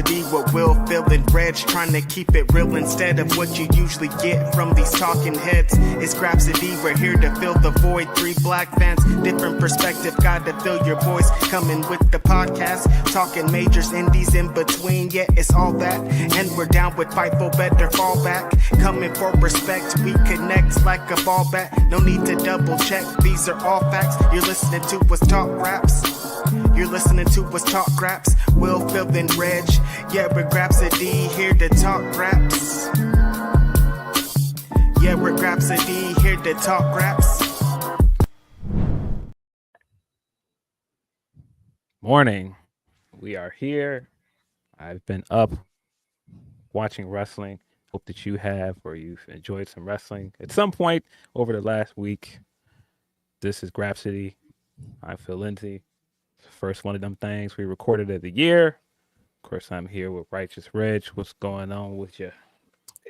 Grapsody with Will, Phil, and Reg, trying to keep it real instead of what you usually get from these talking heads. It's Grapsody, we're here to fill the void. 3 black fans, different perspective, got to fill your voice. Coming with the podcast, talking majors, indies in between, yeah, it's all that. And we're down with Fightful, better fall back. Coming for respect, we connect like a ball bat. No need to double check, these are all facts. You're listening to us talk raps. You're listening to us talk raps. Will, Phil, and Reg, yeah, we're Grapsody, here to talk raps. Yeah, we're Grapsody, here to talk raps. Morning. We are here. I've been up watching wrestling. Hope that you have, or you've enjoyed some wrestling at some point over the last week. This is Grapsody. I'm Phil Lindsey. It's the first one of them things we recorded of the year. Of course, I'm here with Righteous Reg. What's going on with you?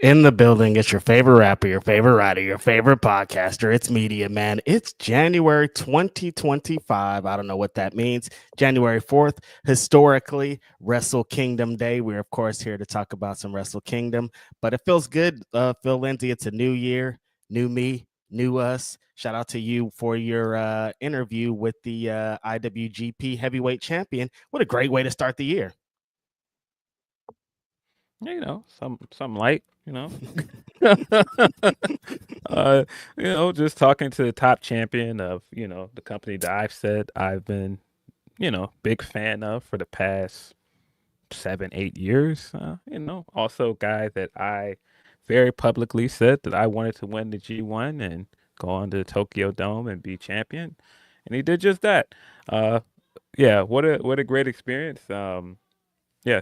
In the building, it's your favorite rapper, your favorite writer, your favorite podcaster. It's Media Man. It's January 2025. I don't know what that means. January 4th, historically, Wrestle Kingdom Day. We're, of course, here to talk about some Wrestle Kingdom. But it feels good, Phil Lindsey. It's a new year, new me, new us. Shout out to you for your interview with the IWGP Heavyweight Champion. What a great way to start the year. You know, some light, you know. Just talking to the top champion of, the company that I've said I've been, big fan of for the past 7-8 years. Also guy that I very publicly said that I wanted to win the G1 and go on to the Tokyo Dome and be champion. And he did just that. What a great experience.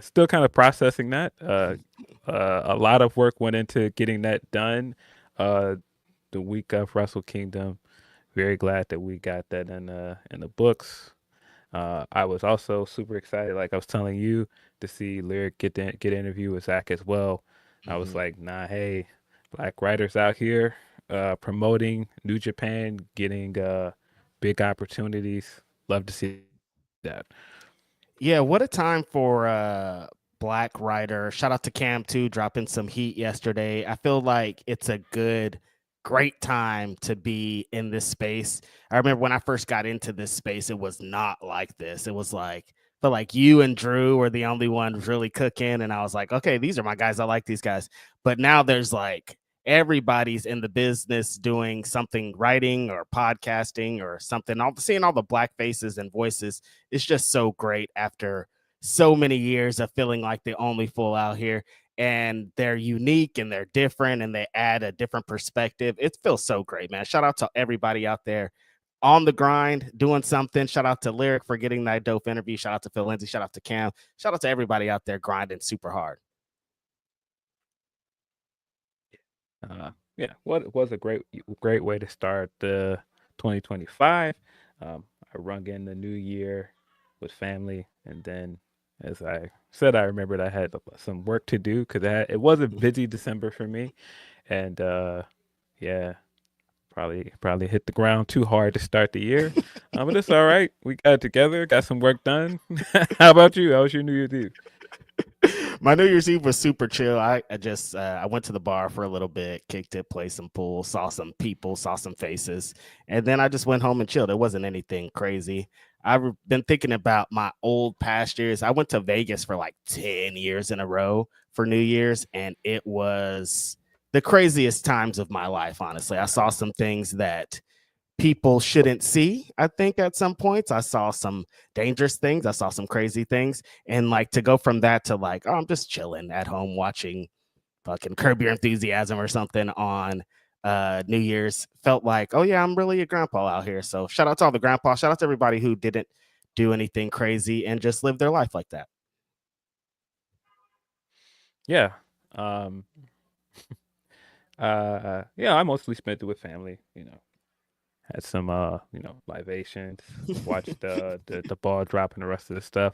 Still kind of processing that. A lot of work went into getting that done the week of Wrestle Kingdom. Very glad that we got that in the books. I was also super excited, like I was telling you, to see Lyric get an interview with Zack as well. I was like, nah, hey, black writers out here promoting New Japan, getting big opportunities. Love to see that. Yeah, what a time for black writer. Shout out to Cam too, dropping some heat yesterday. I feel like it's a great time to be in this space. I remember when I first got into this space, it was not like this. It was like, felt like you and Drew were the only ones really cooking. And I was like, okay, these are my guys. I like these guys. But now there's like everybody's in the business doing something, writing or podcasting or something. Seeing all the black faces and voices is just so great after so many years of feeling like the only fool out here. And they're unique and they're different and they add a different perspective. It feels so great, man. Shout out to everybody out there on the grind, doing something. Shout out to Lyric for getting that dope interview. Shout out to Phil Lindsey. Shout out to Cam. Shout out to everybody out there grinding super hard. What was a great way to start 2025. I rung in the new year with family, and then, as I said, I remembered I had some work to do because it was a busy December for me, and probably hit the ground too hard to start the year, but it's all right. We got it together, got some work done. How about you? How was your New Year's Eve? My New Year's Eve was super chill. I just I went to the bar for a little bit, kicked it, played some pool, saw some people, saw some faces, and then I just went home and chilled. It wasn't anything crazy. I've been thinking about my old past years. I went to Vegas for like 10 years in a row for New Year's, and it was the craziest times of my life, honestly. I saw some things that people shouldn't see. I think at some points I saw some dangerous things. I saw some crazy things. And like to go from that to like, oh, I'm just chilling at home watching fucking Curb Your Enthusiasm or something on New Year's felt like, oh yeah, I'm really a grandpa out here. So shout out to all the grandpas. Shout out to everybody who didn't do anything crazy and just live their life like that. Yeah. I mostly spent it with family, had some libations, watched the ball drop and the rest of the stuff.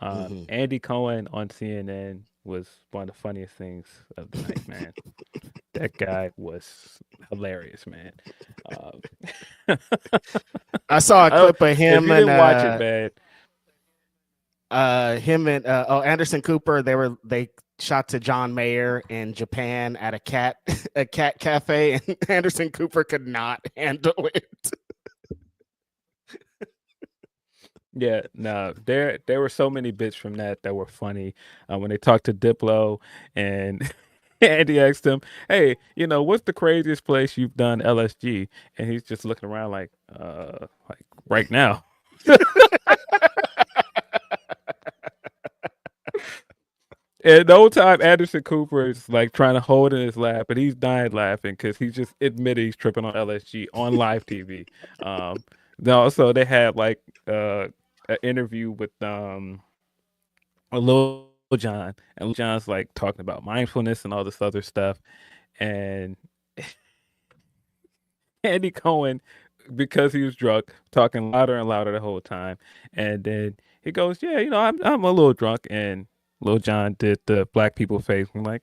Andy Cohen on CNN was one of the funniest things of the night, man. That guy was hilarious, man. I saw a clip of him. If you didn't watch it, man. Him and Anderson Cooper, they shot to John Mayer in Japan at a cat cafe, and Anderson Cooper could not handle it. Yeah, no, there were so many bits from that were funny. When they talked to Diplo and Andy asked him, "Hey, what's the craziest place you've done LSG?" And he's just looking around like right now. And the whole time, Anderson Cooper is like trying to hold in his laugh, but he's dying laughing because he's just admitted he's tripping on LSG on live TV. Then also they had like an interview with Lil John, and Lil John's like talking about mindfulness and all this other stuff, and Andy Cohen, because he was drunk, talking louder and louder the whole time, and then he goes, "Yeah, I'm a little drunk," and Lil John did the black people face. I'm like,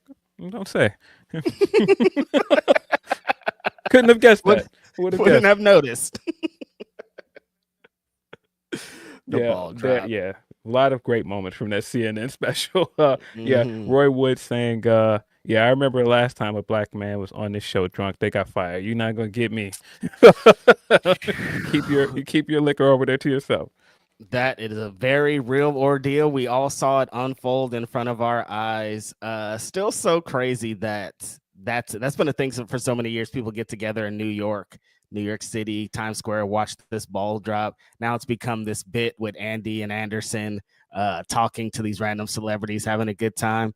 don't say. Couldn't have guessed that. Wouldn't have noticed. Ball drop. Yeah, a lot of great moments from that CNN special. Yeah, Roy Wood saying, "Yeah, I remember the last time a black man was on this show drunk, they got fired. You're not gonna get me. keep your liquor over there to yourself." That is a very real ordeal. We all saw it unfold in front of our eyes. Still so crazy that's been a thing for so many years. People get together in New York City, Times Square, watch this ball drop. Now it's become this bit with Andy and Anderson talking to these random celebrities, having a good time.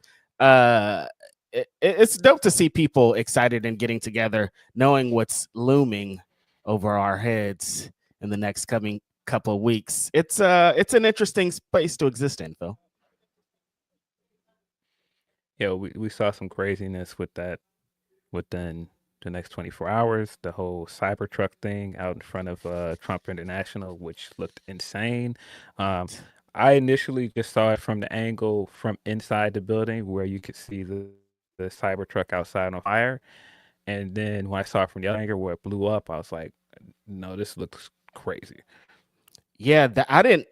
It's dope to see people excited and getting together, knowing what's looming over our heads in the next coming couple of weeks. It's an interesting space to exist in, Phil. Yeah, we saw some craziness with that within the next 24 hours. The whole Cybertruck thing out in front of Trump International, which looked insane. I initially just saw it from the angle from inside the building where you could see the Cybertruck outside on fire. And then when I saw it from the other angle where it blew up, I was like, no, this looks crazy. Yeah, I didn't.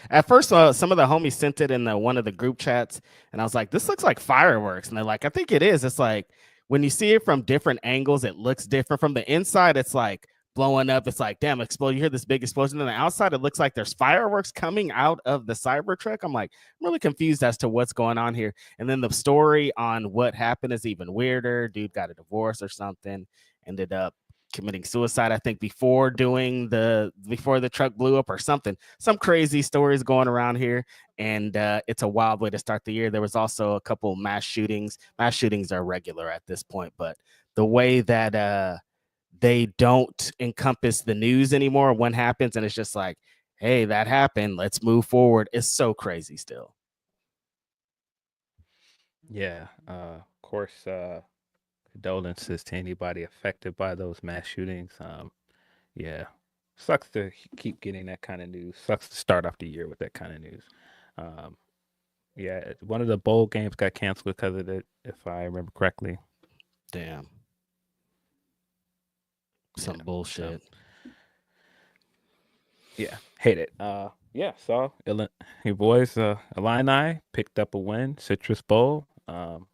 At first, some of the homies sent it in one of the group chats, and I was like, "This looks like fireworks." And they're like, "I think it is." It's like when you see it from different angles, it looks different. From the inside, it's like blowing up. It's like, damn, explode! You hear this big explosion. On the outside, it looks like there's fireworks coming out of the Cybertruck. I'm like, I'm really confused as to what's going on here. And then the story on what happened is even weirder. Dude got a divorce or something. Ended up committing suicide, I think, before the truck blew up or something. Some crazy stories going around here, and it's a wild way to start the year. There was also a couple mass shootings. Mass shootings are regular at this point, but the way that they don't encompass the news anymore, when happens, and it's just like, hey, that happened, let's move forward, is so crazy still. Yeah, of course, condolences to anybody affected by those mass shootings. Yeah, sucks to keep getting that kind of news. Sucks to start off the year with that kind of news. Yeah, one of the bowl games got canceled because of it, if I remember correctly. Damn. Some bullshit. Yeah, hate it. Yeah, so your boys, Illini picked up a win, Citrus Bowl.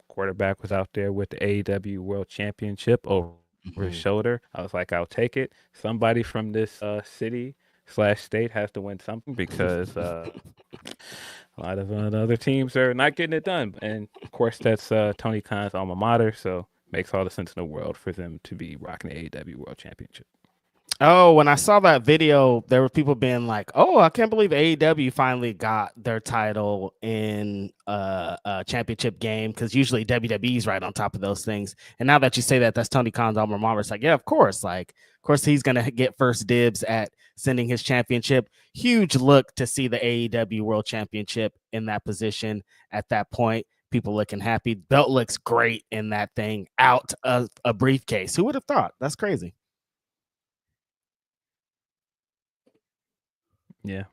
Quarterback was out there with the AEW World Championship over his shoulder. I was like, I'll take it. Somebody from this city/state has to win something because a lot of the other teams are not getting it done. And of course, that's Tony Khan's alma mater, so makes all the sense in the world for them to be rocking the AEW World Championship. Oh, when I saw that video, there were people being like, "Oh, I can't believe AEW finally got their title in a championship game," because usually WWE's right on top of those things. And now that you say that, that's Tony Khan's alma mater. It's like, yeah, of course, he's gonna get first dibs at sending his championship. Huge look to see the AEW World Championship in that position at that point. People looking happy. Belt looks great in that thing out of a briefcase. Who would have thought? That's crazy. Yeah.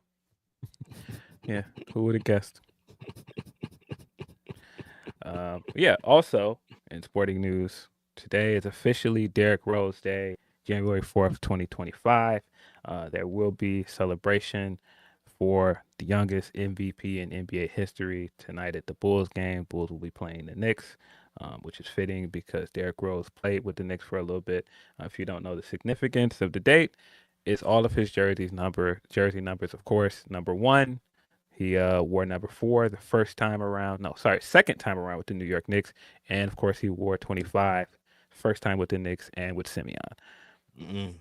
Yeah. Who would have guessed? Yeah. Also, in sporting news, today is officially Derrick Rose Day, January 4th, 2025. There will be celebration for the youngest MVP in NBA history tonight at the Bulls game. Bulls will be playing the Knicks, which is fitting because Derrick Rose played with the Knicks for a little bit. If you don't know the significance of the date, it's all of his jersey numbers, of course. Number 1, he wore number 4 the second time around with the New York Knicks, and of course he wore 25 first time with the Knicks and with Simeon. Mm-hmm.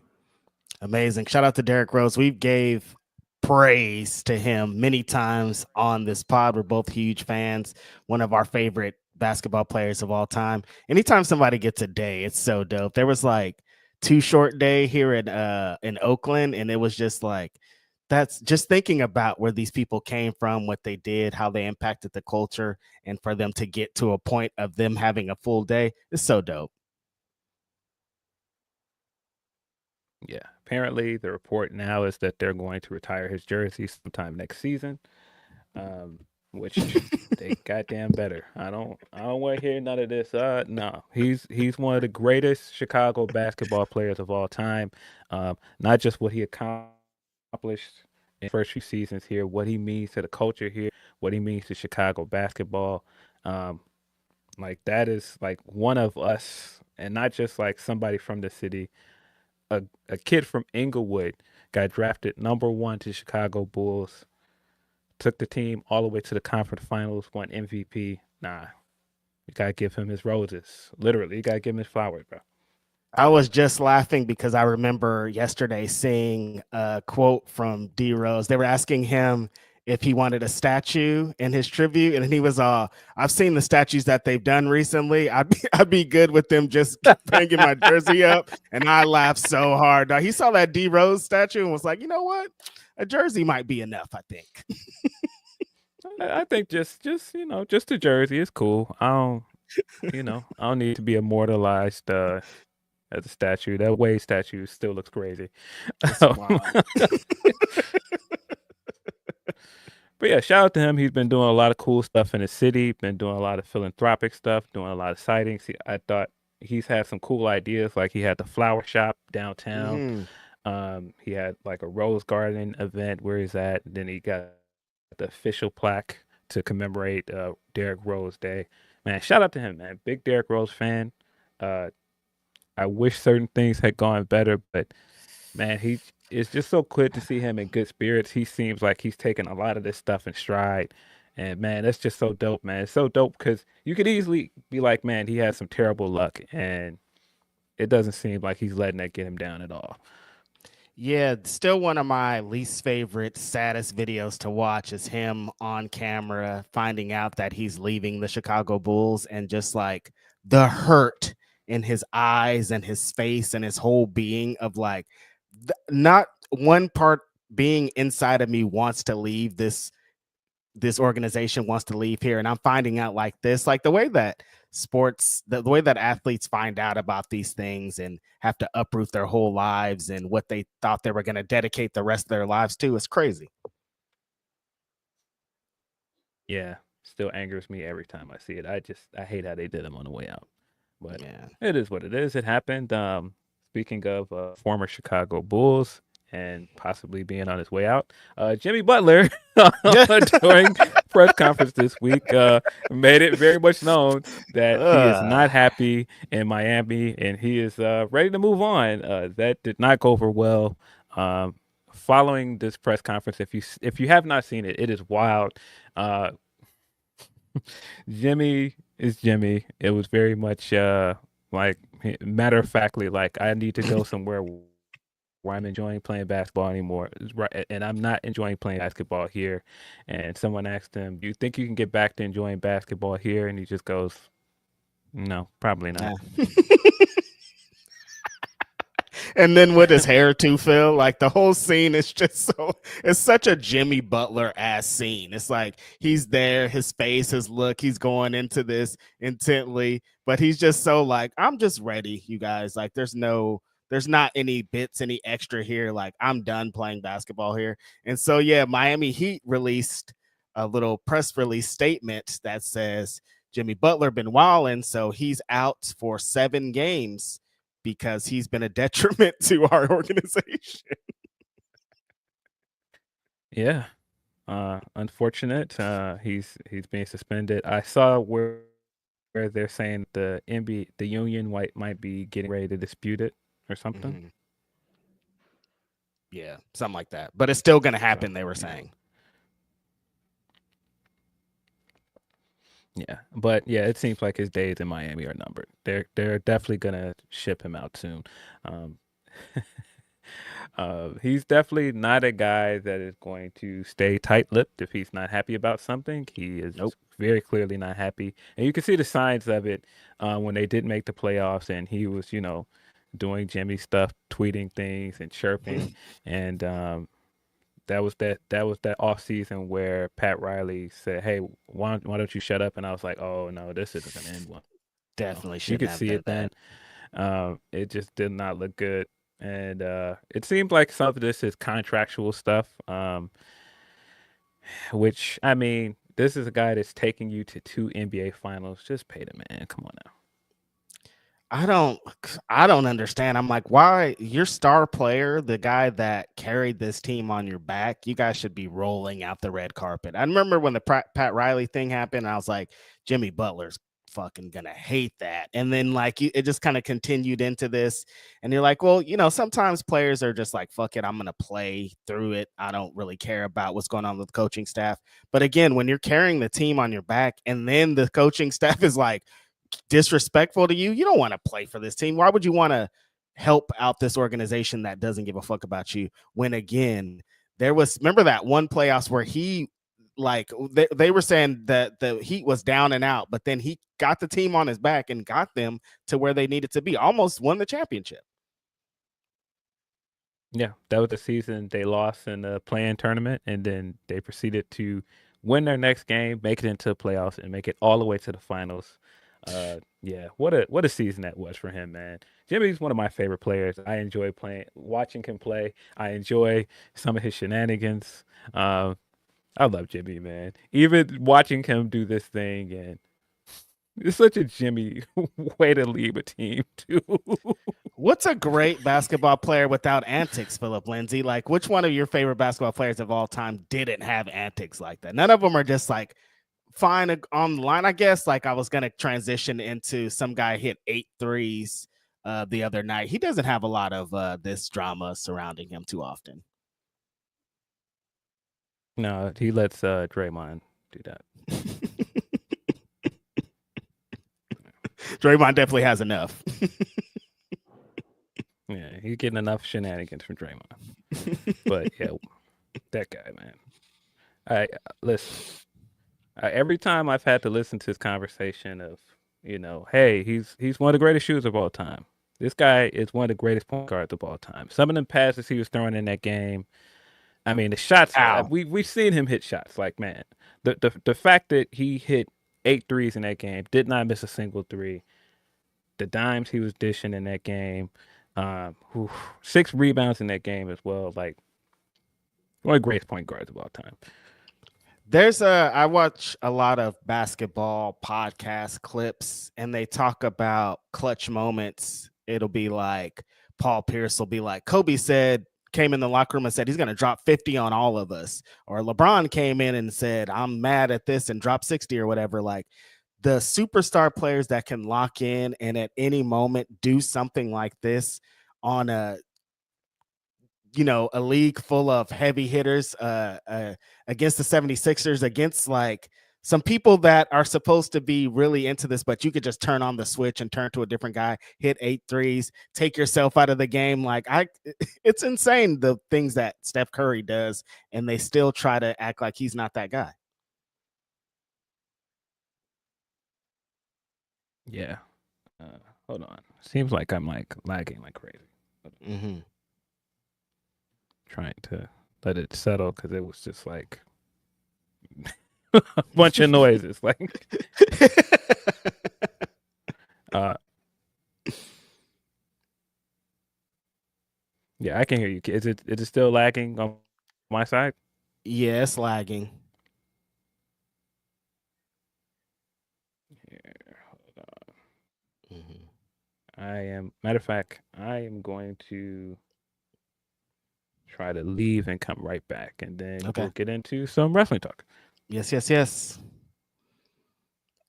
Amazing. Shout out to Derrick Rose. We gave praise to him many times on this pod. We're both huge fans. One of our favorite basketball players of all time. Anytime somebody gets a day, it's so dope. There was like Too Short Day here in Oakland, and it was just like, that's just thinking about where these people came from, what they did, how they impacted the culture, and for them to get to a point of them having a full day is so dope. Yeah, apparently the report now is that they're going to retire his jersey sometime next season, which they goddamn better. I don't want to hear none of this. No, he's one of the greatest Chicago basketball players of all time. Not just what he accomplished in the first few seasons here, what he means to the culture here, what he means to Chicago basketball. Like that is like one of us, and not just like somebody from the city. A kid from Inglewood got drafted number 1 to Chicago Bulls, took the team all the way to the conference finals, won MVP. Nah, you gotta give him his roses. Literally, you gotta give him his flowers, bro. I was just laughing because I remember yesterday seeing a quote from D Rose. They were asking him if he wanted a statue in his tribute, and he was I've seen the statues that they've done recently. I'd be good with them just hanging my jersey up. And I laughed so hard. He saw that D Rose statue and was like, you know what? A jersey might be enough, I think. I think just the jersey is cool. I don't need to be immortalized as a statue. That Wade statue still looks crazy. But yeah, shout out to him. He's been doing a lot of cool stuff in the city, been doing a lot of philanthropic stuff, doing a lot of sightings. I thought he's had some cool ideas. Like he had the flower shop downtown. He had like a rose garden event where he's at. Then he got the official plaque to commemorate Derrick Rose Day. Man, shout out to him, man. Big Derrick Rose fan. I wish certain things had gone better, but man, it's just so good to see him in good spirits. He seems like he's taking a lot of this stuff in stride. And man, that's just so dope, man. It's so dope because you could easily be like, man, he has some terrible luck. And it doesn't seem like he's letting that get him down at all. Yeah, still one of my least favorite, saddest videos to watch is him on camera finding out that he's leaving the Chicago Bulls, and just like the hurt in his eyes and his face and his whole being of like, not one part being inside of me wants to leave this organization, wants to leave here. And I'm finding out like this, like the way that sports, the way that athletes find out about these things and have to uproot their whole lives and what they thought they were going to dedicate the rest of their lives to is crazy. Yeah, still angers me every time I see it. I hate how they did him on the way out. But yeah, it is what it is. It happened. Speaking of former Chicago Bulls and possibly being on his way out, Jimmy Butler during press conference this week made it very much known that he is not happy in Miami and he is ready to move on. That did not go over well. Following this press conference, if you have not seen it, it is wild. Jimmy is Jimmy. It was very much like matter of factly, like I need to go somewhere where I'm enjoying playing basketball anymore. Right, and I'm not enjoying playing basketball here. And someone asked him, "Do you think you can get back to enjoying basketball here?" And he just goes, "No, probably not." And then with his hair too, Phil, like the whole scene is just it's such a Jimmy Butler ass scene. It's like he's there, his face, his look, he's going into this intently, but he's just so like, I'm just ready, you guys. Like there's not any bits, any extra here. Like I'm done playing basketball here. And so, yeah, Miami Heat released a little press release statement that says Jimmy Butler been wilding, so he's out for 7 games. Because he's been a detriment to our organization. Yeah. Unfortunate. He's being suspended. I saw where they're saying the the union might be getting ready to dispute it or something. Mm-hmm. Yeah, something like that. But it's still going to happen, So, they were saying. Yeah, but yeah, it seems like his days in Miami are numbered. They're definitely gonna ship him out soon. Um, he's definitely not a guy that is going to stay tight-lipped if he's not happy about something. He is very clearly not happy, and you can see the signs of it when they didn't make the playoffs, and he was, doing Jimmy stuff, tweeting things and chirping, and that off season where Pat Riley said, "Hey, why don't you shut up?" And I was like, "Oh no, this isn't gonna end well." Definitely You shouldn't could have see done it then. that. It just did not look good, and it seems like some of this is contractual stuff. Which I mean, this is a guy that's taking you to 2 NBA finals. Just pay the man. Come on now. I don't understand. I'm like, why your star player, the guy that carried this team on your back, you guys should be rolling out the red carpet. I remember when the Pat Riley thing happened, I was like, Jimmy Butler's fucking gonna hate that. And then like it just kind of continued into this, and you're like, well, sometimes players are just like, fuck it, I'm gonna play through it. I don't really care about what's going on with the coaching staff. But again, when you're carrying the team on your back, and then the coaching staff is like disrespectful to you, you don't want to play for this team. Why would you want to help out this organization that doesn't give a fuck about you? When again, remember that one playoffs where he they were saying that the Heat was down and out, but then he got the team on his back and got them to where they needed to be, almost won the championship. Yeah, that was the season they lost in the play-in tournament, and then they proceeded to win their next game, make it into the playoffs, and make it all the way to the finals. Yeah, what a season that was for him, man. Jimmy's one of my favorite players. I enjoy watching him play. I enjoy some of his shenanigans. I love Jimmy, man. Even watching him do this thing, and it's such a Jimmy way to leave a team too. What's a great basketball player without antics, Philip Lindsey? Like, which one of your favorite basketball players of all time didn't have antics like that? None of them are just like fine on the line. I guess like I was going to transition into some guy hit 8 threes the other night. He doesn't have a lot of this drama surrounding him too often. No, he lets Draymond do that. Draymond definitely has enough. Yeah, he's getting enough shenanigans from Draymond. But yeah, that guy, man. I listen. Every time I've had to listen to this conversation of, hey, he's one of the greatest shooters of all time. This guy is one of the greatest point guards of all time. Some of them passes he was throwing in that game. I mean, the shots. We've seen him hit shots. Like, man, the fact that he hit 8 threes in that game, did not miss a single three. The dimes he was dishing in that game. 6 rebounds in that game as well. Like, one of the greatest point guards of all time. I watch a lot of basketball podcast clips, and they talk about clutch moments. It'll be like Paul Pierce will be like, Kobe came in the locker room and said he's going to drop 50 on all of us. Or LeBron came in and said, I'm mad at this, and dropped 60 or whatever. Like, the superstar players that can lock in and at any moment do something like this on a league full of heavy hitters against the 76ers, against like some people that are supposed to be really into this, but you could just turn on the switch and turn to a different guy, hit 8 threes, take yourself out of the game. Like it's insane the things that Steph Curry does, and they still try to act like he's not that guy. Yeah. Hold on. Seems like I'm like lagging like crazy. Mm-hmm. Trying to let it settle because it was just like a bunch of noises. Like, yeah, I can hear you. Is it still lagging on my side? Yeah, it's lagging. Here, hold on. Matter of fact, I am going to try to leave and come right back, and then Okay. we'll get into some wrestling talk. Yes.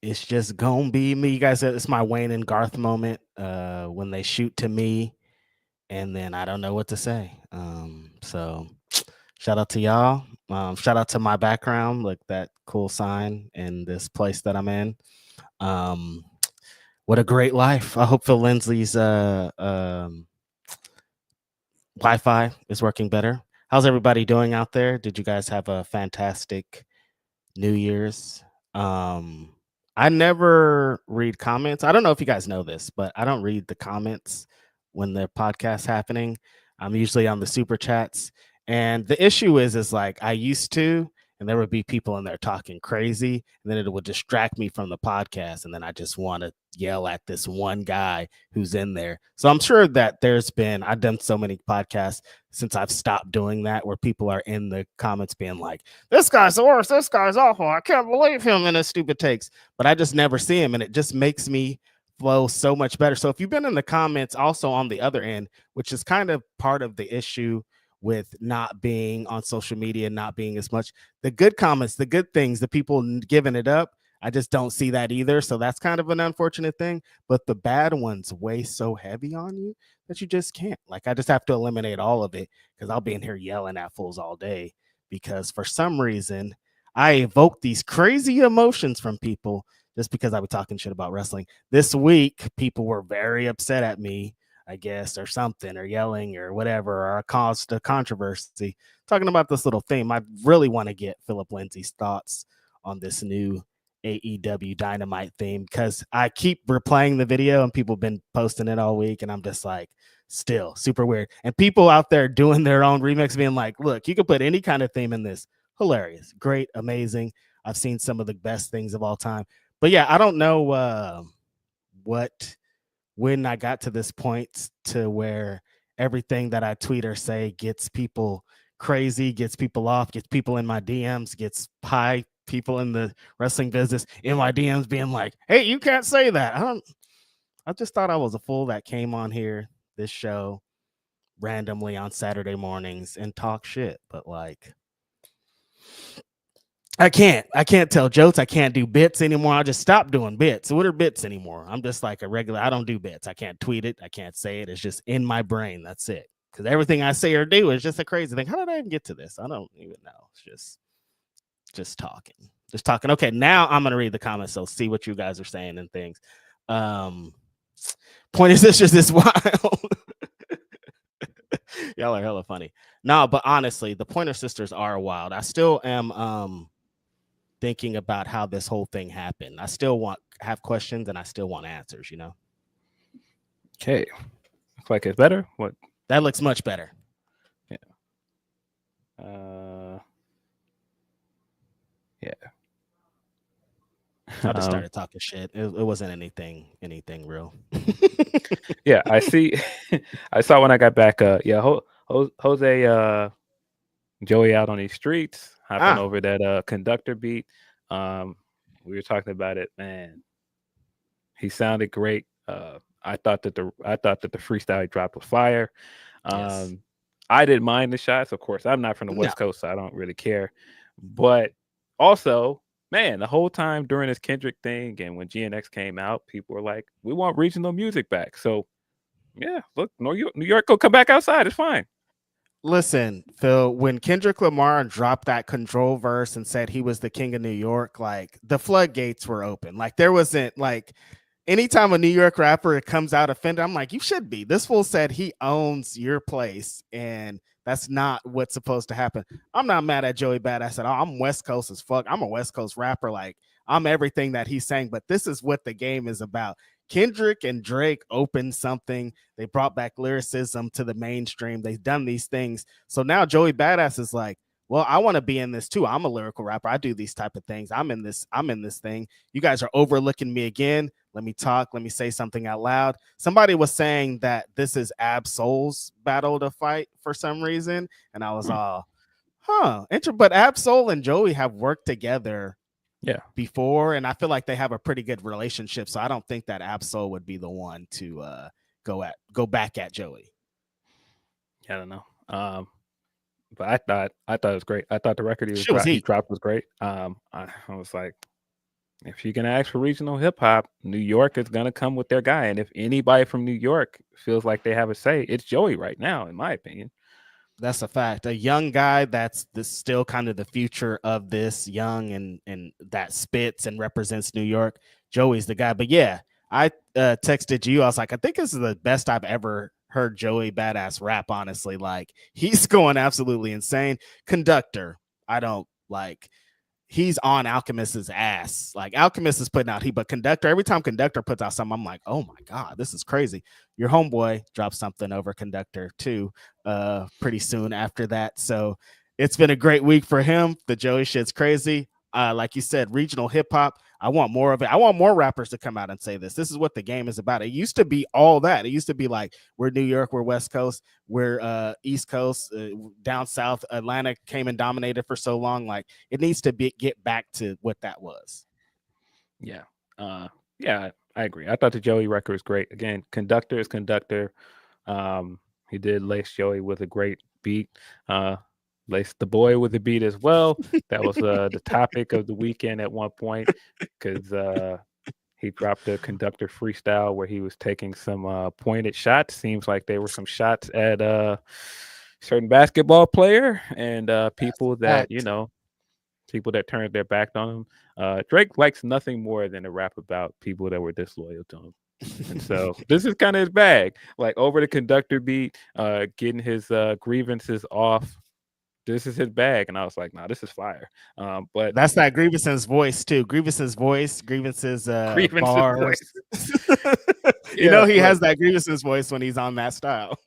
It's just gonna be me, you guys. It's my Wayne and Garth moment when they shoot to me, and then I don't know what to say. So shout out to y'all. Shout out to my background, like that cool sign in this place that I'm in. What a great life. I hope Phil Lindsey's Wi-Fi is working better. How's everybody doing out there? Did you guys have a fantastic New Year's? I never read comments. I don't know if you guys know this, but I don't read the comments when the podcast's happening. I'm usually on the super chats. And the issue is like I used to, and there would be people in there talking crazy, and then it would distract me from the podcast. And then I just want to yell at this one guy who's in there. So I'm sure that I've done so many podcasts since I've stopped doing that, where people are in the comments being like, this guy's the worst, this guy's awful, I can't believe him in his stupid takes. But I just never see him, and it just makes me flow so much better. So if you've been in the comments also on the other end, which is kind of part of the issue with not being on social media, not being as much, the good comments, the good things, the people giving it up, I just don't see that either. So that's kind of an unfortunate thing. But the bad ones weigh so heavy on you that you just can't. Like, I just have to eliminate all of it, because I'll be in here yelling at fools all day, because for some reason I evoke these crazy emotions from people just because I was talking shit about wrestling. This week, people were very upset at me, I guess, or something, or yelling or whatever, or caused a controversy talking about this little theme. I really want to get Philip Lindsey's thoughts on this new AEW Dynamite theme, because I keep replaying the video and people have been posting it all week, and I'm just like, still super weird. And people out there doing their own remix being like, look, you can put any kind of theme in this. Hilarious, great, amazing. I've seen some of the best things of all time. But yeah, I don't know when I got to this point to where everything that I tweet or say gets people crazy, gets people off, gets people in my DMs, gets high people in the wrestling business in my DMs being like, hey, you can't say that. I just thought I was a fool that came on here, this show, randomly on Saturday mornings and talk shit. But like, I can't tell jokes. I can't do bits anymore. I just stopped doing bits. What are bits anymore? I'm just like a regular. I don't do bits. I can't tweet it. I can't say it. It's just in my brain. That's it. Because everything I say or do is just a crazy thing. How did I even get to this? I don't even know. It's just talking. Just talking. Okay, now I'm gonna read the comments. So see what you guys are saying and things. Pointer Sisters is wild. Y'all are hella funny. No, but honestly, the Pointer Sisters are wild. I still am thinking about how this whole thing happened. I still have questions, and I still want answers, you know? Okay. Looks like it's better. What? That looks much better. Yeah. Yeah. I just started talking shit. It wasn't anything real. Yeah, I see. I saw when I got back. Jose, Joey out on these streets, hopping over that conductor beat. We were talking about it, man. He sounded great. I thought that the freestyle he dropped was fire. Yes. I didn't mind the shots. Of course, I'm not from the West Coast, so I don't really care. But also, man, the whole time during this Kendrick thing and when GNX came out, people were like, we want regional music back. So, yeah, look, New York, go come back outside. It's fine. Listen, Phil, when Kendrick Lamar dropped that Control verse and said he was the king of New York, like the floodgates were open. Like there wasn't like anytime a New York rapper comes out offended, I'm like, you should be. This fool said he owns your place, and that's not what's supposed to happen. I'm not mad at Joey Badass at all. I'm West Coast as fuck. I'm a West Coast rapper. Like I'm everything that he's saying, but this is what the game is about. Kendrick and Drake opened something. They brought back lyricism to the mainstream. They've done these things. So now Joey Badass is like, well, I want to be in this too. I'm a lyrical rapper. I do these type of things. I'm in this thing. You guys are overlooking me again. Let me talk. Let me say something out loud. Somebody was saying that this is Ab Soul's battle to fight for some reason. And I was all, but Ab Soul and Joey have worked together before. And I feel like they have a pretty good relationship. So I don't think that Ab Soul would be the one to go back at Joey. I don't know. But I thought it was great. I thought the record he dropped was great. I was like, if you're gonna ask for regional hip hop, New York is gonna come with their guy. And if anybody from New York feels like they have a say, it's Joey right now, in my opinion. That's a fact. A young guy that's still kind of the future of this, young and that spits and represents New York. Joey's the guy. But yeah, I texted you. I was like, I think this is the best I've ever heard Joey Badass rap, honestly. Like, he's going absolutely insane. Conductor, I don't like. He's on Alchemist's ass. Like, Alchemist is putting out heat, but Conductor, every time Conductor puts out something, I'm like, oh my God, this is crazy. Your homeboy dropped something over Conductor too, pretty soon after that. So it's been a great week for him. The Joey shit's crazy. Like you said, regional hip hop. I want more of it. I want more rappers to come out and say this. This is what the game is about. It used to be all that. It used to be like, we're New York, we're West Coast, we're East Coast, down South. Atlanta came and dominated for so long. Like, it needs to get back to what that was. Yeah. Yeah, I agree. I thought the Joey record was great. Again, Conductor is Conductor. He did lace Joey with a great beat. Lace the boy with a beat as well. That was the topic of the weekend at one point, because he dropped a Conductor freestyle where he was taking some pointed shots. Seems like they were some shots at a certain basketball player and people that, people that turned their back on him. Drake likes nothing more than to rap about people that were disloyal to him. And so this is kind of his bag. Like, over the Conductor beat, getting his grievances off. This is his bag, and I was like, "Nah, this is fire." But that's that Grievance's voice too. Grievance's bars. Voice. He has that Grievance's voice when he's on that style.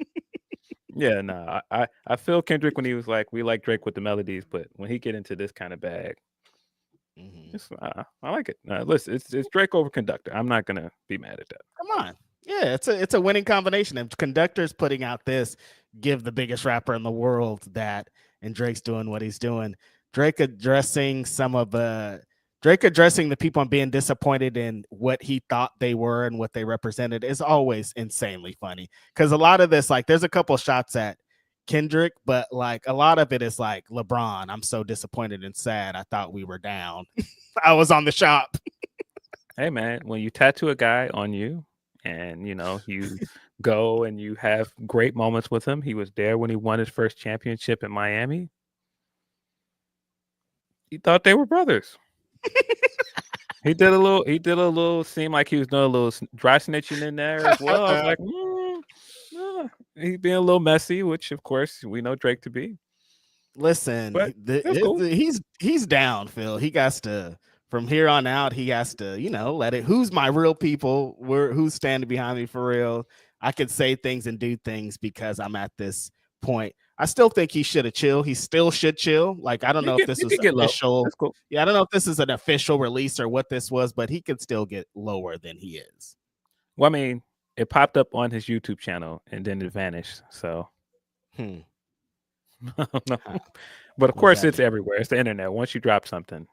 Yeah, no, I feel Kendrick when he was like, "We like Drake with the melodies," but when he get into this kind of bag, I like it. Listen, it's Drake over Conductor. I'm not gonna be mad at that. Come on. Yeah, it's a winning combination. If Conductor's putting out this, give the biggest rapper in the world that, and Drake's doing what he's doing. Drake addressing the people and being disappointed in what he thought they were and what they represented is always insanely funny. Because a lot of this, like, there's a couple shots at Kendrick, but like a lot of it is like, LeBron, I'm so disappointed and sad. I thought we were down. I was on the shop. Hey man, when you tattoo a guy on you, and you go and you have great moments with him. He was there when he won his first championship in Miami. He thought they were brothers. He did a little seem like he was doing a little dry snitching in there as well. I was like, he's being a little messy, which of course we know Drake to be. Listen, cool. He's down, Phil. He got to, from here on out, he has to, let it. Who's my real people? Who's standing behind me for real? I could say things and do things because I'm at this point. I still think he should have chilled. He still should chill. Like, I don't know if this is official. That's cool. Yeah, I don't know if this is an official release or what this was, but he could still get lower than he is. Well, I mean, it popped up on his YouTube channel and then it vanished. So, I don't know. But of course, it's everywhere. It's the internet. Once you drop something,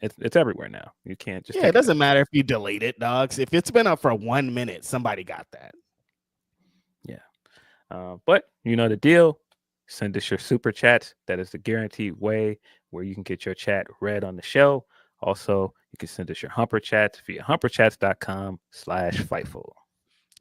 it's everywhere now. You can't just. Yeah, it doesn't matter if you delete it, dogs. If it's been up for 1 minute, somebody got that. Yeah. But you know the deal. Send us your super chats. That is the guaranteed way where you can get your chat read on the show. Also, you can send us your Humper chats via humperchats.com/Fightful.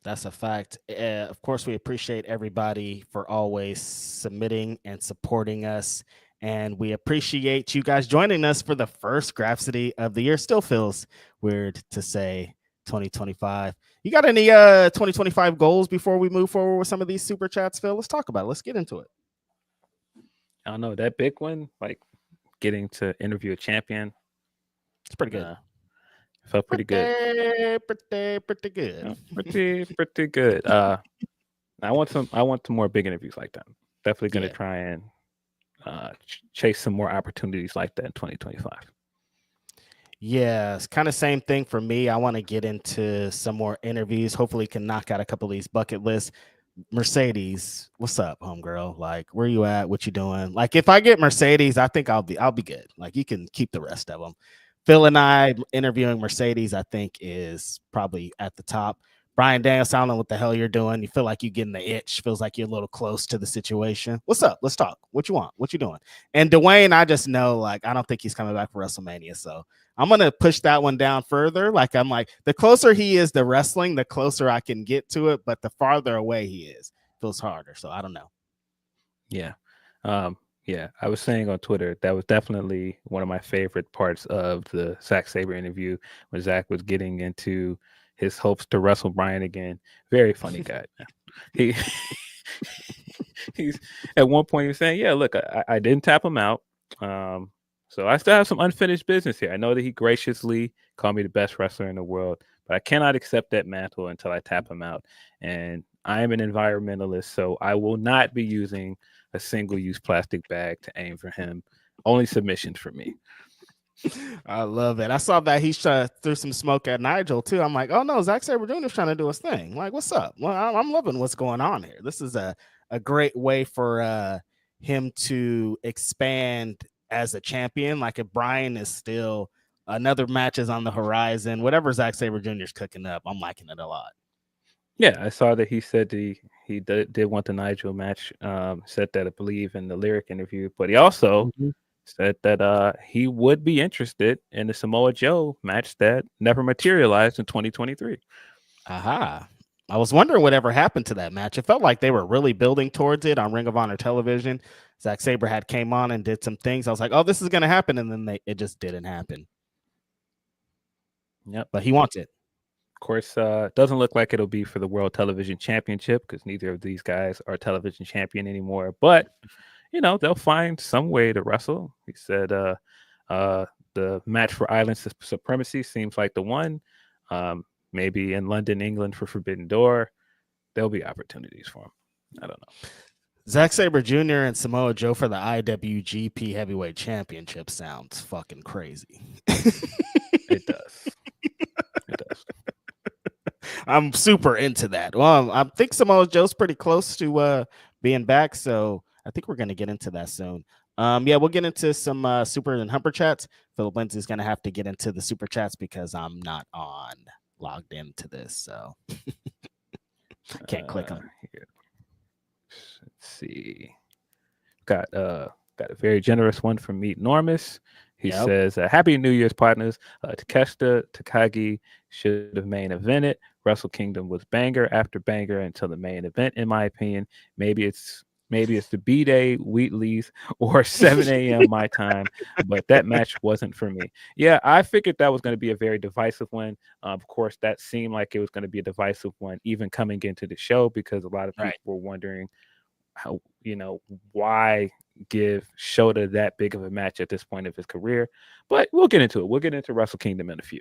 That's a fact. Of course, we appreciate everybody for always submitting and supporting us. And we appreciate you guys joining us for the first Grapsody of the year. Still feels weird to say 2025. You got any 2025 goals before we move forward with some of these super chats, Phil? Let's talk about it. Let's get into it. I don't know. That big one, like getting to interview a champion. It's pretty good. Felt pretty good. Pretty good. Pretty good. I want some more big interviews like that. Definitely going to try and chase some more opportunities like that in 2025. Yeah, it's kind of same thing for me. I want to get into some more interviews. Hopefully can knock out a couple of these bucket lists. Mercedes, what's up, homegirl? Like, where you at? What you doing? Like, if I get Mercedes, I think I'll be good. Like, you can keep the rest of them. Phil and I interviewing Mercedes, I think, is probably at the top. Brian Daniels, I don't know what the hell you're doing. You feel like you're getting the itch. Feels like you're a little close to the situation. What's up? Let's talk. What you want? What you doing? And Dwayne, I just know, like, I don't think he's coming back for WrestleMania. So I'm going to push that one down further. Like, I'm like, the closer he is to wrestling, the closer I can get to it. But the farther away he is, feels harder. So I don't know. Yeah. Yeah, I was saying on Twitter that was definitely one of my favorite parts of the Zack Sabre interview when Zack was getting into his hopes to wrestle Brian again. Very funny guy. He he's at one point he was saying, "Yeah, look, I didn't tap him out, so I still have some unfinished business here. I know that he graciously called me the best wrestler in the world, but I cannot accept that mantle until I tap him out. And I am an environmentalist, so I will not be using a single-use plastic bag to aim for him. Only submissions for me." I love it. I saw that he threw some smoke at Nigel too. I'm like, oh no, Zack Sabre Jr. is trying to do his thing. Like, what's up? Well, I'm loving what's going on here. This is a great way for him to expand as a champion. Like, if Brian is still another match is on the horizon, whatever Zack Sabre Jr. is cooking up, I'm liking it a lot. Yeah, I saw that he said he did want the Nigel match. Said that, I believe, in the Lyric interview, but he also said that he would be interested in the Samoa Joe match that never materialized in 2023. Aha. I was wondering whatever happened to that match. It felt like they were really building towards it on Ring of Honor television. Zack Sabre had came on and did some things. I was like, oh, this is going to happen. And then it just didn't happen. Yep. But he wants it. Of course, doesn't look like it'll be for the World Television Championship because neither of these guys are television champion anymore. But they'll find some way to wrestle. He said the match for Island Supremacy seems like the one. Maybe in London, England for Forbidden Door. There'll be opportunities for him. I don't know. Zack Sabre Jr. and Samoa Joe for the IWGP Heavyweight Championship sounds fucking crazy. It does. It does. I'm super into that. Well, I think Samoa Joe's pretty close to being back, so I think we're going to get into that soon. Yeah, we'll get into some super and humper chats. Philip Lindsey's going to have to get into the super chats because I'm not logged into this, so can't click them. Here. Let's see. Got a very generous one from Meet Normus. He says, "Happy New Year's, partners. Takeshita Takagi should have main evented. Wrestle Kingdom was banger after banger until the main event, in my opinion. Maybe it's the B-Day, Wheatley's, or 7 a.m. my time, but that match wasn't for me." Yeah, I figured that was going to be a very divisive one. Of course, that seemed like it was going to be a divisive one even coming into the show because a lot of people were wondering how, why give Shota that big of a match at this point of his career. But we'll get into it. We'll get into Wrestle Kingdom in a few.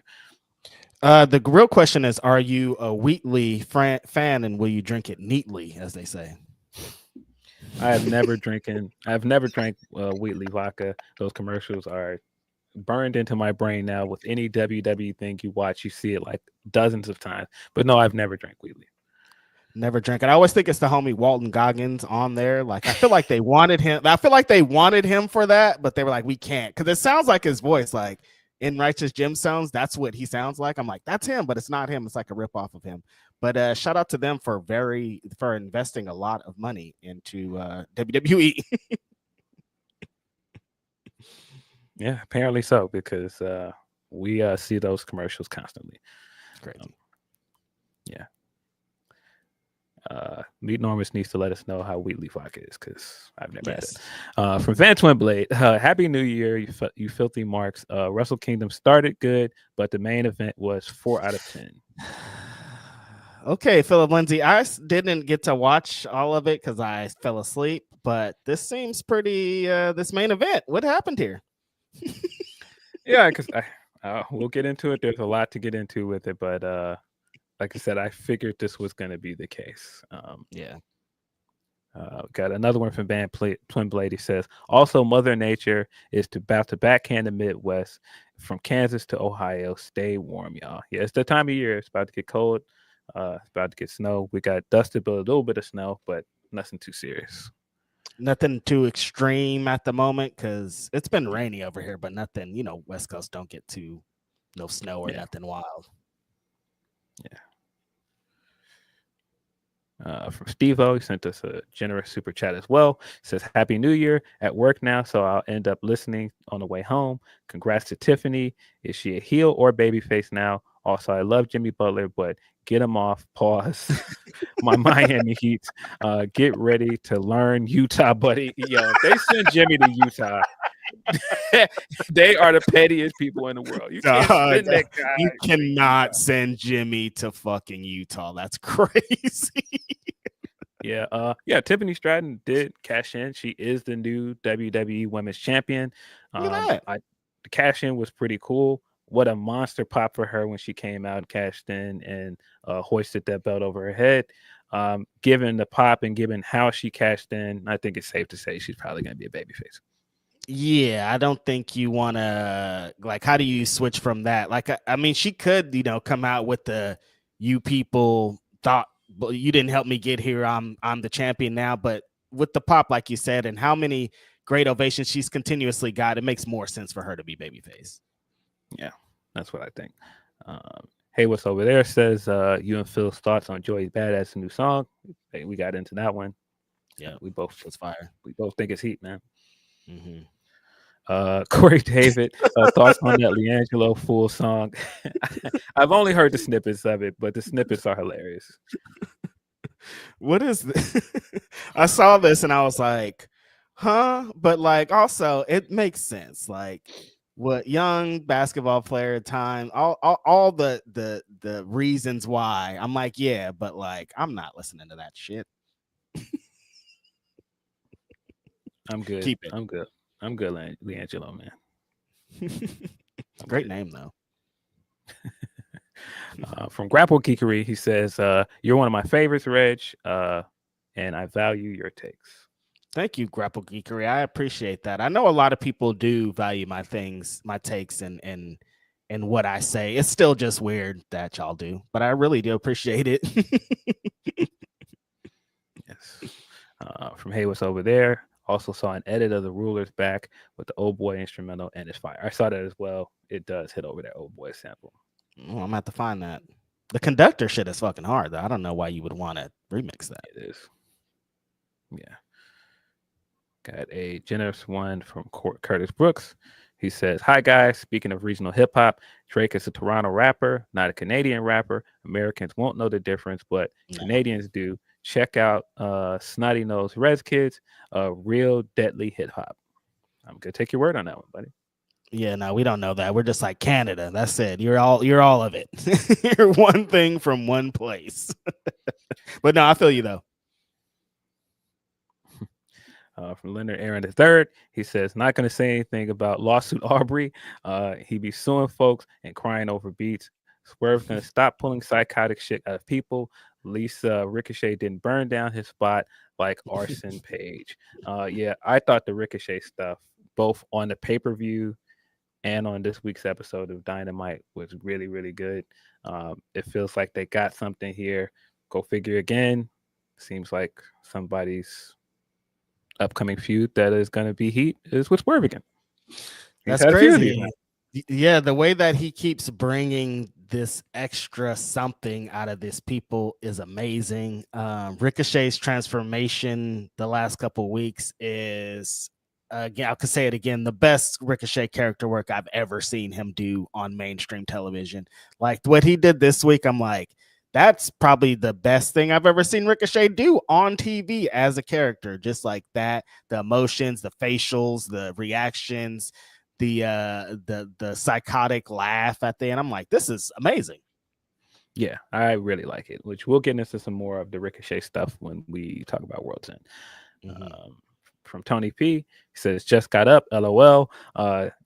The real question is, are you a Wheatley fan and will you drink it neatly, as they say? I've never drank Wheatley vodka. Those commercials are burned into my brain now. With any WWE thing you watch, you see it like dozens of times. But no, I've never drank Wheatley. Never drank it. I always think it's the homie Walton Goggins on there. Like, I feel like they wanted him. I feel like they wanted him for that, but they were like, we can't, because it sounds like his voice, like in Righteous Jim sounds. That's what he sounds like. I'm like, that's him, but it's not him. It's like a rip off of him. But shout out to them for investing a lot of money into WWE. Yeah, apparently so, because we see those commercials constantly. Crazy. Yeah. Meet Normus needs to let us know how Wheatley vodka is, because I've never had it. From Van Twinblade, Happy New Year, you filthy marks. Wrestle Kingdom started good, but the main event was 4 out of 10. Okay, Philip Lindsey, I didn't get to watch all of it because I fell asleep, but this seems pretty, this main event. What happened here? Yeah, because we'll get into it. There's a lot to get into with it, but like I said, I figured this was going to be the case. Got another one from Van Twinblade. He says, also, Mother Nature is about to backhand the Midwest from Kansas to Ohio. Stay warm, y'all. Yeah, it's the time of year. It's about to get cold. It's about to get snow. We got dusted, but a little bit of snow, but nothing too serious. Nothing too extreme at the moment because it's been rainy over here, but nothing, West Coast don't get no snow or nothing wild. Yeah. From Steve-O, he sent us a generous super chat as well. Says, Happy New Year, at work now, so I'll end up listening on the way home. Congrats to Tiffany. Is she a heel or babyface now? Also, I love Jimmy Butler, but get him off. Pause. My Miami Heat. Get ready to learn Utah, buddy. Yo, if they send Jimmy to Utah, they are the pettiest people in the world. You can't send that guy. You cannot send Jimmy to fucking Utah. That's crazy. Yeah. Tiffany Stratton did cash in. She is the new WWE Women's Champion. Look at that. The cash in was pretty cool. What a monster pop for her when she came out and cashed in and hoisted that belt over her head. Given the pop and given how she cashed in, I think it's safe to say she's probably going to be a babyface. Yeah, I don't think you want to, like, how do you switch from that? Like, I mean, she could, come out with the, you people thought, but you didn't help me get here. I'm the champion now. But with the pop, like you said, and how many great ovations she's continuously got, it makes more sense for her to be babyface. Yeah, that's what I think. Hey, what's over there says you and Phil's thoughts on Joey Badass' new song. Hey, we got into that one. Yeah, we both it's fire. We both think it's heat, man. Mm-hmm. Corey David, thoughts on that Leangelo Fool song? I've only heard the snippets of it, but the snippets are hilarious. What is this? I saw this and I was like, huh? But like, also, it makes sense. Like, what young basketball player time, all the reasons why. I'm like, yeah, but like, I'm not listening to that shit. I'm good. Keep it. I'm good, Leangelo, man. Great name though. From Grapple Geekery, he says, you're one of my favorites, Reg, and I value your takes. Thank you, Grapple Geekery. I appreciate that. I know a lot of people do value my takes, and what I say. It's still just weird that y'all do, but I really do appreciate it. Yes. From Hey, what's over there? Also saw an edit of the Rulers back with the Old Boy instrumental, and it's fire. I saw that as well. It does hit over that Old Boy sample. I'm gonna have to find that. The conductor shit is fucking hard, though. I don't know why you would want to remix that. It is. Yeah. Got a generous one from Curtis Brooks. He says, hi, guys. Speaking of regional hip hop, Drake is a Toronto rapper, not a Canadian rapper. Americans won't know the difference, but Canadians do. Check out Snotty Nose Rez Kids, real deadly hip hop. I'm going to take your word on that one, buddy. Yeah, no, we don't know that. We're just like Canada. That's it. You're all of it. You're one thing from one place. But no, I feel you though. From Leonard Aaron III, he says, not going to say anything about lawsuit Aubrey. He be suing folks and crying over beats. Swerve's going to stop pulling psychotic shit out of people. At least Ricochet didn't burn down his spot like Arson Page. Yeah, I thought the Ricochet stuff, both on the pay-per-view and on this week's episode of Dynamite, was really, really good. It feels like they got something here. Go figure again. Seems like somebody's upcoming feud that is going to be heat is with Swerve again. That's crazy. Yeah, the way that he keeps bringing this extra something out of this people is amazing. Ricochet's transformation the last couple of weeks is, again, I could say it again, the best Ricochet character work I've ever seen him do on mainstream television. Like what he did this week, I'm like, that's probably the best thing I've ever seen Ricochet do on TV as a character. Just like that, the emotions, the facials, the reactions, the psychotic laugh at the end. I'm like, this is amazing. Yeah, I really like it, which we'll get into some more of the Ricochet stuff when we talk about World's End. Mm-hmm. From Tony P, he says, just got up, LOL.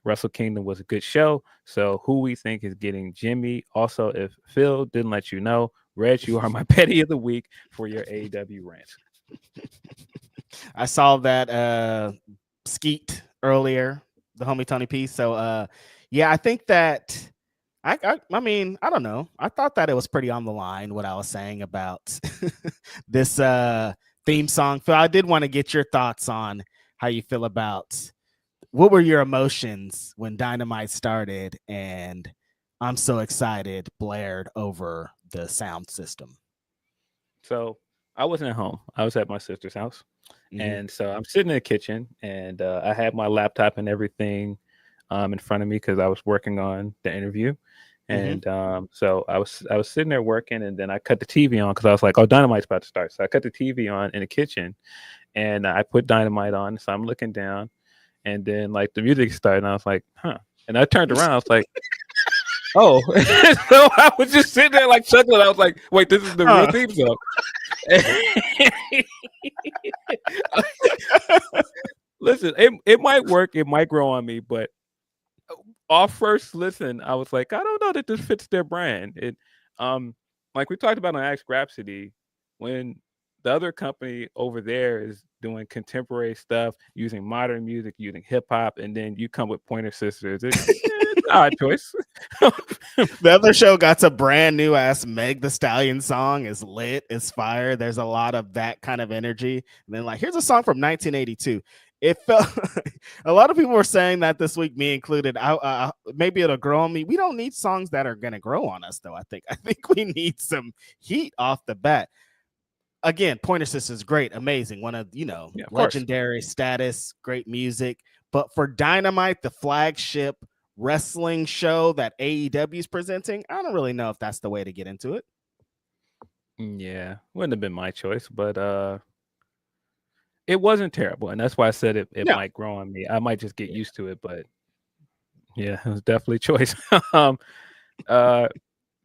Wrestle Kingdom was a good show. So who we think is getting Jimmy? Also, if Phil didn't let you know, Reg, you are my petty of the week for your AEW rant. I saw that skeet earlier, the homie Tony P. So yeah, I think that I mean, I don't know. I thought that it was pretty on the line what I was saying about this theme song. Phil, I did want to get your thoughts on how you feel about what were your emotions when Dynamite started and I'm so excited blared over the sound system. So I wasn't at home. I was at my sister's house. Mhm. And so I'm sitting in the kitchen, and I had my laptop and everything in front of me because I was working on the interview. Mhm. And so I was sitting there working, and then I cut the TV on because I was like, "Oh, Dynamite's about to start." So I cut the TV on in the kitchen, and I put Dynamite on. So I'm looking down, and then like the music started, and I was like, "Huh." And I turned around. I was like, "Oh." So I was just sitting there like chuckling. I was like, "Wait, this is the real Huh. theme song." Listen, it might work, it might grow on me, but off first listen, I was like, I don't know that this fits their brand. It like we talked about on Ask Grapsody, when the other company over there is doing contemporary stuff, using modern music, using hip hop, and then you come with Pointer Sisters. It's an odd choice. The other show got a brand new ass Meg the Stallion song. Is lit, it's fire. There's a lot of that kind of energy. And then like, here's a song from 1982. It felt a lot of people were saying that this week, me included. Maybe it'll grow on me. We don't need songs that are gonna grow on us, though. I think we need some heat off the bat. Again, Pointer Sisters, great, amazing, one of Yeah, of course. legendary status, great music. But for Dynamite, the flagship wrestling show that AEW is presenting, I don't really know if that's the way to get into it. Yeah, wouldn't have been my choice, but it wasn't terrible, and that's why I said it No. might grow on me. I might just get used to it, but yeah, it was definitely a choice. uh,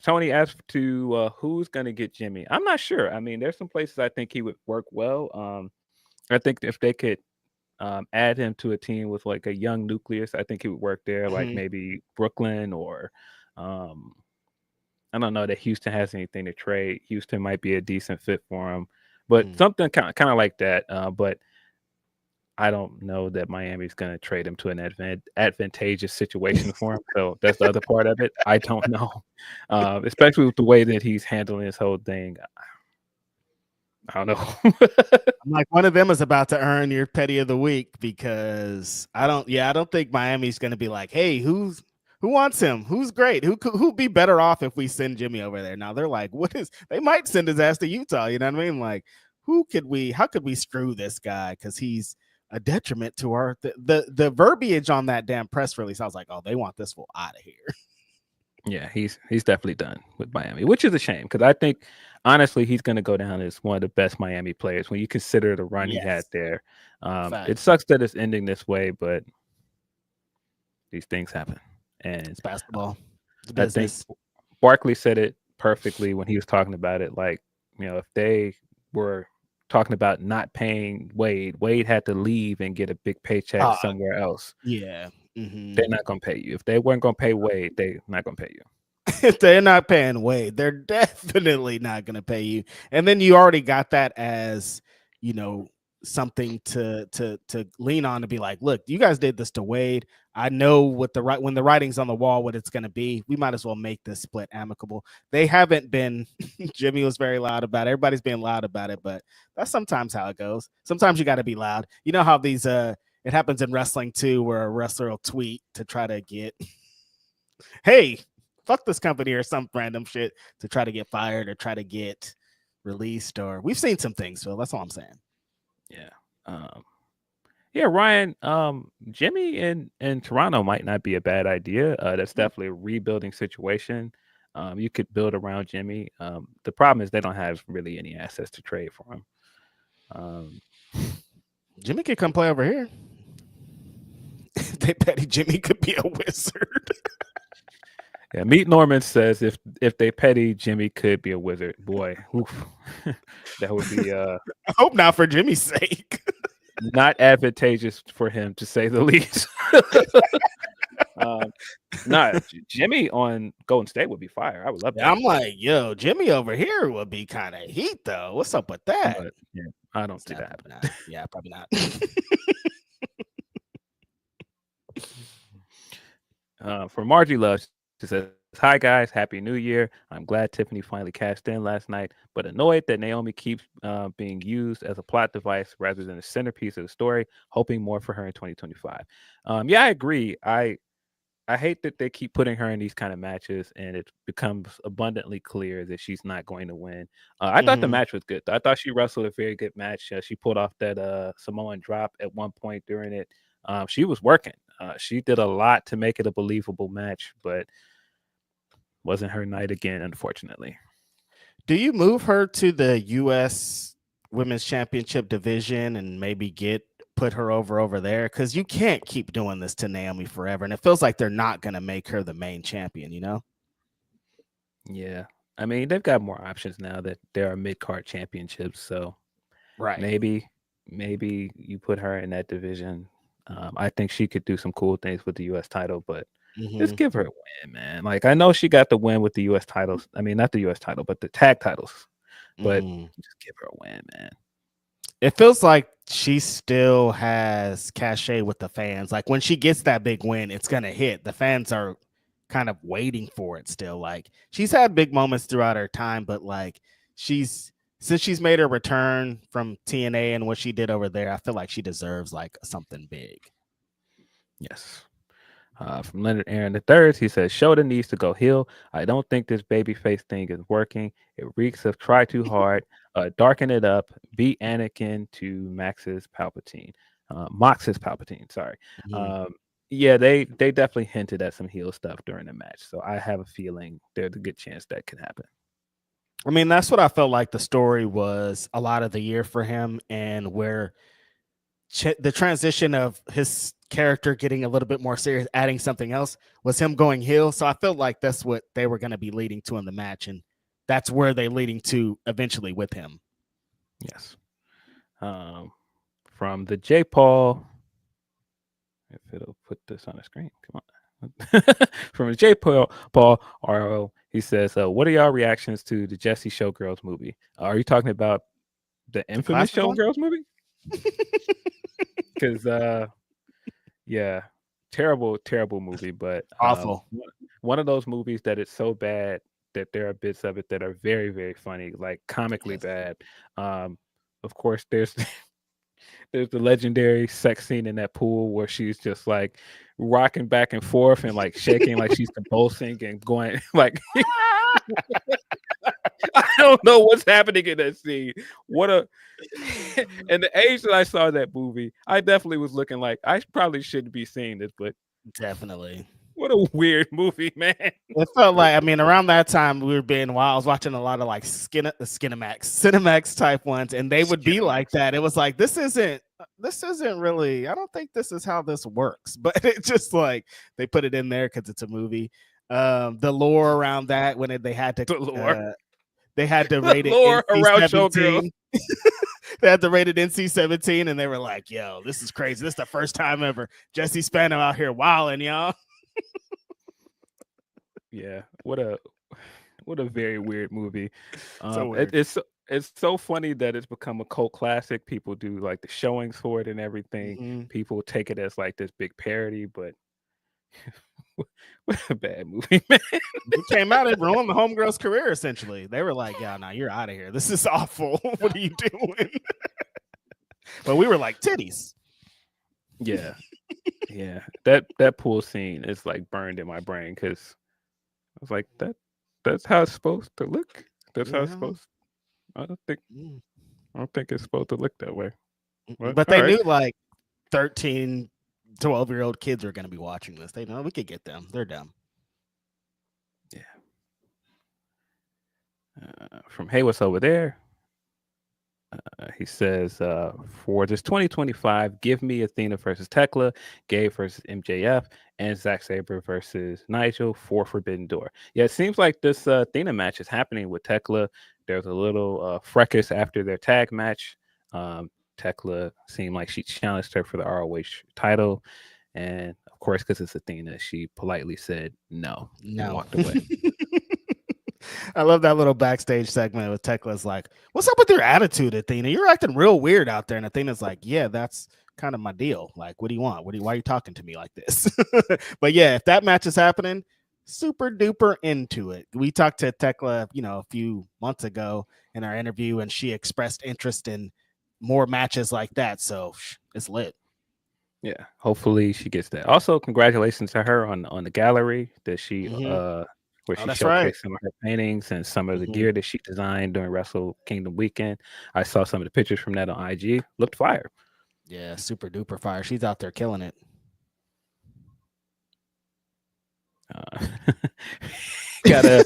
Tony asked to who's gonna get Jimmy. I'm not sure. I mean, there's some places I think he would work well. I think if they could add him to a team with like a young nucleus, I think he would work there. Like Mhm. maybe Brooklyn or um, I don't know that Houston has anything to trade. Houston might be a decent fit for him, but Mhm. something kind of like that. But I don't know that Miami's going to trade him to an advantageous situation for him. So that's the other part of it. I don't know, especially with the way that he's handling this whole thing. I don't know. I'm like, one of them is about to earn your petty of the week because I don't think Miami's going to be like, hey, who wants him? Who's great? Who'd be better off if we send Jimmy over there? Now they're like, they might send his ass to Utah. You know what I mean? Like, how could we screw this guy? Because he's a detriment to our the verbiage on that damn press release. I was like, oh, they want this fool out of here. Yeah, he's definitely done with Miami, which is a shame because I think honestly he's going to go down as one of the best Miami players when you consider the run he had Yes. there. It Facts. sucks that it's ending this way, but these things happen. And It's basketball. It's I think business. Barkley said it perfectly when he was talking about it. Like, if they were talking about not paying Wade, Wade had to leave and get a big paycheck somewhere else. Yeah. Mhm. They're not going to pay you. If they weren't going to pay Wade, they're not going to pay you. If they're not paying Wade, they're definitely not going to pay you. And then you already got that as, something to lean on to be like, look, you guys did this to Wade. I know when the writing's on the wall, what it's going to be. We might as well make this split amicable. They haven't been. Jimmy was very loud about it. Everybody's being loud about it, but that's sometimes how it goes. Sometimes you got to be loud. You know how these it happens in wrestling too, where a wrestler will tweet to try to get, hey, fuck this company or some random shit to try to get fired or try to get released. Or we've seen some things, Phil. That's all I'm saying. Yeah. Yeah, Ryan, Jimmy in Toronto might not be a bad idea. That's definitely a rebuilding situation. You could build around Jimmy. The problem is they don't have really any assets to trade for him. Jimmy could come play over here. They petty Jimmy could be a wizard. Yeah, Meet Norman says if they petty, Jimmy could be a wizard. Boy, oof. That would be I hope not for Jimmy's sake. not advantageous for him to say the least. Jimmy on Golden State would be fire. I would love that. I'm like, yo, Jimmy over here would be kind of heat though. What's up with that? But, yeah, I don't see that. Yeah, probably not. For Margie Love, she says, "Hi guys, Happy New Year. I'm glad Tiffany finally cashed in last night, but annoyed that Naomi keeps being used as a plot device rather than a centerpiece of the story. Hoping more for her in 2025." Yeah, I agree. I I hate that they keep putting her in these kind of matches, and it becomes abundantly clear that she's not going to win. I thought the match was good. I thought she wrestled a very good match. She pulled off that Samoan drop at one point during it. She was working. She did a lot to make it a believable match, but wasn't her night again, unfortunately. Do you move her to the U.S. Women's Championship division and maybe put her over there? Because you can't keep doing this to Naomi forever, and it feels like they're not going to make her the main champion, you know? Yeah. I mean, they've got more options now that there are mid-card championships, so Right. maybe you put her in that division. I think she could do some cool things with the U.S. title, but just give her a win, man. Like, I know she got the win with the U.S. titles. I mean, not the U.S. title, but the tag titles. But just give her a win, man. It feels like she still has cachet with the fans. Like, when she gets that big win, it's going to hit. The fans are kind of waiting for it still. Like, she's had big moments throughout her time, but like since she's made her return from TNA and what she did over there, I feel like she deserves like something big. Yes. From Leonard Aaron III, he says, Shota needs to go heel. I don't think this babyface thing is working. It reeks of try too hard, darken it up, beat Anakin to Mox's Palpatine, sorry. Yeah, they definitely hinted at some heel stuff during the match. So I have a feeling there's a good chance that can happen. I mean, that's what I felt like the story was a lot of the year for him, and where the transition of his character getting a little bit more serious, adding something else, was him going heel. So I felt like that's what they were going to be leading to in the match, and that's where they're leading to eventually with him. Yes. From the J. Paul, if it'll put this on the screen, come on. From the J. Paul RO, he says, what are y'all reactions to the Jesse Showgirls movie? Are you talking about the infamous Showgirls movie? Because yeah, terrible movie, but awful. One of those movies that it's so bad that there are bits of it that are very, very funny, like comically bad. Of course, there's the legendary sex scene in that pool where she's just like rocking back and forth and like shaking like she's convulsing and going like I don't know what's happening in that scene. And the age that I saw that movie, I definitely was looking like I probably shouldn't be seeing this, but definitely. What a weird movie, man. It felt like, I mean, around that time we were being wild. I was watching a lot of like Cinemax type ones, and they would be like that. It was like, this isn't really, I don't think this is how this works, but it just like they put it in there because it's a movie. The lore around that, when they had to rate it NC-17. They had to rate it NC-17, and they were like, yo, this is crazy. This is the first time ever Jesse Spano out here wilding, y'all. Yeah, what a very weird movie. So weird. It's so funny that it's become a cult classic. People do like the showings for it and everything. People take it as like this big parody, but what a bad movie, man. It came out, it ruined the homegirl's career, essentially. They were like, yeah, no, you're out of here. This is awful. What are you doing? But we were like, titties. Yeah. Yeah. That pool scene is like burned in my brain because I was like, that's how it's supposed to look. That's how it's supposed. I don't think it's supposed to look that way. But they knew like 13, 12-year-old kids are going to be watching this. They know we could get them. They're dumb. Yeah. From Hey, what's over there? He says, for this 2025, give me Athena versus Tekla, Gabe versus MJF, and Zack Sabre versus Nigel for Forbidden Door. Yeah, it seems like this Athena match is happening with Tekla. There's a little fracas after their tag match. Tekla seemed like she challenged her for the ROH title. And of course, because it's Athena, she politely said no. And walked away. I love that little backstage segment with Tekla's like, what's up with your attitude, Athena? You're acting real weird out there. And Athena's like, yeah, that's kind of my deal. Like, what do you want? Why are you talking to me like this? But yeah, if that match is happening, super duper into it. We talked to Tekla, a few months ago in our interview, and she expressed interest in more matches like that. So it's lit. Yeah, hopefully she gets that. Also, congratulations to her on the gallery that she where she that's showcased right. some of her paintings and some of the gear that she designed during Wrestle Kingdom weekend. I saw some of the pictures from that on IG. Looked fire. Yeah, super duper fire. She's out there killing it. Got a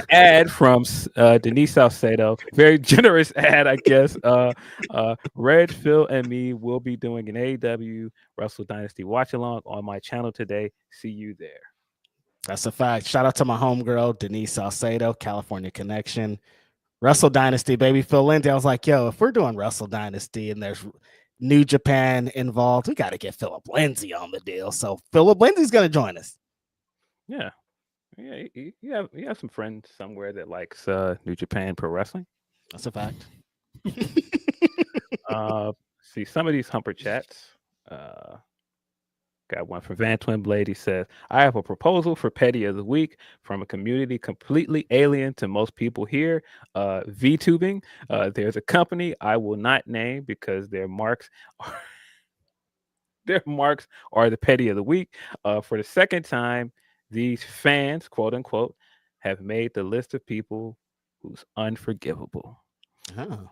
ad from Denise Salcedo. Very generous ad, I guess. Reg, Phil, and me will be doing an AEW Wrestle Dynasty watch along on my channel today. See you there. That's a fact. Shout out to my homegirl, Denise Salcedo, California Connection. Wrestle Dynasty, baby. Phil Lindsey. I was like, yo, if we're doing Wrestle Dynasty and there's New Japan involved, we got to get Philip Lindsey on the deal. So Philip Lindsey's going to join us. Yeah. Yeah, you have some friends somewhere that likes New Japan Pro Wrestling. That's a fact. See some of these Humper chats. Got one from Van Twin Blade. He says, I have a proposal for Petty of the Week from a community completely alien to most people here. VTubing. There's a company I will not name because their marks are the Petty of the Week. For the second time, these fans, quote unquote, have made the list of people who's unforgivable. Oh,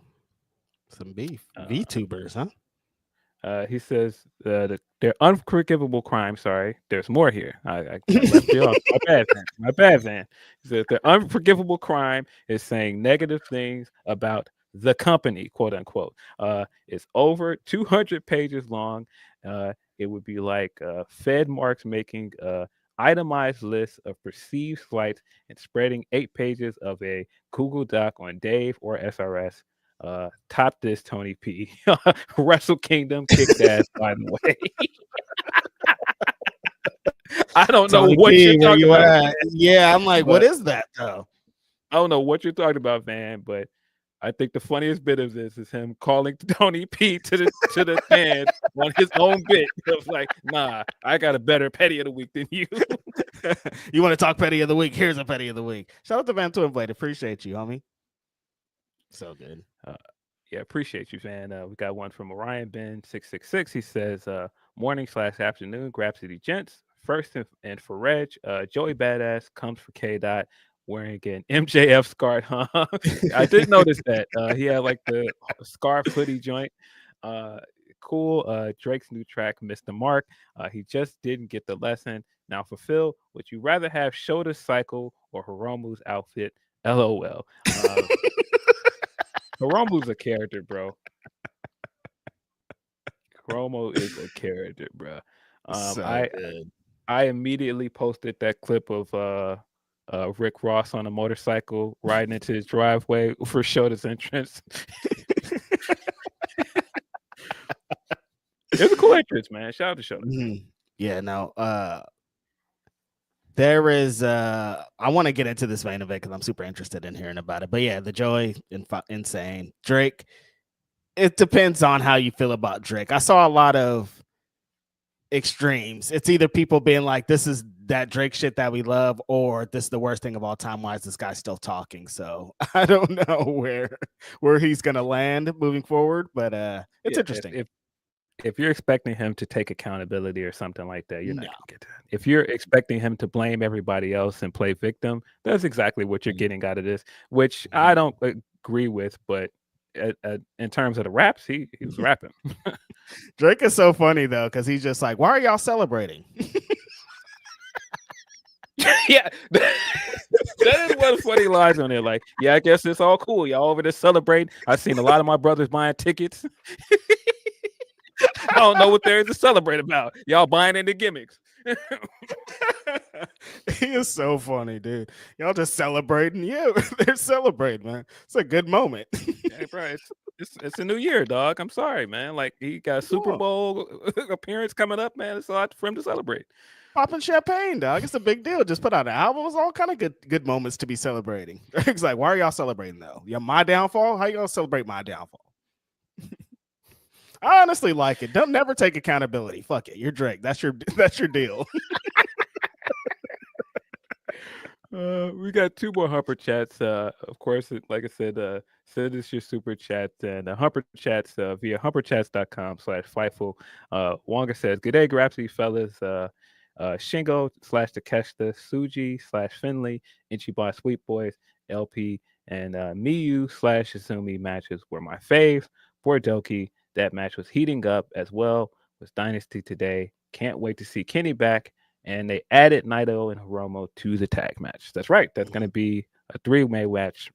some beef. VTubers, huh? He says their unforgivable crime. Sorry, there's more here. I left you off. My bad, man. He says their unforgivable crime is saying negative things about the company, quote unquote. It's over 200 pages long. It would be like Fed Marks making itemized list of perceived slights and spreading 8 pages of a Google Doc on Dave or SRS. Top this, Tony P. Wrestle Kingdom kicked ass, by the way. I don't know Tony what P, you're talking about. Yeah, I'm like, what is that though? I don't know what you're talking about, man, but I think the funniest bit of this is him calling Tony P to the fans on his own bit. It was like, nah, I got a better Petty of the Week than you. You want to talk Petty of the Week? Here's a Petty of the Week. Shout out to Van Twin Blade. Appreciate you, homie. So good. Yeah, appreciate you, Van. We got one from Orion Ben 666. He says, morning/afternoon, Grapsody gents. First and for Reg, Joey Badass comes for K Dot wearing an MJF scarf. Huh? I did notice that. He had like the scarf hoodie joint. Cool. Drake's new track missed the mark. He just didn't get the lesson. Now for Phil, would you rather have Shota Cycle or Hiromu's outfit? LOL. Hiromu's a character, bro. Hiromu is a character, bro. I immediately posted that clip of Rick Ross on a motorcycle riding into his driveway for Shota's entrance. It's a cool entrance, man. Shout out to Shota. Mm-hmm. Yeah, no. There is I want to get into this main event because I'm super interested in hearing about it. But yeah, the Joy insane. Drake, it depends on how you feel about Drake. I saw a lot of extremes. It's either people being like, this is that Drake shit that we love, or this is the worst thing of all time. Why is this guy still talking? So I don't know where he's gonna land moving forward, but it's interesting. If you're expecting him to take accountability or something like that, you're not gonna get that. If you're expecting him to blame everybody else and play victim, that's exactly what you're getting out of this, which I don't agree with. But in terms of the raps, he was rapping. Drake is so funny though, because he's just like, why are y'all celebrating? Yeah, that is one funny lines on there. Like, yeah, I guess it's all cool. Y'all over there celebrating. I've seen a lot of my brothers buying tickets. I don't know what there is to celebrate about. Y'all buying into gimmicks. He is so funny, dude. Y'all just celebrating. Yeah, they're celebrating, man. It's a good moment. Hey, bro, it's a new year, dog. I'm sorry, man. Like, he got a Super Bowl appearance coming up, man. It's a lot for him to celebrate. Popping champagne, dog. It's a big deal. Just put out an album. It's all kind of good moments to be celebrating. It's like, why are y'all celebrating though? Yeah, my downfall. How you gonna celebrate my downfall? I honestly like it. Don't never take accountability. Fuck it. You're Drake. That's your deal. We got two more Humper chats. Of course, like I said, send us your super chats and Humper chats via humperchats.com/fightful. Wonga says, "Good day, Grapsody fellas. Shingo / Takeshita, Suji / Finley, Ichiban Sweet Boys, LP, and Miyu / Izumi matches were my fave. For Doki, that match was heating up as well. Was Dynasty today. Can't wait to see Kenny back." And they added Naito and Hiromu to the tag match. That's right. That's going to be a three-way match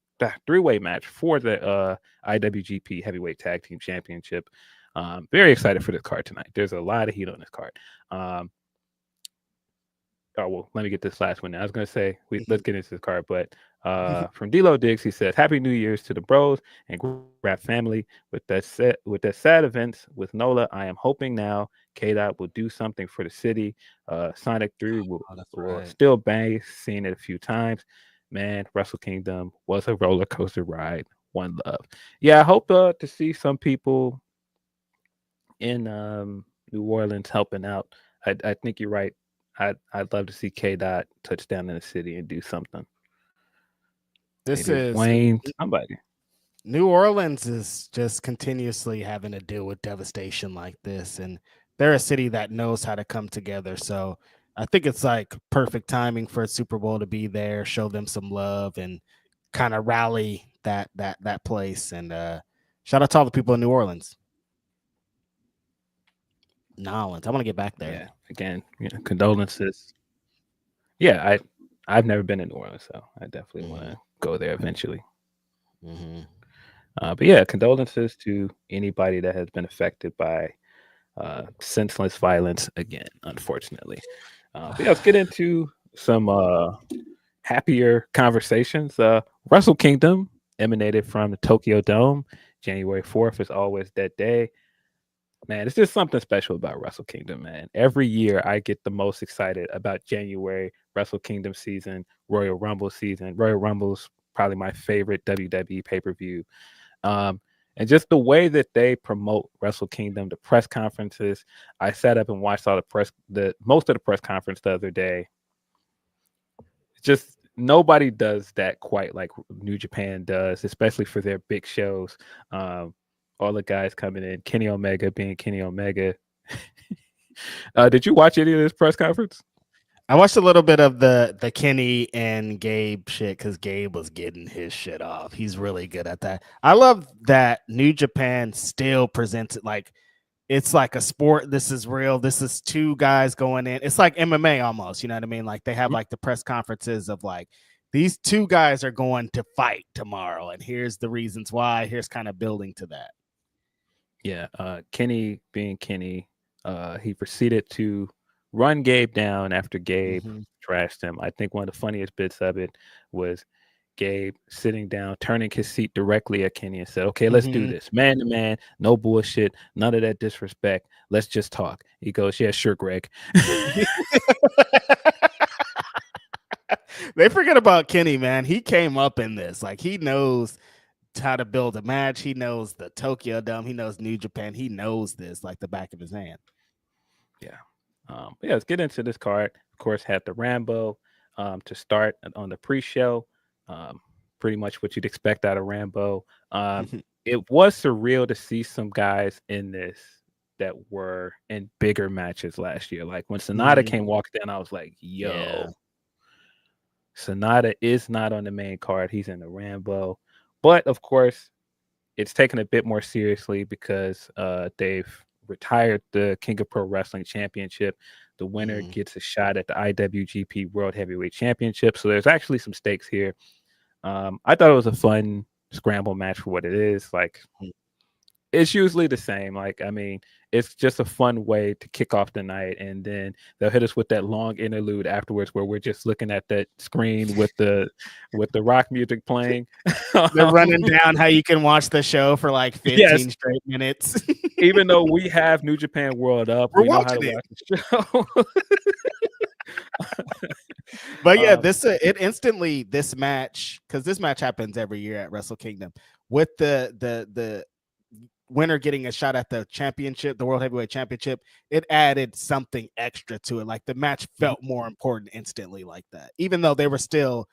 for the IWGP Heavyweight Tag Team Championship. Very excited for this card tonight. There's a lot of heat on this card. Well, let me get this last one. I was going to say, let's get into this card, but from D-Lo Diggs, he says, "Happy New Year's to the bros and Grab family. With that sad events with Nola, I am hoping now K-Dot will do something for the city. Sonic 3 will still bang, seen it a few times. Man, Wrestle Kingdom was a roller coaster ride. One love." Yeah, I hope to see some people in New Orleans helping out. I think you're right. I'd love to see K-Dot touch down in the city and do something. This Maybe is Wayne, somebody. New Orleans is just continuously having to deal with devastation like this, and they're a city that knows how to come together. So I think it's like perfect timing for a Super Bowl to be there, show them some love, and kind of rally that place. And shout out to all the people in New Orleans. Nolans, I want to get back there. Yeah, again, condolences. Yeah, I've never been in New Orleans, so I definitely want to go there eventually. But yeah, condolences to anybody that has been affected by senseless violence again, unfortunately. But yeah, let's get into some happier conversations. Wrestle Kingdom emanated from the Tokyo Dome. January 4th is always that day. Man, it's just something special about Wrestle Kingdom, man. Every year I get the most excited about January, Wrestle Kingdom season, Royal Rumble season. Royal Rumble's probably my favorite WWE pay-per-view. And just the way that they promote Wrestle Kingdom, the press conferences. I sat up and watched most of the press conference the other day. Just nobody does that quite like New Japan does, especially for their big shows. All the guys coming in, Kenny Omega being Kenny Omega. Did you watch any of this press conference? I watched a little bit of the Kenny and Gabe shit because Gabe was getting his shit off. He's really good at that. I love that New Japan still presents it like it's like a sport. This is real. This is two guys going in. It's like MMA almost. You know what I mean? Like they have like the press conferences of like these two guys are going to fight tomorrow, and here's the reasons why. Here's kind of building to that. Yeah, Kenny being Kenny, he proceeded to run Gabe down after Gabe trashed him. I think one of the funniest bits of it was Gabe sitting down, turning his seat directly at Kenny and said, "Okay, let's do this. Man to man, no bullshit, none of that disrespect. Let's just talk." He goes, "Yeah, sure, Greg." They forget about Kenny, man. He came up in this. Like he knows how to build a match. He knows the Tokyo Dome. He knows New Japan. He knows this like the back of his hand. Yeah. Yeah, let's get into this card. Of course, had the Rambo to start on the pre-show. Pretty much what you'd expect out of Rambo. It was surreal to see some guys in this that were in bigger matches last year. Like when Sonata came walking in, I was like, yo, yeah. Sonata is not on the main card. He's in the Rambo. But of course, it's taken a bit more seriously because they've retired the King of Pro Wrestling Championship. The winner gets a shot at the IWGP World Heavyweight Championship. So there's actually some stakes here. I thought it was a fun scramble match for what it is. Like, it's usually the same. Like, I mean, it's just a fun way to kick off the night, and then they'll hit us with that long interlude afterwards where we're just looking at that screen with the rock music playing. They're running down how you can watch the show for like 15 straight minutes. Even though we have New Japan World up, we know how to watch the show. But yeah, this match, because this match happens every year at Wrestle Kingdom with the winner getting a shot at the championship, the World Heavyweight Championship, it added something extra to it. Like the match felt more important instantly like that, even though they were still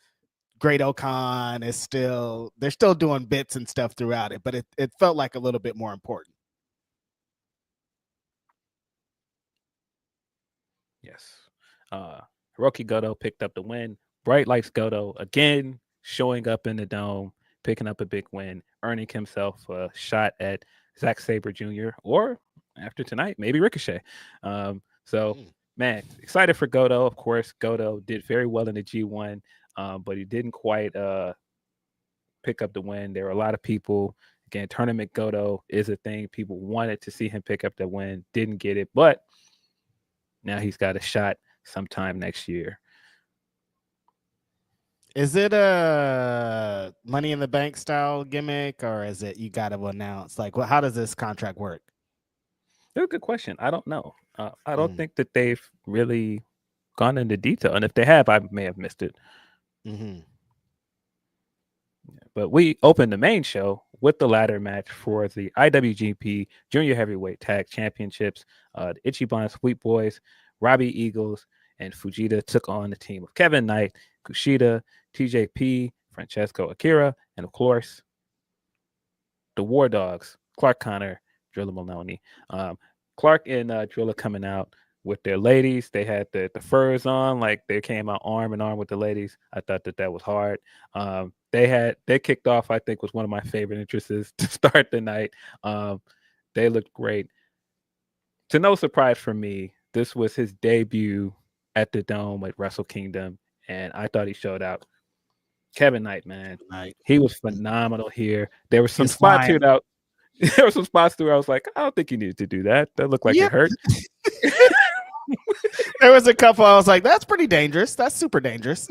Great O'Khan is still, they're still doing bits and stuff throughout it, but it felt like a little bit more important. Yes. Hiroki Goto picked up the win. Bright Lights Goto again showing up in the dome, picking up a big win, earning himself a shot at Zack Sabre Jr. or after tonight, maybe Ricochet. Man, excited for Goto. Of course, Goto did very well in the G1, but he didn't quite pick up the win. There were a lot of people. Again, Tournament Goto is a thing. People wanted to see him pick up the win, didn't get it, but now he's got a shot sometime next year. Is it a Money in the Bank style gimmick, or is it you got to announce? Like, how does this contract work? That's a good question. I don't know. I don't think that they've really gone into detail, and if they have, I may have missed it. Mm-hmm. But we opened the main show with the ladder match for the IWGP Junior Heavyweight Tag Championships. The Ichiban Sweet Boys, Robbie Eagles, and Fujita took on the team of Kevin Knight, Kushida, TJP, Francesco Akira, and of course, the War Dogs, Clark Connor, Drilla Maloney. Clark and Drilla coming out with their ladies. They had the furs on, like they came out arm in arm with the ladies. I thought that was hard. They kicked off, I think, was one of my favorite entrances to start the night. They looked great. To no surprise for me, this was his debut at the Dome at Wrestle Kingdom, and I thought he showed out. Kevin Knight, man, he was phenomenal here. There were some spots here that there were some spots where I was like, I don't think you needed to do that. That looked like it hurt. There was a couple I was like, that's pretty dangerous. That's super dangerous.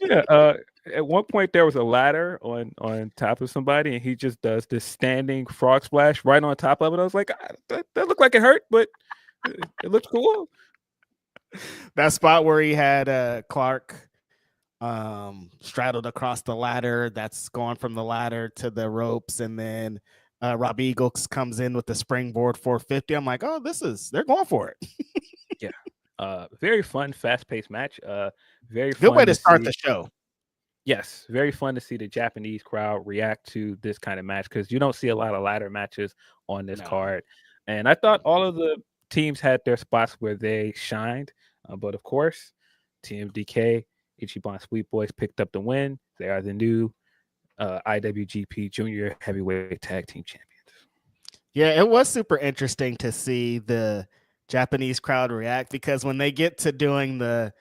Yeah. At one point there was a ladder on top of somebody, and he just does this standing frog splash right on top of it. I was like, that looked like it hurt, but it looked cool. That spot where he had Clark straddled across the ladder, that's going from the ladder to the ropes, and then Rob Eagles comes in with the springboard 450. I'm like, oh, they're going for it. Yeah. Very fun, fast-paced match. Very good fun way to start the show. Yes, very fun to see the Japanese crowd react to this kind of match, because you don't see a lot of ladder matches on this card. And I thought all of the teams had their spots where they shined. But of course, TMDK, Ichiban Sweet Boys picked up the win. They are the new IWGP Junior Heavyweight Tag Team Champions. Yeah, it was super interesting to see the Japanese crowd react, because when they get to doing the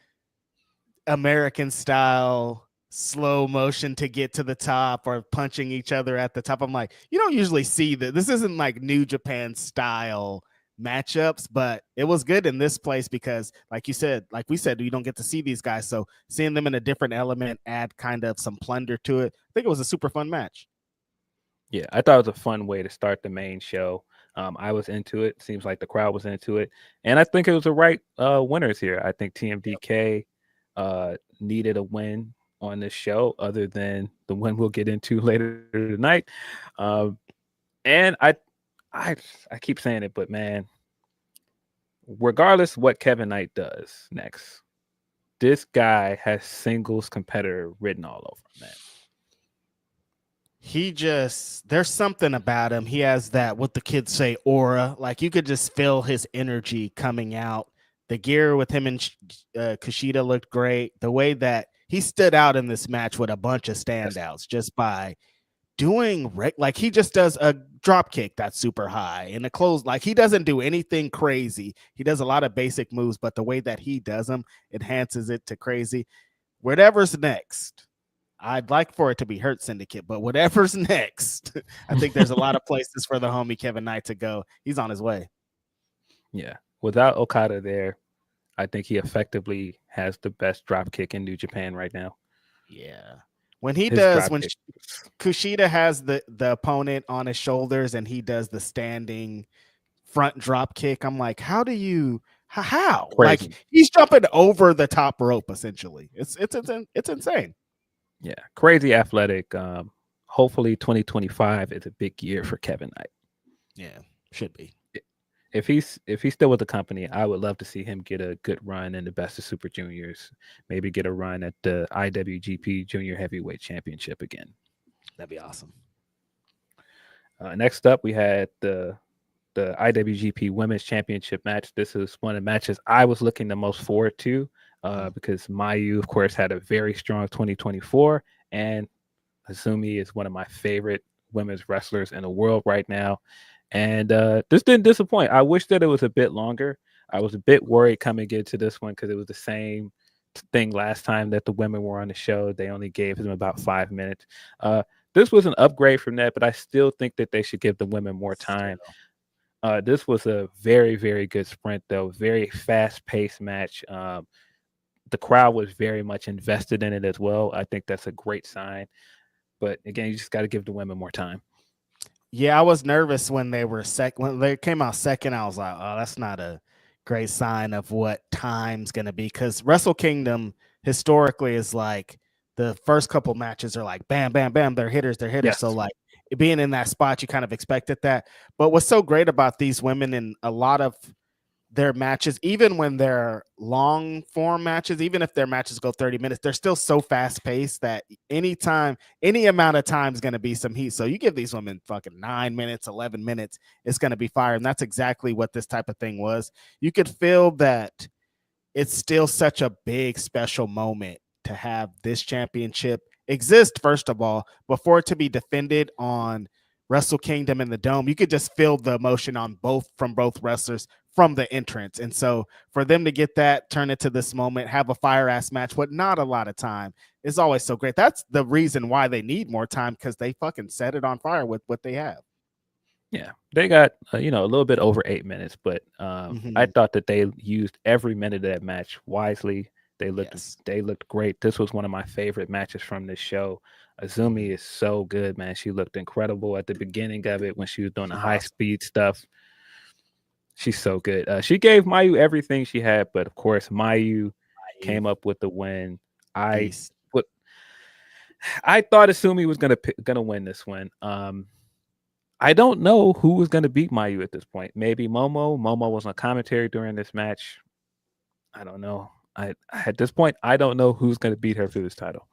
American style slow motion to get to the top or punching each other at the top, I'm like, you don't usually see that. This isn't like New Japan style matchups, but it was good in this place because, like we said, you don't get to see these guys. So seeing them in a different element add kind of some plunder to it. I think it was a super fun match. Yeah, I thought it was a fun way to start the main show. I was into it. Seems like the crowd was into it. And I think it was the right winners here. I think TMDK needed a win on this show, other than the one we'll get into later tonight. And I keep saying it, but man, regardless what Kevin Knight does next, this guy has singles competitor written all over him, man. There's something about him. He has that, what the kids say, aura. Like you could just feel his energy coming out. The gear with him and Kushida looked great. The way that he stood out in this match with a bunch of standouts just by doing like he just does a drop kick that's super high and a close. Like he doesn't do anything crazy. He does a lot of basic moves, but the way that he does them enhances it to crazy. Whatever's next, I'd like for it to be Hurt Syndicate, but whatever's next, I think there's a lot of places for the homie Kevin Knight to go. He's on his way. Yeah. Without Okada there, I think he effectively has the best drop kick in New Japan right now. Yeah. When Kushida has the opponent on his shoulders and he does the standing front drop kick, I'm like, how? Crazy. Like he's jumping over the top rope essentially. It's insane. Yeah, crazy athletic. Hopefully 2025 is a big year for Kevin Knight. Yeah, should be. If he's still with the company, I would love to see him get a good run in the Best of Super Juniors. Maybe get a run at the IWGP Junior Heavyweight Championship again. That'd be awesome. Next up, we had the IWGP Women's Championship match. This is one of the matches I was looking the most forward to because Mayu, of course, had a very strong 2024, and Azumi is one of my favorite women's wrestlers in the world right now. And this didn't disappoint. I wish that it was a bit longer. I was a bit worried coming into this one because it was the same thing last time that the women were on the show. They only gave them about 5 minutes. This was an upgrade from that, but I still think that they should give the women more time. This was a very, very good sprint, though. Very fast-paced match. The crowd was very much invested in it as well. I think that's a great sign. But again, you just got to give the women more time. Yeah, I was nervous when they were when they came out second. I was like, oh, that's not a great sign of what time's going to be, because Wrestle Kingdom historically is like the first couple matches are like bam, bam, bam. They're hitters. Yes. So like being in that spot, you kind of expected that. But what's so great about these women in a lot of their matches, even when they're long form matches, even if their matches go 30 minutes, they're still so fast paced that any amount of time is going to be some heat. So you give these women fucking 9 minutes, 11 minutes, it's going to be fire. And that's exactly what this type of thing was. You could feel that it's still such a big, special moment to have this championship exist, first of all, before it to be defended on Wrestle Kingdom in the Dome. You could just feel the emotion from both wrestlers from the entrance. And so for them to get that, turn it to this moment, have a fire ass match with not a lot of time is always so great. That's the reason why they need more time, because they fucking set it on fire with what they have. Yeah, they got a little bit over 8 minutes, but I thought that they used every minute of that match wisely. They looked great. This was one of my favorite matches from this show. Azumi is so good, man. She looked incredible at the beginning of it when she was doing the high speed stuff. She's so good. She gave Mayu everything she had, but of course Mayu came up with the win. I thought Azumi was gonna win this one. I don't know who was gonna beat Mayu at this point. Maybe Momo. Momo was on commentary during this match. I don't know. At this point, I don't know who's gonna beat her for this title.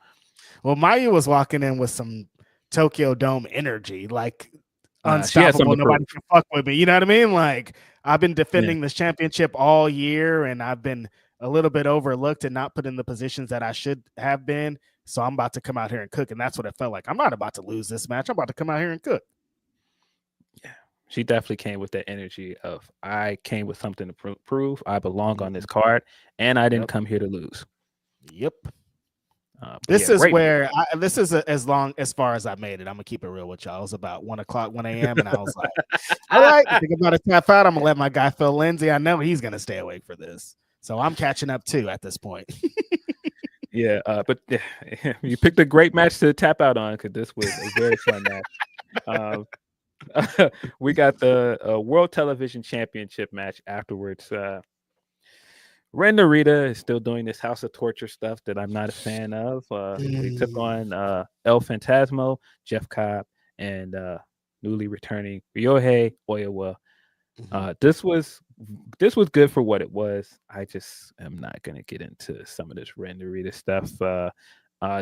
Well, Mayu was walking in with some Tokyo Dome energy, like unstoppable. Nobody can fuck with me. You know what I mean? Like, I've been defending this championship all year, and I've been a little bit overlooked and not put in the positions that I should have been. So I'm about to come out here and cook, and that's what it felt like. I'm not about to lose this match. I'm about to come out here and cook. Yeah, she definitely came with that energy of, I came with something to prove. I belong on this card, and I didn't come here to lose. Yep. This is where this is as far as I made it. I'm gonna keep it real with y'all. It was about 1 a.m. and I was like, all right, I think I'm about to tap out. I'm gonna let my guy Phil Lindsey. I know he's gonna stay awake for this, so I'm catching up too at this point. Yeah, but you picked a great match to tap out on, because this was a very fun match. We got the World Television Championship match afterwards. Ren Narita is still doing this House of Torture stuff that I'm not a fan of. They took on El Phantasmo, Jeff Cobb, and newly returning Ryohei Oiwa. This was good for what it was. I just am not going to get into some of this Ren Narita stuff.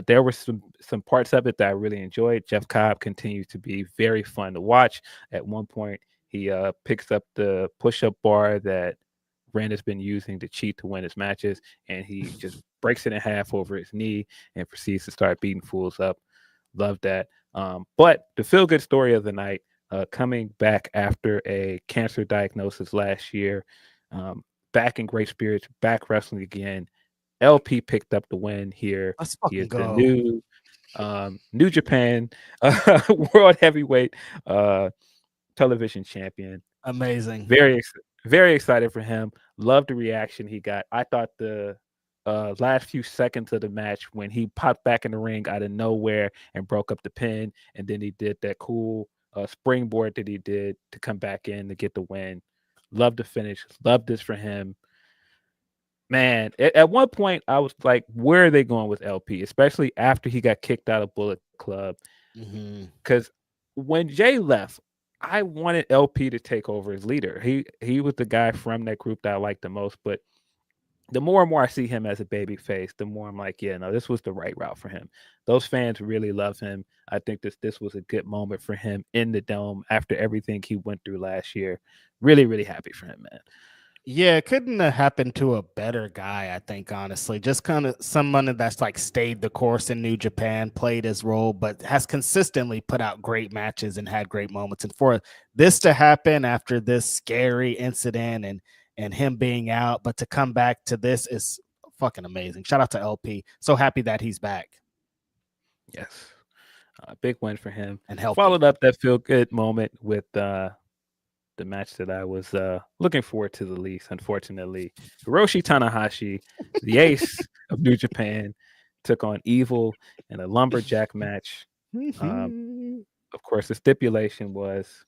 There were some parts of it that I really enjoyed. Jeff Cobb continues to be very fun to watch. At one point, he picks up the push-up bar that Ren has been using to cheat to win his matches, and he just breaks it in half over his knee and proceeds to start beating fools up. Love that. But the feel-good story of the night, coming back after a cancer diagnosis last year, back in great spirits, back wrestling again. LP picked up the win here. He is the new New Japan World Heavyweight Television Champion. Amazing. Very excited for him. Love the reaction he got. I thought the last few seconds of the match when he popped back in the ring out of nowhere and broke up the pin, and then he did that cool springboard that he did to come back in to get the win. Love the finish. Love this for him. Man, at one point I was like, where are they going with LP? Especially after he got kicked out of Bullet Club. Because when Jay left, I wanted LP to take over as leader. He was the guy from that group that I liked the most, but the more and more I see him as a baby face, the more I'm like, yeah, no, this was the right route for him. Those fans really love him. I think this was a good moment for him in the dome after everything he went through last year. Really, really happy for him, man. Yeah, it couldn't have happened to a better guy, I think, honestly. Just kind of someone that's like stayed the course in New Japan, played his role, but has consistently put out great matches and had great moments. And for this to happen after this scary incident and him being out, but to come back to this is fucking amazing. Shout out to LP. So happy that he's back Yes. Big win for him. and healthy. Followed up that feel good moment with the match that I was looking forward to the least, unfortunately. Hiroshi Tanahashi, the ace of New Japan, took on Evil in a lumberjack match. Of course, the stipulation was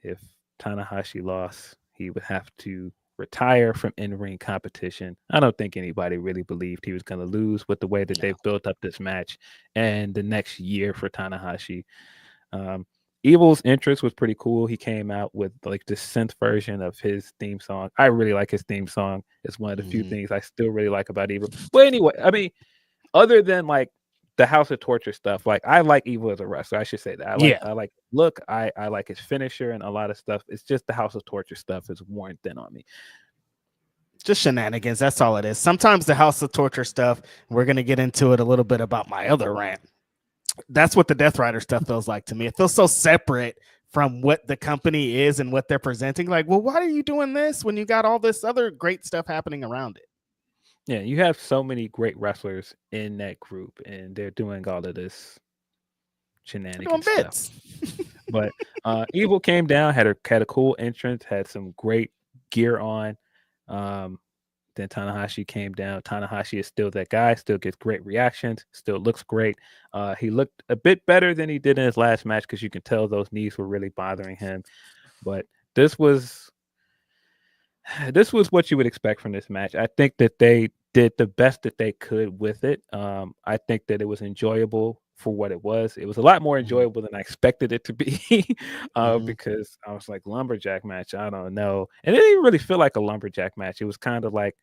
if Tanahashi lost, he would have to retire from in-ring competition. I don't think anybody really believed he was going to lose with the way that they've built up this match and the next year for Tanahashi. Evil's entrance was pretty cool. He came out with like the synth version of his theme song. I really like his theme song. It's one of the few things I still really like about Evil. But anyway, I mean, other than like the House of Torture stuff, like I like Evil as a wrestler. I should say that. I like look, I like his finisher and a lot of stuff. It's just the House of Torture stuff is worn thin on me. Just shenanigans. That's all it is. Sometimes the House of Torture stuff, we're going to get into it a little bit about my other rant. That's what the Death Rider stuff feels like to me. It feels so separate from what the company is and what they're presenting. Like, well, why are you doing this when you got all this other great stuff happening around it? Yeah, you have so many great wrestlers in that group, and they're doing all of this shenanigans stuff. But Evil came down, had a cool entrance, had some great gear on. Then Tanahashi came down. Tanahashi is still that guy, still gets great reactions, still looks great. He looked a bit better than he did in his last match because you can tell those knees were really bothering him. But this was what you would expect from this match. I think that they did the best that they could with it. I think that it was enjoyable for what it was. It was a lot more enjoyable than I expected it to be because I was like, lumberjack match, I don't know. And it didn't really feel like a lumberjack match. It was kind of like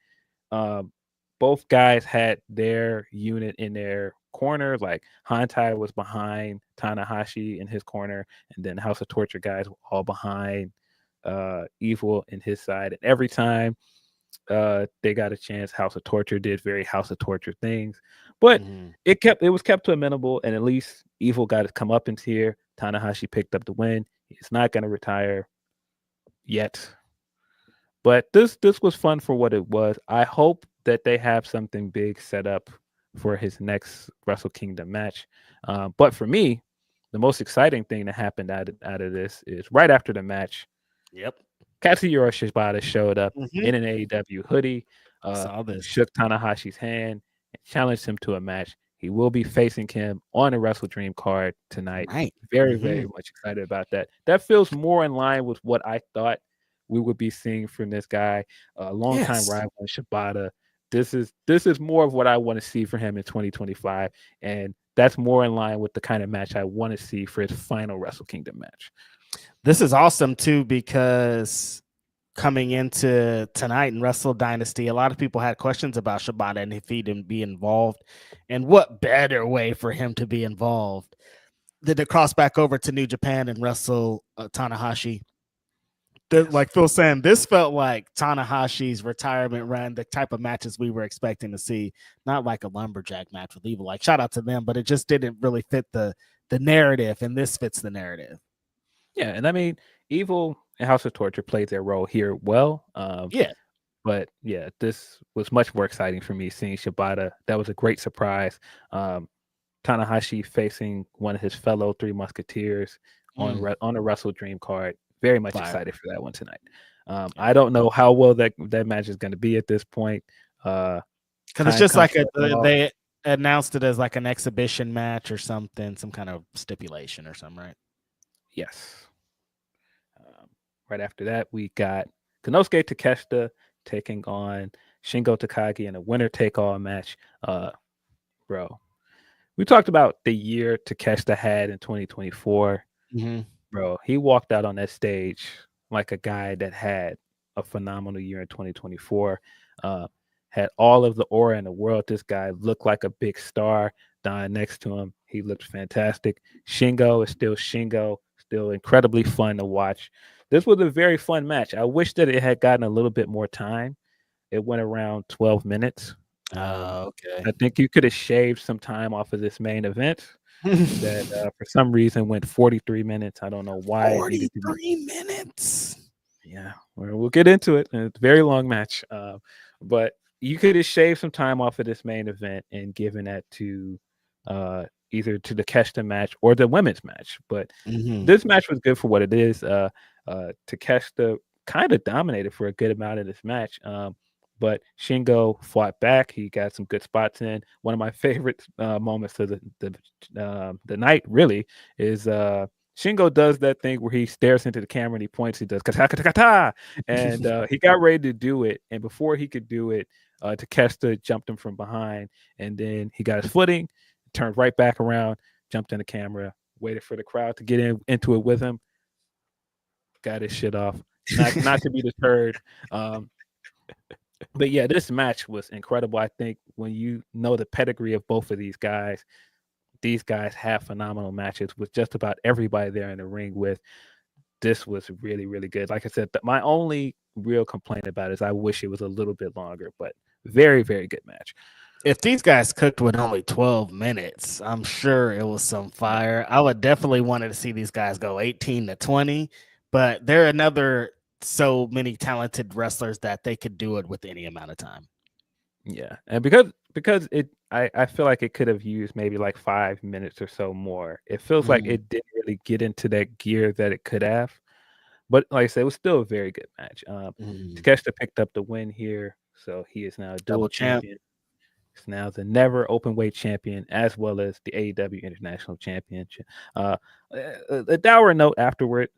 both guys had their unit in their corner. Like Hantai was behind Tanahashi in his corner, and then House of Torture guys were all behind Evil in his side. And every time they got a chance, House of Torture did very House of Torture things. But it was kept to a minimal, and at least Evil got to come up into here. Tanahashi picked up the win. He's not going to retire yet. But this was fun for what it was. I hope that they have something big set up for his next Wrestle Kingdom match. But for me, the most exciting thing that happened out of this is right after the match. Yep. Katsuyori Shibata showed up in an AEW hoodie, shook Tanahashi's hand, and challenged him to a match. He will be facing him on a Wrestle Dream card tonight. Right. Very, very much excited about that. That feels more in line with what I thought we would be seeing from this guy, a longtime rival in Shibata. This is more of what I want to see for him in 2025, and that's more in line with the kind of match I want to see for his final Wrestle Kingdom match. This is awesome too, because coming into tonight in Wrestle Dynasty, a lot of people had questions about Shibata and if he didn't be involved. And what better way for him to be involved than to cross back over to New Japan and wrestle Tanahashi? Like Phil saying, this felt like Tanahashi's retirement run, the type of matches we were expecting to see, not like a lumberjack match with Evil. Like, shout out to them, but it just didn't really fit the narrative, and this fits the narrative. Yeah, and I mean, Evil and House of Torture played their role here well. But yeah, this was much more exciting for me seeing Shibata. That was a great surprise. Tanahashi facing one of his fellow Three Musketeers on a Wrestle Dream card. Very much excited for that one tonight. I don't know how well that match is going to be at this point. Because it's just like they announced it as like an exhibition match or something, some kind of stipulation or something, right? Yes. Right after that, we got Konosuke Takeshita taking on Shingo Takagi in a winner-take-all match. Bro, we talked about the year Takeshita had in 2024. bro, he walked out on that stage like a guy that had a phenomenal year in 2024. Had all of the aura in the world. This guy looked like a big star. Dying next to him, he looked fantastic. Shingo is still Shingo, still incredibly fun to watch. This was a very fun match. I wish that it had gotten a little bit more time. It went around 12 minutes. Okay. I think you could have shaved some time off of this main event that for some reason went 43 minutes. I don't know why. 43 minutes. Yeah, we'll get into it. It's a very long match. But you could have shaved some time off of this main event and given that to either to the Takeshita match or the women's match. But this match was good for what it is. Takeshita kind of dominated for a good amount of this match. But Shingo fought back. He got some good spots in. One of my favorite moments of the night really is Shingo does that thing where he stares into the camera and he points. He does kata, and he got ready to do it. And before he could do it, Takeshita jumped him from behind, and then he got his footing, turned right back around, jumped in the camera, waited for the crowd to get into it with him, got his shit off. Not to be deterred. But yeah, this match was incredible. I think when you know the pedigree of both of these guys have phenomenal matches with just about everybody there in the ring with. This was really, really good. Like I said, my only real complaint about it is I wish it was a little bit longer, but very, very good match. If these guys cooked with only 12 minutes, I'm sure it was some fire. I would definitely wanted to see these guys go 18 to 20, but they're another so many talented wrestlers that they could do it with any amount of time. Yeah, and because I feel like it could have used maybe like 5 minutes or so more. It feels like it didn't really get into that gear that it could have. But like I said, it was still a very good match. Takeshita picked up the win here, so he is now a dual champion. He's now the never open weight champion as well as the AEW International Championship. A dour note afterward,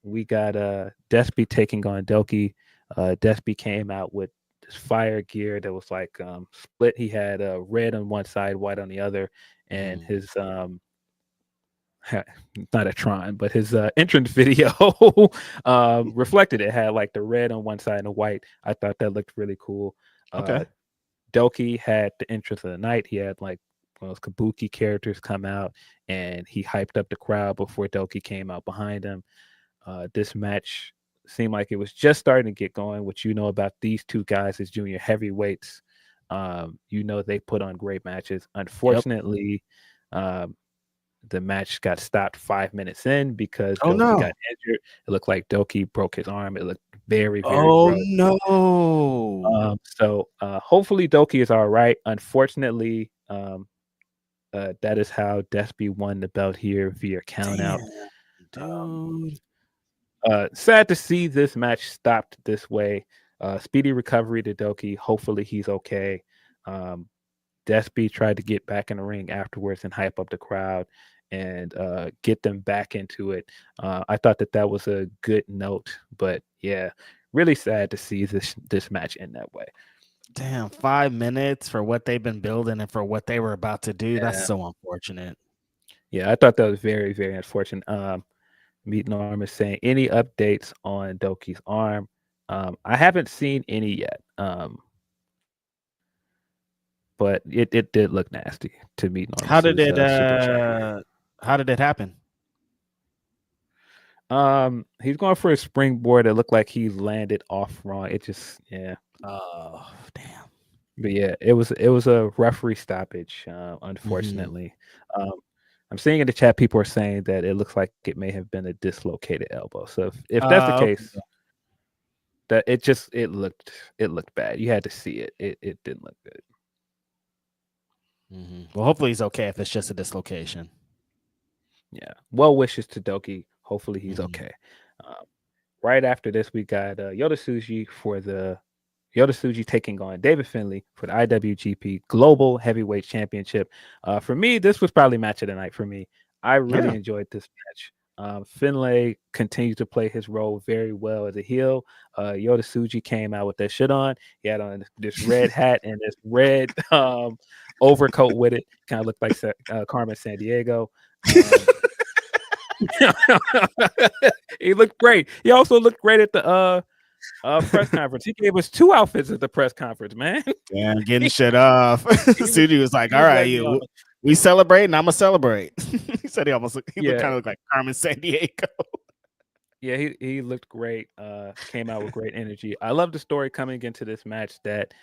we got Despy taking on Doki. Despy came out with this fire gear that was like split. He had red on one side, white on the other, and his not a Tron, but his entrance video reflected it. Had like the red on one side and the white. I thought that looked really cool. Okay. Doki had the entrance of the night. He had like one of those Kabuki characters come out, and he hyped up the crowd before Doki came out behind him. This match seemed like it was just starting to get going. What you know about these two guys as junior heavyweights, they put on great matches. Unfortunately, the match got stopped 5 minutes in because Doki got injured. It looked like Doki broke his arm. It looked very, very gross. No. So hopefully Doki is all right. Unfortunately, that is how Despy won the belt here via countout. Dude. Sad to see this match stopped this way. Speedy recovery to Doki. Hopefully he's okay. Despy tried to get back in the ring afterwards and hype up the crowd and get them back into it. I thought that was a good note, but yeah, really sad to see this match end that way. Damn, 5 minutes for what they've been building and for what they were about to do. Yeah. That's so unfortunate. Yeah, I thought that was very, very unfortunate. Meet Norm is saying, any updates on Doki's arm? I haven't seen any yet. But it did look nasty to Meet Norm. How did it happen? He's going for a springboard. It looked like he landed off wrong. It just, yeah. Oh, damn. But yeah, it was a referee stoppage, unfortunately. I'm seeing in the chat people are saying that it looks like it may have been a dislocated elbow. So if that's the case, that it looked bad. You had to see it. It didn't look good. Well, hopefully he's okay if it's just a dislocation. Yeah. Well wishes to Doki. Hopefully he's okay. Right after this, we got Yota Tsuji taking on David Finlay for the IWGP Global Heavyweight Championship. For me, this was probably match of the night for me. I really enjoyed this match. Finlay continues to play his role very well as a heel. Yota Tsuji came out with that shit on. He had on this red hat and this red overcoat with it. Kind of looked like Carmen Sandiego. He looked great. He also looked great at the press conference. He gave us 2 outfits at the press conference, man. Yeah, getting shit off. Suji was like, "All right, we celebrate, and I'm gonna celebrate." He said he almost looked kind of looked like Carmen Sandiego. Yeah, he looked great. Came out with great energy. I love the story coming into this match that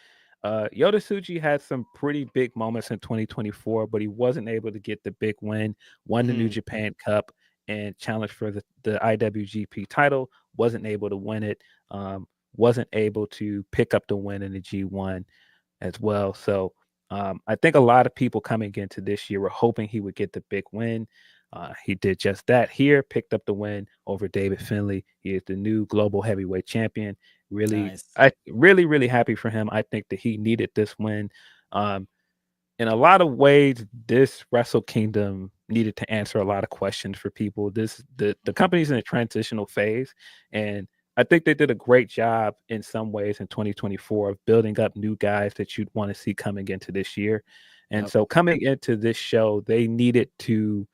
Yota Tsuji had some pretty big moments in 2024, but he wasn't able to get the big win. Won the New Japan Cup and challenged for the IWGP title. Wasn't able to win it. Wasn't able to pick up the win in the G1 as well. So I think a lot of people coming into this year were hoping he would get the big win. He did just that here, picked up the win over David Finlay. He is the new global heavyweight champion. Really, really happy for him. I think that he needed this win. In a lot of ways, this Wrestle Kingdom needed to answer a lot of questions for people. The company's in a transitional phase, and I think they did a great job in some ways in 2024 of building up new guys that you'd want to see coming into this year. And so coming into this show, they needed to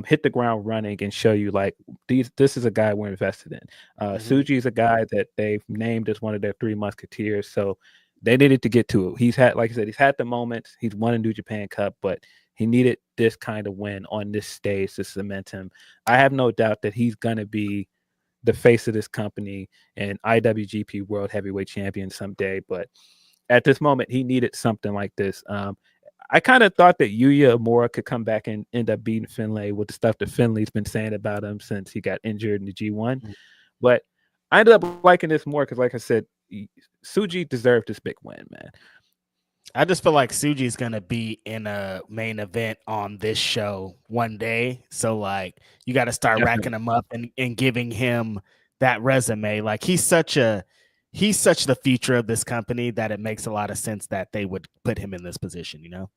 hit the ground running and show you like this is a guy we're invested in. Tsuji is a guy that they've named as one of their 3 musketeers. So they needed to get to it. He's had, like I said, he's had the moments. He's won a New Japan Cup, but he needed this kind of win on this stage to cement him. I have no doubt that he's going to be the face of this company and IWGP World Heavyweight Champion someday. But at this moment, he needed something like this. I kind of thought that Yuya Uemura could come back and end up beating Finlay with the stuff that Finlay's been saying about him since he got injured in the G1. But I ended up liking this more because, like I said, Tsuji deserved this big win, man. I just feel like Tsuji's gonna be in a main event on this show one day. So like you got to start racking him up and giving him that resume. Like he's such the future of this company that it makes a lot of sense that they would put him in this position, you know?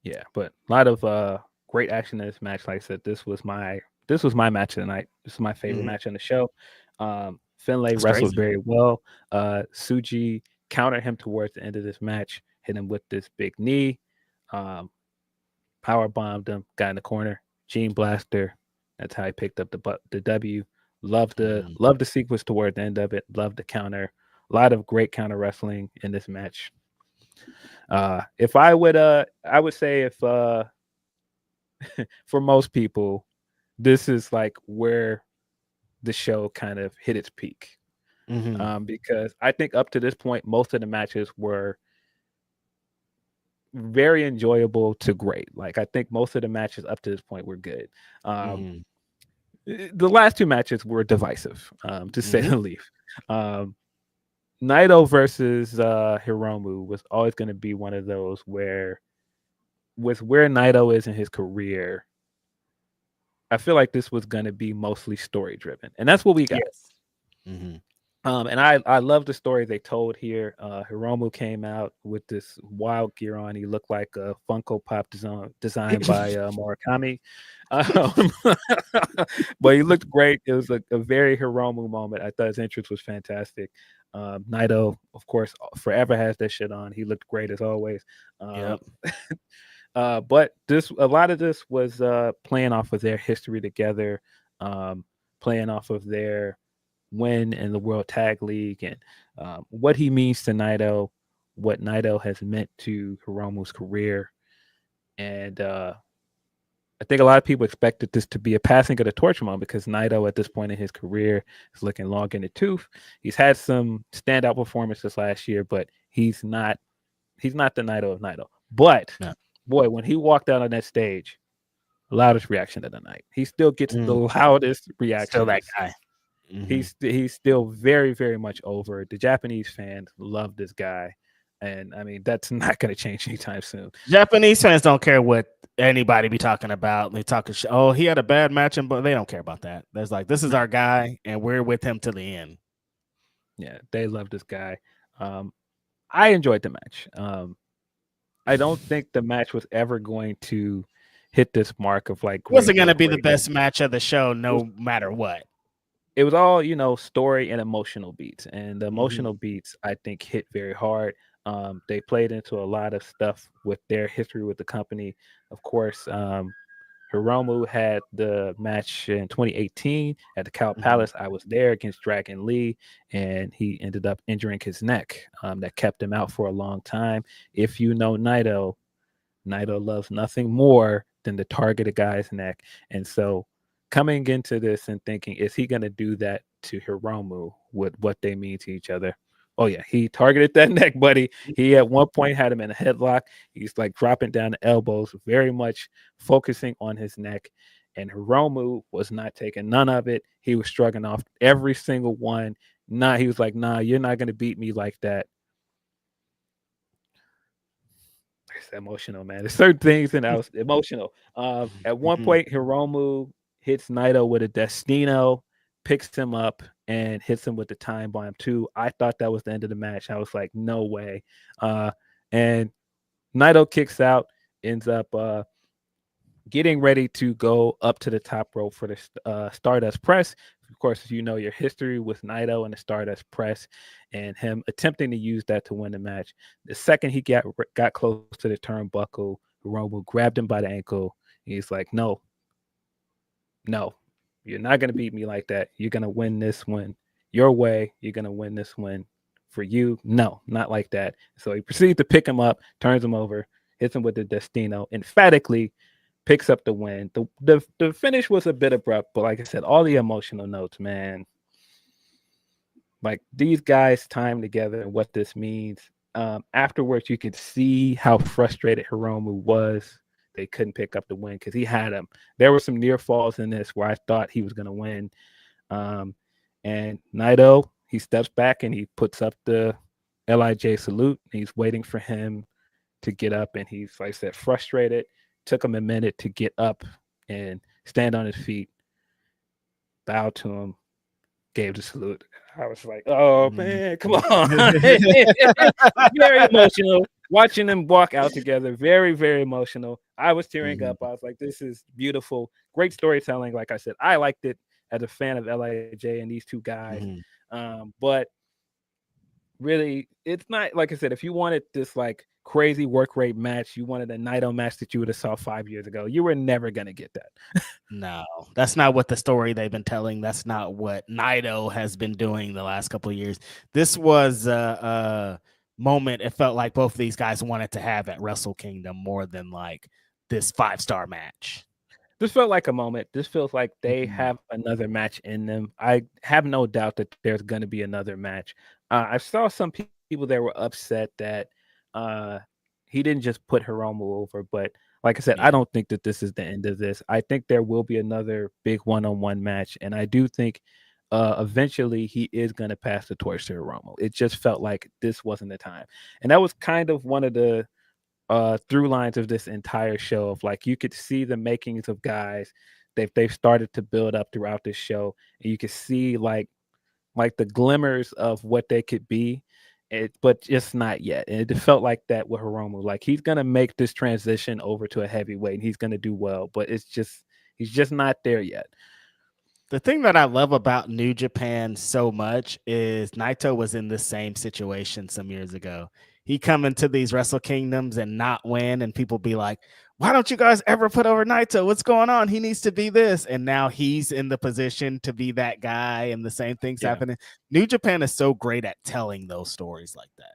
Yeah, but a lot of great action in this match. Like I said, this was my match of the night. This is my favorite match on the show. Finlay wrestled very well. Tsuji countered him towards the end of this match, hit him with this big knee, power bombed him, got in the corner, Gene Blaster. That's how he picked up the W. Loved the sequence toward the end of it. Loved the counter. A lot of great counter wrestling in this match. If I would say if for most people, this is like where the show kind of hit its peak. Because I think up to this point, most of the matches were very enjoyable to great. Like I think most of the matches up to this point were good. The last 2 matches were divisive, to say the least. Naito versus Hiromu was always going to be one of those where, with where Naito is in his career, I feel like this was going to be mostly story driven, and that's what we got. And I love the story they told here. Hiromu came out with this wild gear on. He looked like a Funko Pop designed by Murakami. But he looked great. It was a very Hiromu moment. I thought his entrance was fantastic. Naito, of course, forever has that shit on. He looked great as always. But a lot of this was playing off of their history together, playing off of their win in the World Tag League and what he means to Naito, what Naito has meant to Hiromu's career. And I think a lot of people expected this to be a passing of the torch moment because Naito at this point in his career is looking long in the tooth. He's had some standout performances last year, but he's not the Naito of Naito. But boy, when he walked out on that stage, loudest reaction of the night. He still gets the loudest reaction. Still that guy. He's still very, very much over. The Japanese fans love this guy. And I mean, that's not going to change anytime soon. Japanese fans don't care what anybody be talking about. They talking oh, he had a bad match, but they don't care about that. There's like, this is our guy, and we're with him to the end. Yeah, they love this guy. I enjoyed the match. I don't think the match was ever going to hit this mark of like. It wasn't going to be the best match of the show, no matter what. It was all, story and emotional beats, and the emotional beats I think hit very hard. They played into a lot of stuff with their history with the company. Of course, Hiromu had the match in 2018 at the Cow Palace. I was there against Dragon Lee, and he ended up injuring his neck. That kept him out for a long time. If you know Naito loves nothing more than to target a guy's neck. And so coming into this and thinking, is he going to do that to Hiromu with what they mean to each other? Oh, yeah, he targeted that neck, buddy. He at one point had him in a headlock. He's like dropping down the elbows, very much focusing on his neck. And Hiromu was not taking none of it. He was shrugging off every single one. He was like, nah, you're not going to beat me like that. It's emotional, man. There's certain things and I was emotional. At one point, Hiromu hits Naito with a Destino, picks him up, and hits him with the time bomb too. I thought that was the end of the match. I was like, no way. And Naito kicks out, ends up getting ready to go up to the top rope for the Stardust Press. Of course, you know your history with Naito and the Stardust Press and him attempting to use that to win the match. The second he got close to the turnbuckle, Hiromu grabbed him by the ankle. He's like, no, you're not going to beat me like that. You're going to win this one your way. You're going to win this one for you. No, not like that. So he proceeds to pick him up, turns him over, hits him with the Destino, emphatically picks up the win. The finish was a bit abrupt, but like I said, all the emotional notes, man. Like these guys time together and what this means. Afterwards, you could see how frustrated Hiromu was. They couldn't pick up the win because he had him. There were some near falls in this where I thought he was going to win. And Naito, he steps back and he puts up the LIJ salute. He's waiting for him to get up, and he's, like I said, frustrated. Took him a minute to get up and stand on his feet, bow to him, gave the salute. I was like, oh, man, come on. Very emotional. Watching them walk out together, very, very emotional. I was tearing up. I was like, this is beautiful. Great storytelling. Like I said, I liked it as a fan of LIJ and these two guys. But really, it's not, like I said, if you wanted this like crazy work rate match, you wanted a Naito match that you would have saw 5 years ago, you were never going to get that. No, that's not what the story they've been telling. That's not what Naito has been doing the last couple of years. This was a moment it felt like both of these guys wanted to have at Wrestle Kingdom more than like this 5-star match. This felt like a moment. This feels like they have another match in them. I have no doubt that there's going to be another match. I saw some people that were upset that he didn't just put Hiromu over, but like I said, I don't think that this is the end of this. I think there will be another big one-on-one match, and I do think eventually he is going to pass the torch to Hiromu. It just felt like this wasn't the time, and that was kind of one of the through lines of this entire show. Of like, you could see the makings of guys they've started to build up throughout this show, and you could see like the glimmers of what they could be. But just not yet. And it felt like that with Hiromu. Like, he's going to make this transition over to a heavyweight and he's going to do well, but he's just not there yet. The thing that I love about New Japan so much is Naito was in the same situation some years ago. He come into these Wrestle Kingdoms and not win, and people be like, why don't you guys ever put over Naito? What's going on? He needs to be this. And now he's in the position to be that guy, and the same thing's happening. New Japan is so great at telling those stories like that.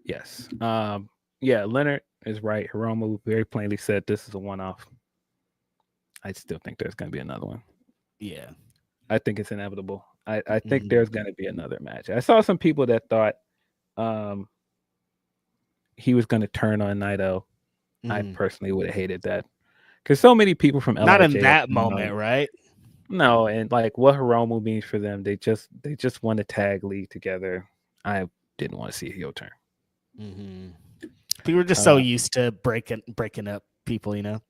Yes. Yeah, Leonard is right. Hiromu very plainly said this is a one-off. I still think there's going to be another one. Yeah. I think it's inevitable. I think there's going to be another match. I saw some people that thought he was going to turn on Naito. I personally would have hated that, because so many people from LIJ, not in that moment, right? No, and like what Hiromu means for them, they just want to tag league together. I didn't want to see a heel turn. People were just so used to breaking up people, you know.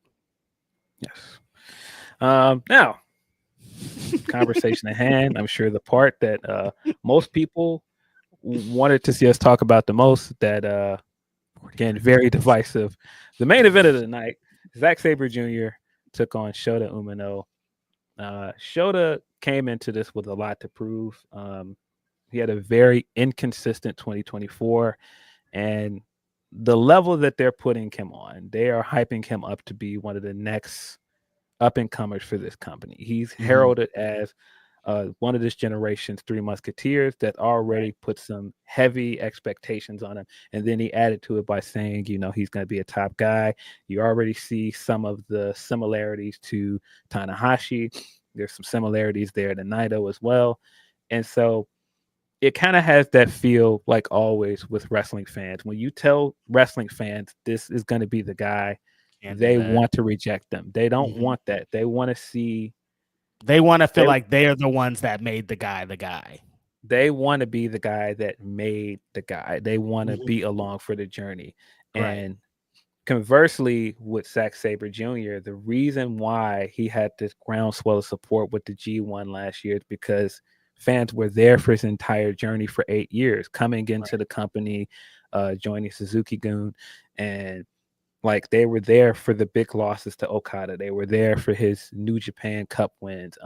Yes. Now, conversation at hand. I'm sure the part that most people wanted to see us talk about the most, that again, very divisive. The main event of the night, Zack Sabre Jr. took on Shota Umino. Shota came into this with a lot to prove. He had a very inconsistent 2024, and the level that they're putting him on, they are hyping him up to be one of the next up and comers for this company. He's heralded as one of this generation's Three Musketeers that already put some heavy expectations on him. And then he added to it by saying, you know, he's going to be a top guy. You already see some of the similarities to Tanahashi. There's some similarities there to Naito as well. And so it kind of has that feel, like always with wrestling fans. When you tell wrestling fans this is going to be the guy, they want to reject them. They don't want that. They want to see. They want to feel like they are the ones that made the guy the guy. They want to be the guy that made the guy. They want to be along for the journey. And conversely, with Zack Sabre Jr., the reason why he had this groundswell of support with the G1 last year is because fans were there for his entire journey for 8 years, coming into the company, joining Suzuki-gun, and like they were there for the big losses to Okada. They were there for his New Japan Cup wins,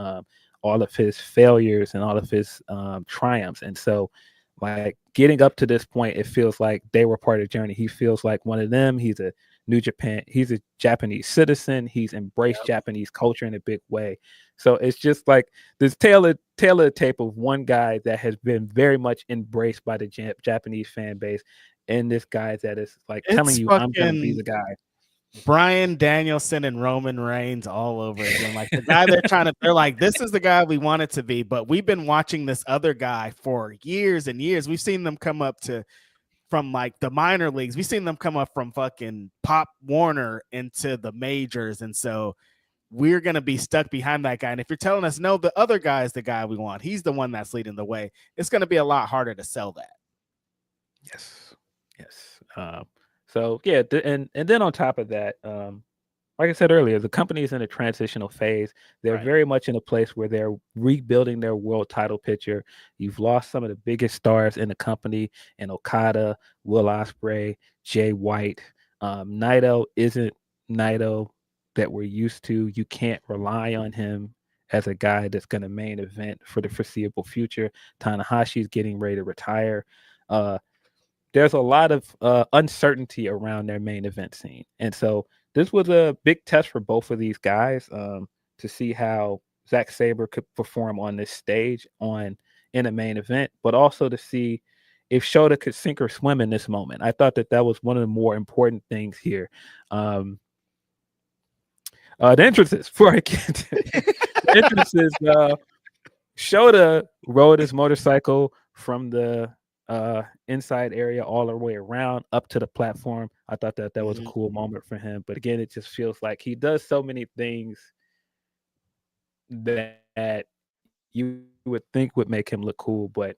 all of his failures and all of his triumphs. And so, like, getting up to this point, it feels like they were part of the journey. He feels like one of them. He's a he's a Japanese citizen. He's embraced Japanese culture in a big way. So it's just like this tail of the tape of one guy that has been very much embraced by the Japanese fan base, and this guy that is like telling you, I'm going to be the guy. Bryan Danielson and Roman Reigns all over again. Like the guy they're like, this is the guy we want it to be. But we've been watching this other guy for years and years. We've seen them come up from like the minor leagues. We've seen them come up from fucking Pop Warner into the majors. And so we're going to be stuck behind that guy. And if you're telling us, no, the other guy is the guy we want, he's the one that's leading the way, it's going to be a lot harder to sell that. Yes. So yeah, and then on top of that, like I said earlier, the company is in a transitional phase. They're very much in a place where they're rebuilding their world title picture. You've lost some of the biggest stars in the company, in Okada, Will Osprey, Jay White. Naito isn't Naito that we're used to. You can't rely on him as a guy that's going to main event for the foreseeable future. Tanahashi's getting ready to retire. There's a lot of uncertainty around their main event scene. And so this was a big test for both of these guys to see how Zack Sabre could perform on this stage in a main event, but also to see if Shota could sink or swim in this moment. I thought that was one of the more important things here. The entrances, before I get to the entrances, Shota rode his motorcycle from the inside area all the way around up to the platform. I thought that was a cool moment for him. But again, it just feels like he does so many things that you would think would make him look cool, but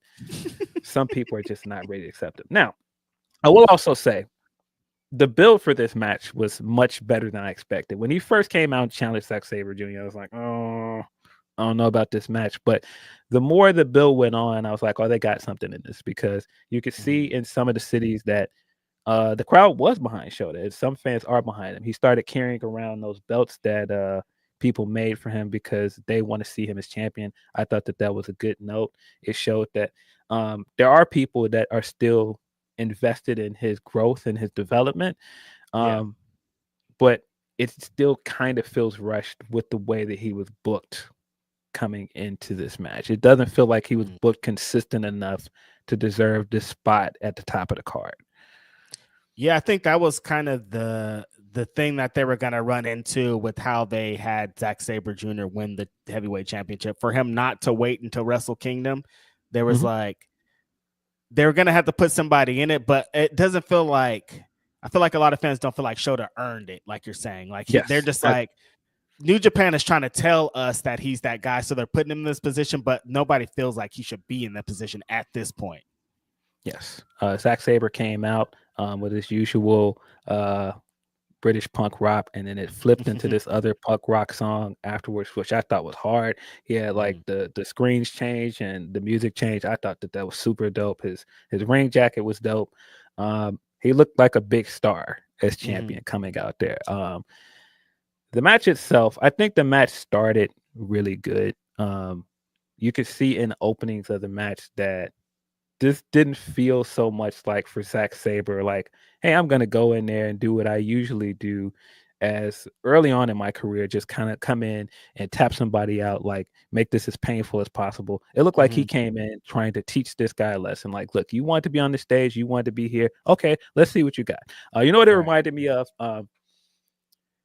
some people are just not ready to accept him. Now, I will also say the build for this match was much better than I expected. When he first came out and challenged Zack Sabre Jr., I was like, oh, I don't know about this match. But the more the build went on, I was like, oh, they got something in this, because you could see in some of the cities that the crowd was behind Shota, and some fans are behind him. He started carrying around those belts that people made for him because they want to see him as champion. I thought that was a good note. It showed that there are people that are still invested in his growth and his development. But it still kind of feels rushed with the way that he was booked coming into this match. It doesn't feel like he was booked consistent enough to deserve this spot at the top of the card. Yeah, I think that was kind of the thing that they were going to run into with how they had Zack Sabre Jr. win the heavyweight championship. For him not to wait until Wrestle Kingdom, there was like, they were going to have to put somebody in it, but it doesn't feel like, I feel like a lot of fans don't feel like Shota earned it, like you're saying. Like they're just like, New Japan is trying to tell us that he's that guy, so they're putting him in this position, but nobody feels like he should be in that position at this point. Yes. Zack Sabre came out with his usual British punk rock, and then it flipped into this other punk rock song afterwards, which I thought was hard. He had like the screens change and the music change. I thought that was super dope. His ring jacket was dope. He looked like a big star as champion coming out there. The match itself, I think the match started really good. You could see in openings of the match that this didn't feel so much like for Zack Sabre, like, hey, I'm going to go in there and do what I usually do as early on in my career, just kind of come in and tap somebody out, like make this as painful as possible. It looked like he came in trying to teach this guy a lesson. Like, look, you want to be on the stage, you want to be here. Okay, let's see what you got. You know what it reminded me of?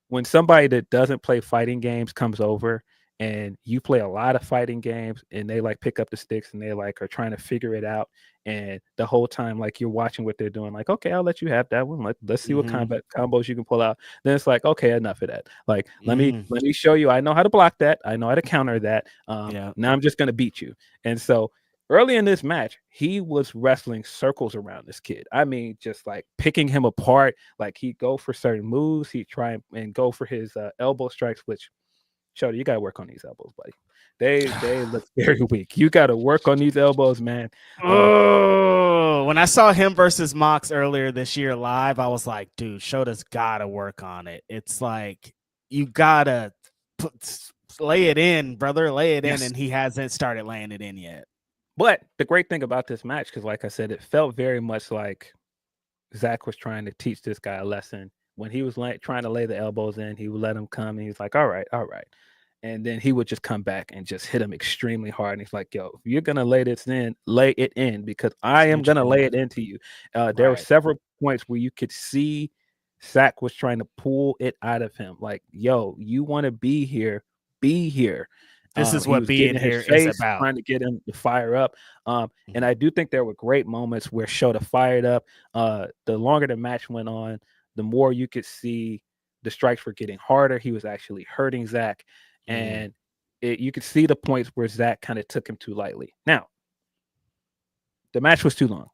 When somebody that doesn't play fighting games comes over and you play a lot of fighting games and they like pick up the sticks and they like are trying to figure it out, and the whole time like you're watching what they're doing, like, okay, I'll let you have that one, let's see what combat combos you can pull out. Then it's like, okay, enough of that. Like, let me show you, I know how to block that, I know how to counter that. Now I'm just gonna beat you. And so early in this match, he was wrestling circles around this kid. I mean, just like picking him apart. Like, he'd go for certain moves, he'd try and go for his elbow strikes, which, Shota, you got to work on these elbows, buddy. They look very weak. You got to work on these elbows, man. When I saw him versus Mox earlier this year live, I was like, dude, Shota's got to work on it. It's like, you got to lay it in, brother, lay it in, and he hasn't started laying it in yet. But the great thing about this match, because like I said, it felt very much like Zack was trying to teach this guy a lesson. When he was trying to lay the elbows in, he would let him come, and he's like, all right. And then he would just come back and just hit him extremely hard. And he's like, yo, if you're going to lay it in, because I am going to lay it into you. There were several points where you could see Zack was trying to pull it out of him. Like, yo, you want to be here, be here. This is what being here is about. Trying to get him to fire up. And I do think there were great moments where Shota fired up. The longer the match went on, the more you could see the strikes were getting harder. He was actually hurting Zack. And you could see the points where Zack kind of took him too lightly. Now, the match was too long.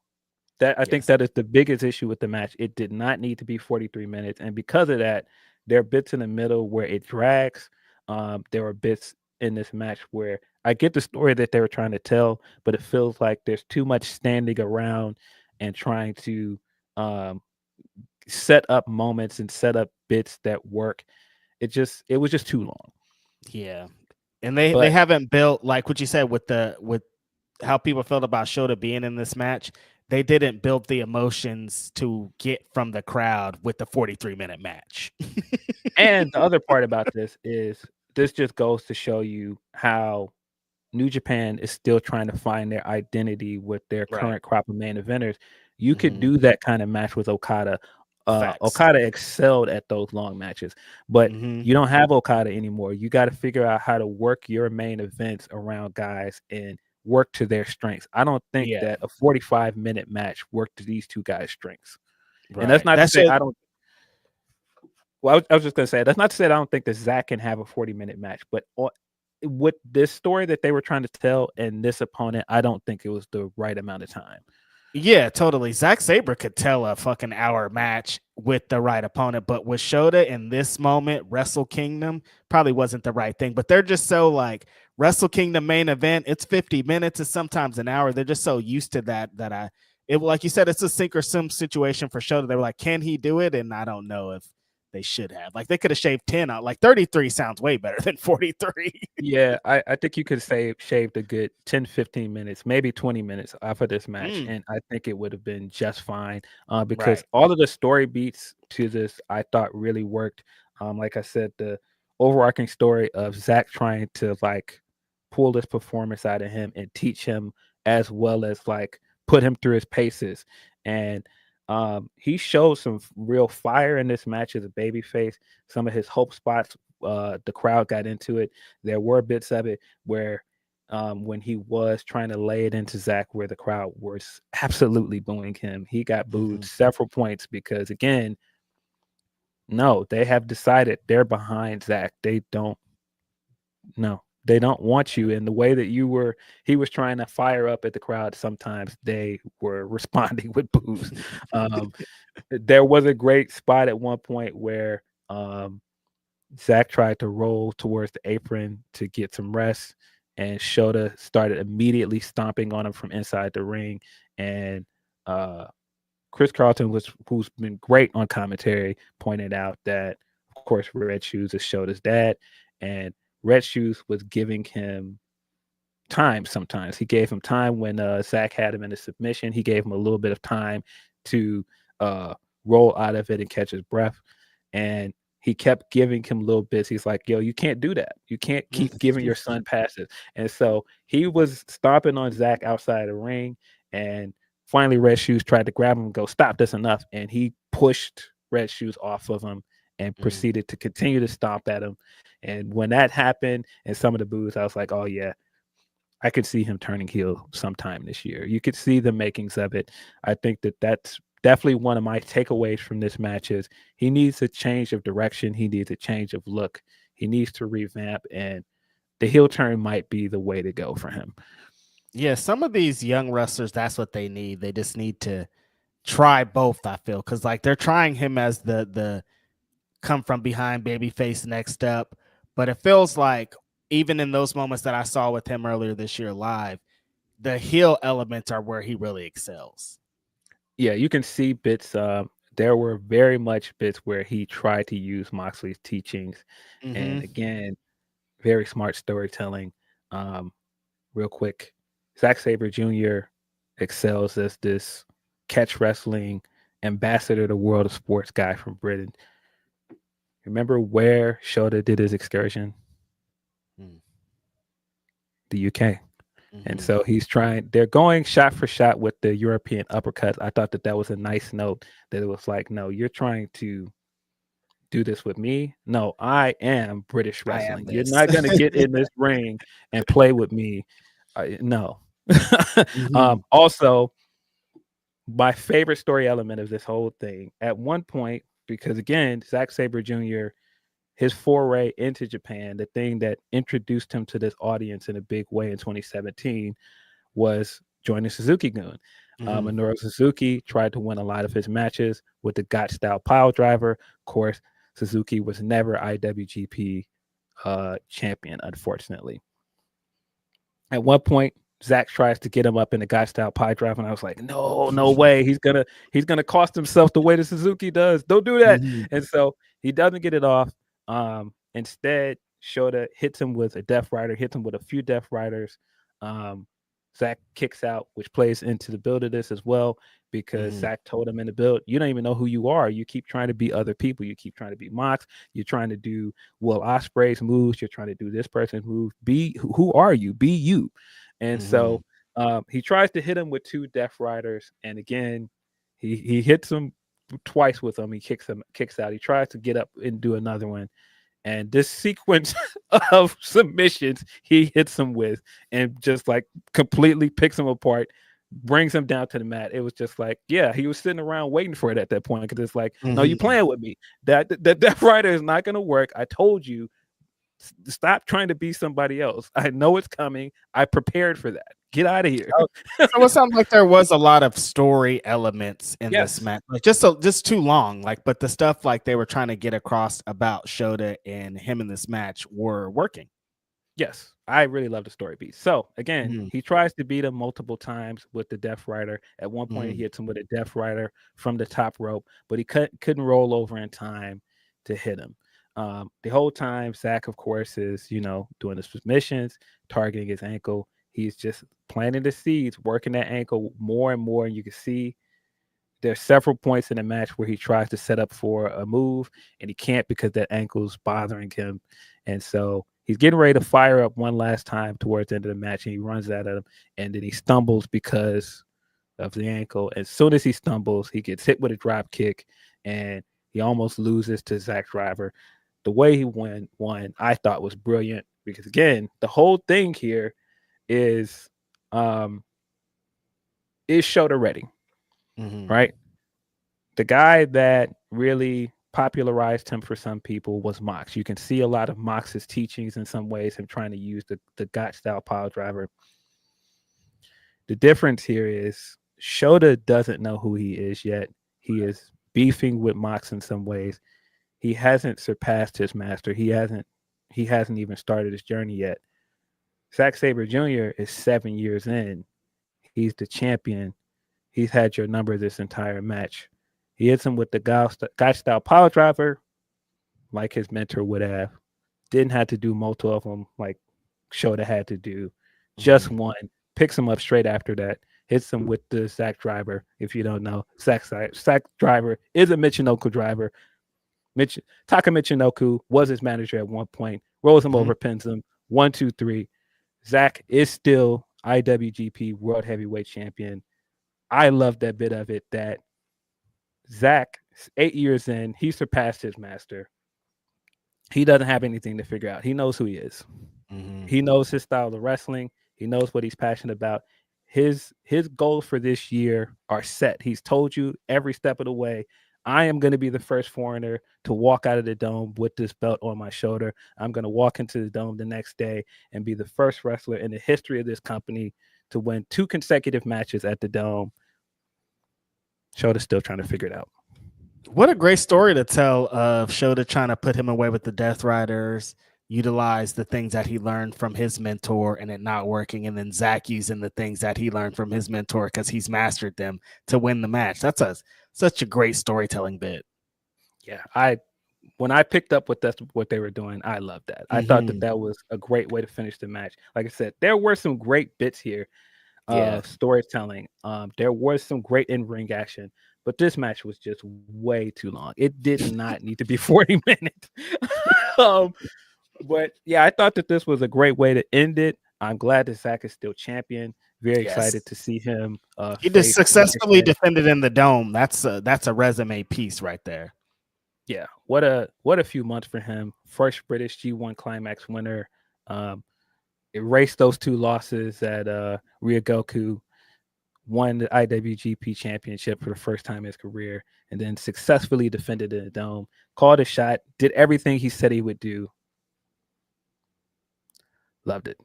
I think that is the biggest issue with the match. It did not need to be 43 minutes. And because of that, there are bits in the middle where it drags. There were bits in this match where I get the story that they were trying to tell, but it feels like there's too much standing around and trying to set up moments and set up bits that work. It was just too long. Yeah. And they haven't built, like what you said, with how people felt about Shota being in this match. They didn't build the emotions to get from the crowd with the 43-minute match. And the other part about this is this just goes to show you how New Japan is still trying to find their identity with their current crop of main eventers. You could do that kind of match with Okada. Okada excelled at those long matches, but you don't have Okada anymore. You got to figure out how to work your main events around guys and work to their strengths. I don't think that a 45-minute match worked to these two guys' strengths. And that's not to say I don't. Well, I was just going to say, that's not to say that I don't think that Zack can have a 40-minute match, but with this story that they were trying to tell and this opponent, I don't think it was the right amount of time. Yeah, totally. Zack Sabre could tell a fucking hour match with the right opponent, but with Shota in this moment, Wrestle Kingdom probably wasn't the right thing. But they're just so like Wrestle Kingdom main event, it's 50 minutes, it's sometimes an hour. They're just so used to that like you said, it's a sink or swim situation for Shota. They were like, can he do it? And I don't know if they should have. Like, they could have shaved 10 out. Like, 33 sounds way better than 43. Yeah, I think you could shaved a good 10, 15 minutes, maybe 20 minutes off of this match. And I think it would have been just fine because all of the story beats to this, I thought really worked. Like I said, the overarching story of Zack trying to like pull this performance out of him and teach him, as well as like put him through his paces. And he showed some real fire in this match as a babyface. Some of his hope spots, the crowd got into it. There were bits of it where when he was trying to lay it into Zack, where the crowd was absolutely booing him. He got booed several points because, again, no, they have decided they're behind Zack. They don't want you. And the way that he was trying to fire up at the crowd, sometimes they were responding with boos. There was a great spot at one point where Zack tried to roll towards the apron to get some rest, and Shota started immediately stomping on him from inside the ring. And Chris Carlton, who's been great on commentary, pointed out that, of course, Red Shoes is Shota's dad, and Red Shoes was giving him time sometimes. He gave him time when Zack had him in a submission. He gave him a little bit of time to roll out of it and catch his breath. And he kept giving him little bits. He's like, yo, you can't do that. You can't keep giving your son passes. And so he was stomping on Zack outside the ring. And finally, Red Shoes tried to grab him and go, stop, that's enough. And he pushed Red Shoes off of him and proceeded to continue to stomp at him. And when that happened and some of the boos, I was like, oh, yeah, I could see him turning heel sometime this year. You could see the makings of it. I think that that's definitely one of my takeaways from this match is he needs a change of direction. He needs a change of look. He needs to revamp, and the heel turn might be the way to go for him. Yeah, some of these young wrestlers, that's what they need. They just need to try both, I feel, because like they're trying him as the come from behind babyface next up, but it feels like even in those moments that I saw with him earlier this year live, the heel elements are where he really excels. Yeah, you can see bits. There were very much bits where he tried to use Moxley's teachings, and again, very smart storytelling. Real quick, Zack Sabre Jr. excels as this catch wrestling ambassador to the world of sports guy from Britain. Remember where Shota did his excursion? The UK. And so they're going shot for shot with the European uppercuts. I thought that was a nice note, that it was like, no, you're trying to do this with me. No, I am British wrestling. You're not going to get in this ring and play with me. No. Also, my favorite story element of this whole thing, at one point, because again, Zack Sabre Jr., his foray into Japan, the thing that introduced him to this audience in a big way in 2017 was joining Suzuki-gun. Minoru Suzuki tried to win a lot of his matches with the Got-style pile driver. Of course, Suzuki was never IWGP champion, unfortunately. At one point, Zack tries to get him up in the Got-style pile driver, and I was like, no way. He's gonna cost himself the way that Suzuki does. Don't do that. And so he doesn't get it off. Instead, Shota hits him with a Death Rider, hits him with a few Death Riders. Zack kicks out, which plays into the build of this as well, because Zack told him in the build, you don't even know who you are. You keep trying to be other people. You keep trying to be Mox. You're trying to do Will Osprey's moves. You're trying to do this person's move. Who are you? Be you. And so he tries to hit him with two Death Riders. And again, he hits him twice with him. He kicks out. He tries to get up and do another one. And this sequence of submissions he hits him with and just like completely picks him apart, brings him down to the mat. It was just like, yeah, he was sitting around waiting for it at that point, because it's like, no, you playing with me. That Death Rider is not going to work. I told you, stop trying to be somebody else. I know it's coming. I prepared for that. Get out of here. So it sounds like there was a lot of story elements in this match, like just too long. Like, but the stuff like they were trying to get across about Shota and him in this match were working. Yes, I really love the story beat. So again, he tries to beat him multiple times with the Death Rider. At one point, he hits him with a Death Rider from the top rope, but he couldn't roll over in time to hit him. The whole time, Zack, of course, is doing his submissions, targeting his ankle. He's just planting the seeds, working that ankle more and more. And you can see there's several points in the match where he tries to set up for a move and he can't because that ankle's bothering him. And so he's getting ready to fire up one last time towards the end of the match, and he runs at him, and then he stumbles because of the ankle. As soon as he stumbles, he gets hit with a drop kick, and he almost loses to Zack Driver. The way he won, I thought was brilliant, because again, the whole thing here is Shota ready, right? The guy that really popularized him for some people was Mox. You can see a lot of Mox's teachings in some ways, him trying to use the Got style pile driver. The difference here is Shota doesn't know who he is yet. He is beefing with Mox in some ways. He hasn't surpassed his master. He hasn't even started his journey yet. Zack Sabre Jr. is 7 years in. He's the champion. He's had your number this entire match. He hits him with the God style power driver, like his mentor would have. Didn't have to do multiple of them like Shota had to do. Just one. Picks him up straight after that. Hits him with the Zack driver. If you don't know, Zack driver is a Michinoku driver. Taka Michinoku was his manager at one point. Rolls him over, pins him. 1, 2, 3. Zack is still IWGP World Heavyweight Champion. I love that bit of it that Zack, 8 years in, he surpassed his master. He doesn't have anything to figure out. He knows who he is. He knows his style of wrestling. He knows what he's passionate about. His goals for this year are set. He's told you every step of the way, I am going to be the first foreigner to walk out of the dome with this belt on my shoulder. I'm going to walk into the dome the next day and be the first wrestler in the history of this company to win 2 consecutive matches at the dome. Shota's still trying to figure it out. What a great story to tell of Shota trying to put him away with the Death Riders, utilize the things that he learned from his mentor and it not working, and then Zack using the things that he learned from his mentor because he's mastered them to win the match. That's such a great storytelling bit. Yeah, when I picked up what they were doing, I loved that. I thought that was a great way to finish the match. Like I said, there were some great bits here, storytelling. There was some great in-ring action, but this match was just way too long. It did not need to be 40 minutes. But yeah, I thought that this was a great way to end it. I'm glad that Zack is still champion. Very excited to see him. He just successfully defended in the dome. That's a resume piece right there. Yeah, what a few months for him. First British G1 Climax winner. Erased those 2 losses at Ryogoku. Won the IWGP Championship for the first time in his career, and then successfully defended in the dome. Called a shot. Did everything he said he would do. Loved it.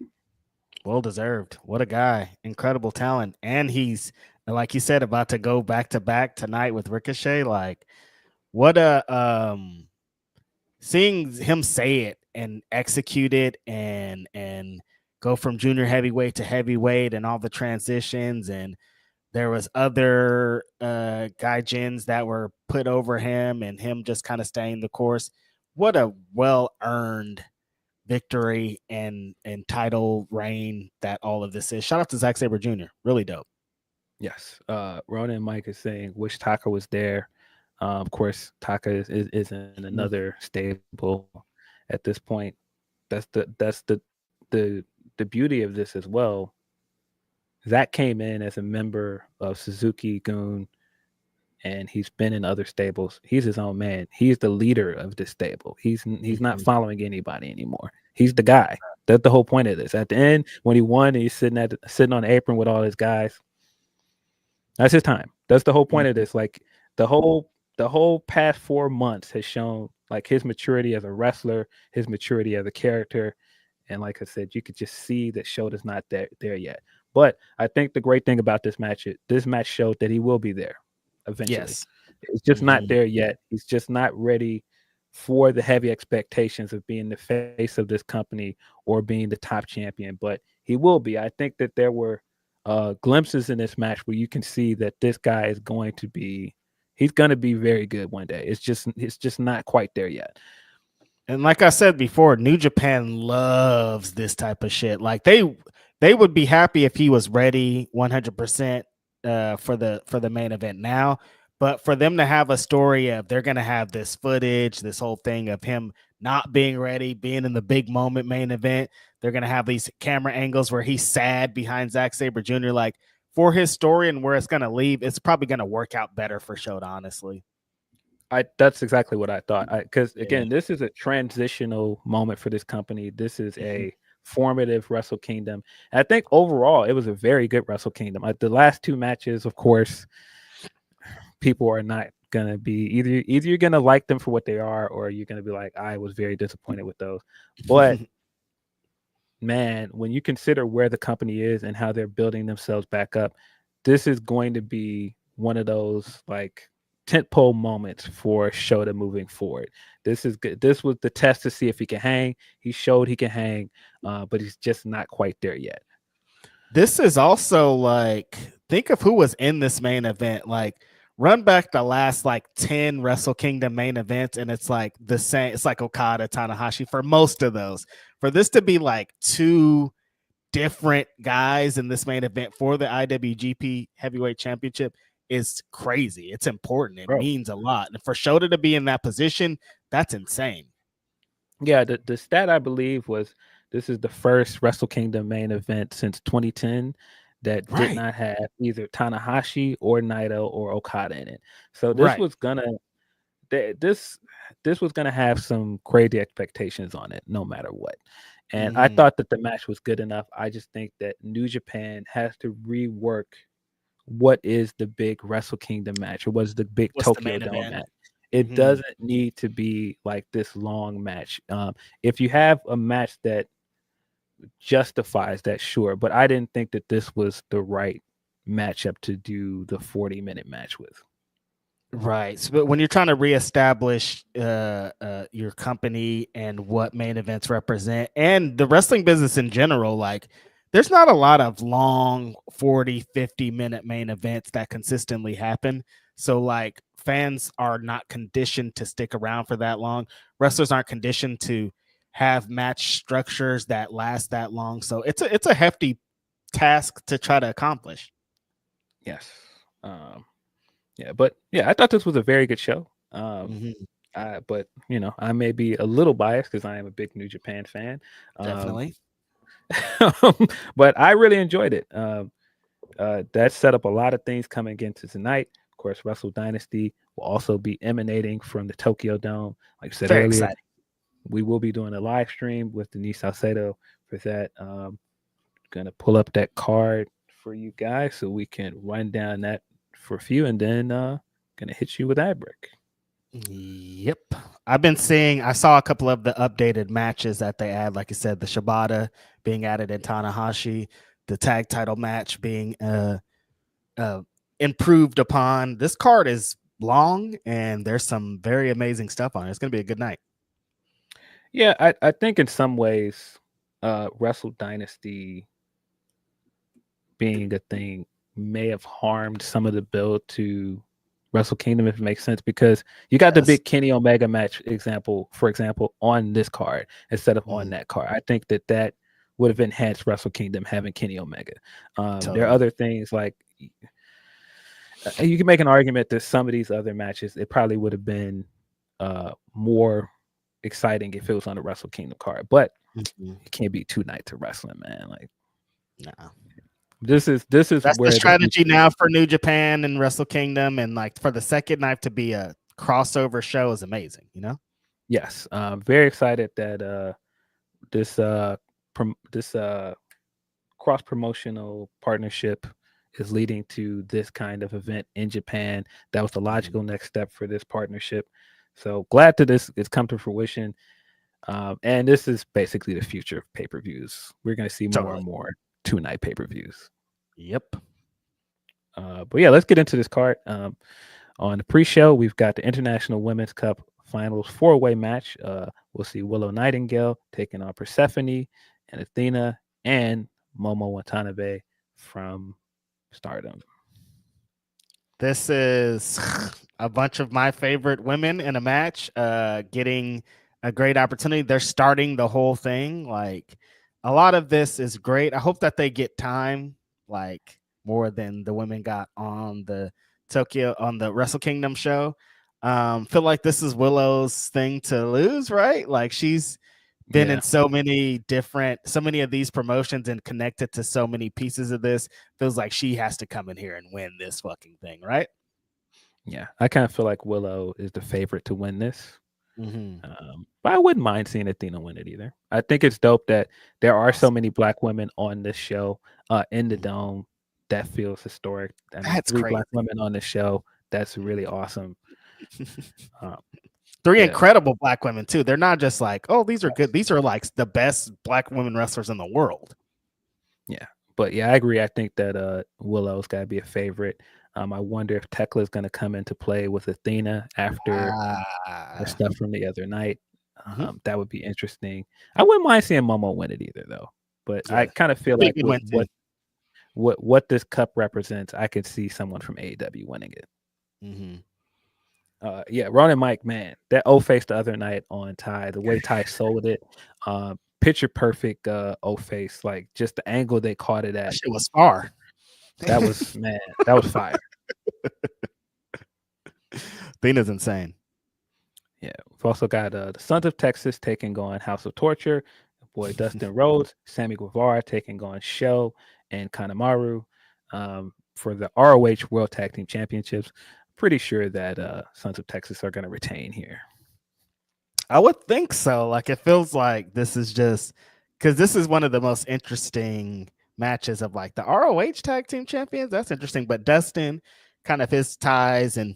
Well deserved. What a guy. Incredible talent. And he's, like you said, about to go back to back tonight with Ricochet. Like, what a seeing him say it and execute it and go from junior heavyweight to heavyweight and all the transitions. And there was other gaijins that were put over him and him just kind of staying the course. What a well-earned victory and title reign that all of this is. Shout out to Zack Sabre Jr. Really dope. Yes. Ronan Mike is saying wish Taka was there. Of course, Taka is in another stable at this point. That's the beauty of this as well. Zack came in as a member of Suzuki-gun, and he's been in other stables. He's his own man. He's the leader of this stable. He's not following anybody anymore. He's the guy. That's the whole point of this. At the end, when he won, and he's sitting on the apron with all his guys. That's his time. That's the whole point of this. Like the whole past 4 months has shown like his maturity as a wrestler, his maturity as a character. And like I said, you could just see that Shota's not there yet. But I think the great thing about this match showed that he will be there eventually. Yes. It's just not there yet. He's just not ready for the heavy expectations of being the face of this company or being the top champion, but he will be. I think that there were glimpses in this match where you can see that this guy is going to be very good one day. It's just not quite there yet. And like I said before, New Japan loves this type of shit. Like they would be happy if he was ready 100% for the main event now. But for them to have a story of they're going to have this footage, this whole thing of him not being ready, being in the big moment main event, they're going to have these camera angles where he's sad behind Zack Sabre Jr. Like for his story and where it's going to leave, it's probably going to work out better for Shota, honestly. That's exactly what I thought. Because again, this is a transitional moment for this company. This is a formative Wrestle Kingdom. And I think overall, it was a very good Wrestle Kingdom. The last 2 matches, of course, people are not gonna be either you're gonna like them for what they are, or you're gonna be like, I was very disappointed with those. But man, when you consider where the company is and how they're building themselves back up, this is going to be one of those like tentpole moments for Shota moving forward. This is good. This was the test to see if he can hang. He showed he can hang, but he's just not quite there yet. This is also like, think of who was in this main event. Like, run back the last like 10 Wrestle Kingdom main events, and it's like the same. It's like Okada, Tanahashi for most of those. For this to be like 2 different guys in this main event for the IWGP Heavyweight Championship is crazy. It's important. It means a lot. And for Shota to be in that position, That's insane. Yeah, the stat I believe was this is the first Wrestle Kingdom main event since 2010 that did not have either Tanahashi or Naito or Okada in it. So this was gonna this was gonna have some crazy expectations on it, no matter what. And I thought that the match was good enough. I just think that New Japan has to rework what is the big Wrestle Kingdom match or what is the big Tokyo Dome match. It doesn't need to be like this long match. If you have a match that justifies that, sure. But I didn't think that this was the right matchup to do the 40-minute match with. Right. So, but when you're trying to reestablish your company and what main events represent and the wrestling business in general, like there's not a lot of long 40, 50-minute main events that consistently happen. So like fans are not conditioned to stick around for that long. Wrestlers aren't conditioned to have match structures that last that long. So it's a hefty task to try to accomplish. Yes. Yeah, but yeah, I thought this was a very good show. But you know, I may be a little biased because I am a big New Japan fan. Definitely. But I really enjoyed it. That set up a lot of things coming into tonight. Of course, Wrestle Dynasty will also be emanating from the Tokyo Dome. Like I said earlier, exciting. We will be doing a live stream with Denise Salcedo for that. Gonna pull up that card for you guys so we can run down that for a few, and then gonna hit you with that brick. Yep. I saw a couple of the updated matches that they add, like I said, the Shibata being added in Tanahashi, the tag title match being improved upon. This card is long and there's some very amazing stuff on it. It's gonna be a good night. Yeah, I think in some ways Wrestle Dynasty being a thing may have harmed some of the build to Wrestle Kingdom, if it makes sense, because you got the big Kenny Omega match for example, on this card instead of on that card. I think that would have enhanced Wrestle Kingdom having Kenny Omega. There are other things like you can make an argument that some of these other matches, it probably would have been more exciting if it was on the Wrestle Kingdom card, but it can't be 2 nights of wrestling, man. Like, nah. This is that's where the strategy now for New Japan and Wrestle Kingdom, and like for the second night to be a crossover show is amazing, you know? Yes, very excited that this cross promotional partnership is leading to this kind of event in Japan. That was the logical next step for this partnership. So glad that this has come to fruition. And this is basically the future of pay-per-views. We're going to see more and more 2-night pay-per-views. Yep. But yeah, let's get into this card. On the pre-show, we've got the International Women's Cup Finals 4-way match. We'll see Willow Nightingale taking on Persephone and Athena and Momo Watanabe from Stardom. This is a bunch of my favorite women in a match, getting a great opportunity. They're starting the whole thing. Like, a lot of this is great. I hope that they get time, like more than the women got on the Wrestle Kingdom show. Feel like this is Willow's thing to lose, right? Like, she's been in so many of these promotions and connected to so many pieces of this. Feels like she has to come in here and win this fucking thing, right? Yeah, I kind of feel like Willow is the favorite to win this. But I wouldn't mind seeing Athena win it either. I think it's dope that there are so many Black women on this show in the Dome. That feels historic. I mean, that's 3 crazy. Black women on this show. That's really awesome. 3 incredible Black women too. They're not just like, oh, these are good. These are like the best Black women wrestlers in the world. Yeah, but yeah, I agree. I think that Willow's got to be a favorite. I wonder if Tekla is going to come into play with Athena after the stuff from the other night. That would be interesting. I wouldn't mind seeing Momo win it either, though. But I kind of feel like what this cup represents, I could see someone from AEW winning it. Ronan Mike, man, that O-face the other night on Ty, the way Ty sold it, picture perfect O-face, like just the angle they caught it at. That shit was far. That was that was fire. Athena's insane. Yeah, we've also got the Sons of Texas taking on House of Torture. Boy Dustin Rhodes, Sammy Guevara taking on Show and Kanemaru for the ROH World Tag Team Championships. Pretty sure that Sons of Texas are going to retain here. I would think so. Like, it feels like this is just because this is one of the most interesting matches of like the ROH Tag Team Champions. That's interesting. But Dustin, kind of his ties, and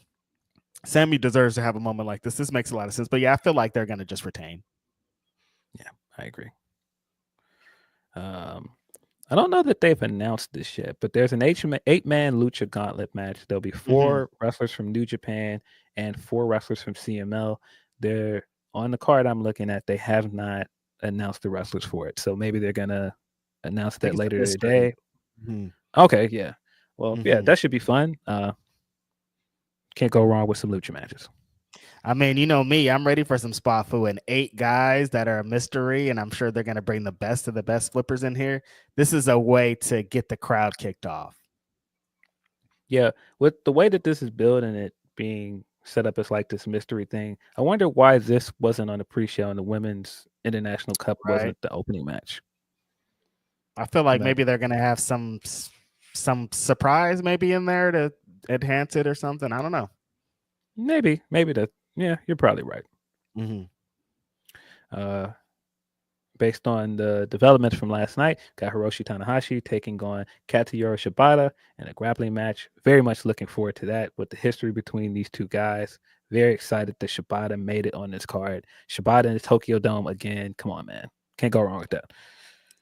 Sammy deserves to have a moment like this. This makes a lot of sense. But yeah, I feel like they're going to just retain. Yeah, I agree. I don't know that they've announced this yet, but there's an 8-man Lucha Gauntlet match. There'll be 4 wrestlers from New Japan and 4 wrestlers from CML. They're on the card I'm looking at. They have not announced the wrestlers for it, so maybe they're gonna announce that later today. Okay, yeah. Well, yeah, that should be fun. Can't go wrong with some Lucha matches. I mean, you know me, I'm ready for some spot food and 8 guys that are a mystery, and I'm sure they're going to bring the best of the best flippers in here. This is a way to get the crowd kicked off. Yeah, with the way that this is built and it being set up as like this mystery thing, I wonder why this wasn't on the pre-show and the Women's International Cup wasn't the opening match. I feel like maybe they're going to have some surprise maybe in there to enhance it or something. I don't know. Maybe that. Yeah, you're probably right. Based on the developments from last night, got Hiroshi Tanahashi taking on Katsuyori Shibata in a grappling match. Very much looking forward to that with the history between these two guys. Very excited that Shibata made it on this card. Shibata in the Tokyo Dome again. Come on, man. Can't go wrong with that.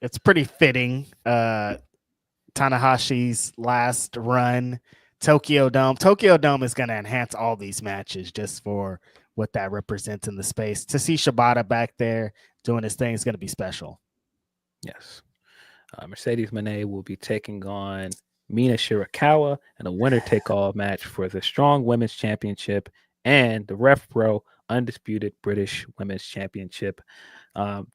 It's pretty fitting. Tanahashi's last run, Tokyo Dome. Tokyo Dome is going to enhance all these matches just for what that represents in the space. To see Shibata back there doing his thing is going to be special. Yes. Mercedes Moné will be taking on Mina Shirakawa in a winner-take-all match for the Strong Women's Championship and the Ref Pro Undisputed British Women's Championship.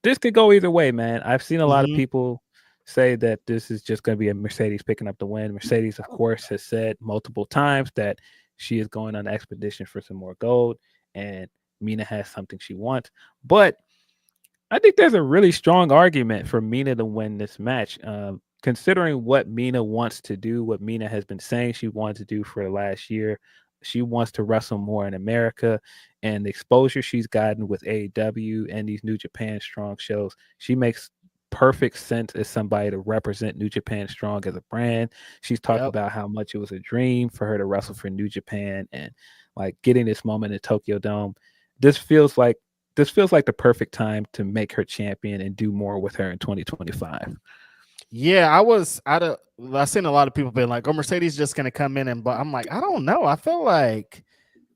This could go either way, man. I've seen a lot of people say that this is just going to be a Mercedes picking up the win. Mercedes, of course, has said multiple times that she is going on an expedition for some more gold, and Mina has something she wants. But I think there's a really strong argument for Mina to win this match, considering what Mina wants to do, what Mina has been saying she wanted to do for the last year. She wants to wrestle more in America, and the exposure she's gotten with AEW and these New Japan Strong shows, she makes perfect sense as somebody to represent New Japan Strong as a brand. She's talked about how much it was a dream for her to wrestle for New Japan, and like getting this moment in Tokyo Dome. This feels like the perfect time to make her champion and do more with her in 2025. Yeah, I've seen a lot of people being like, "Oh, Mercedes just gonna come in," but I'm like, I don't know. I feel like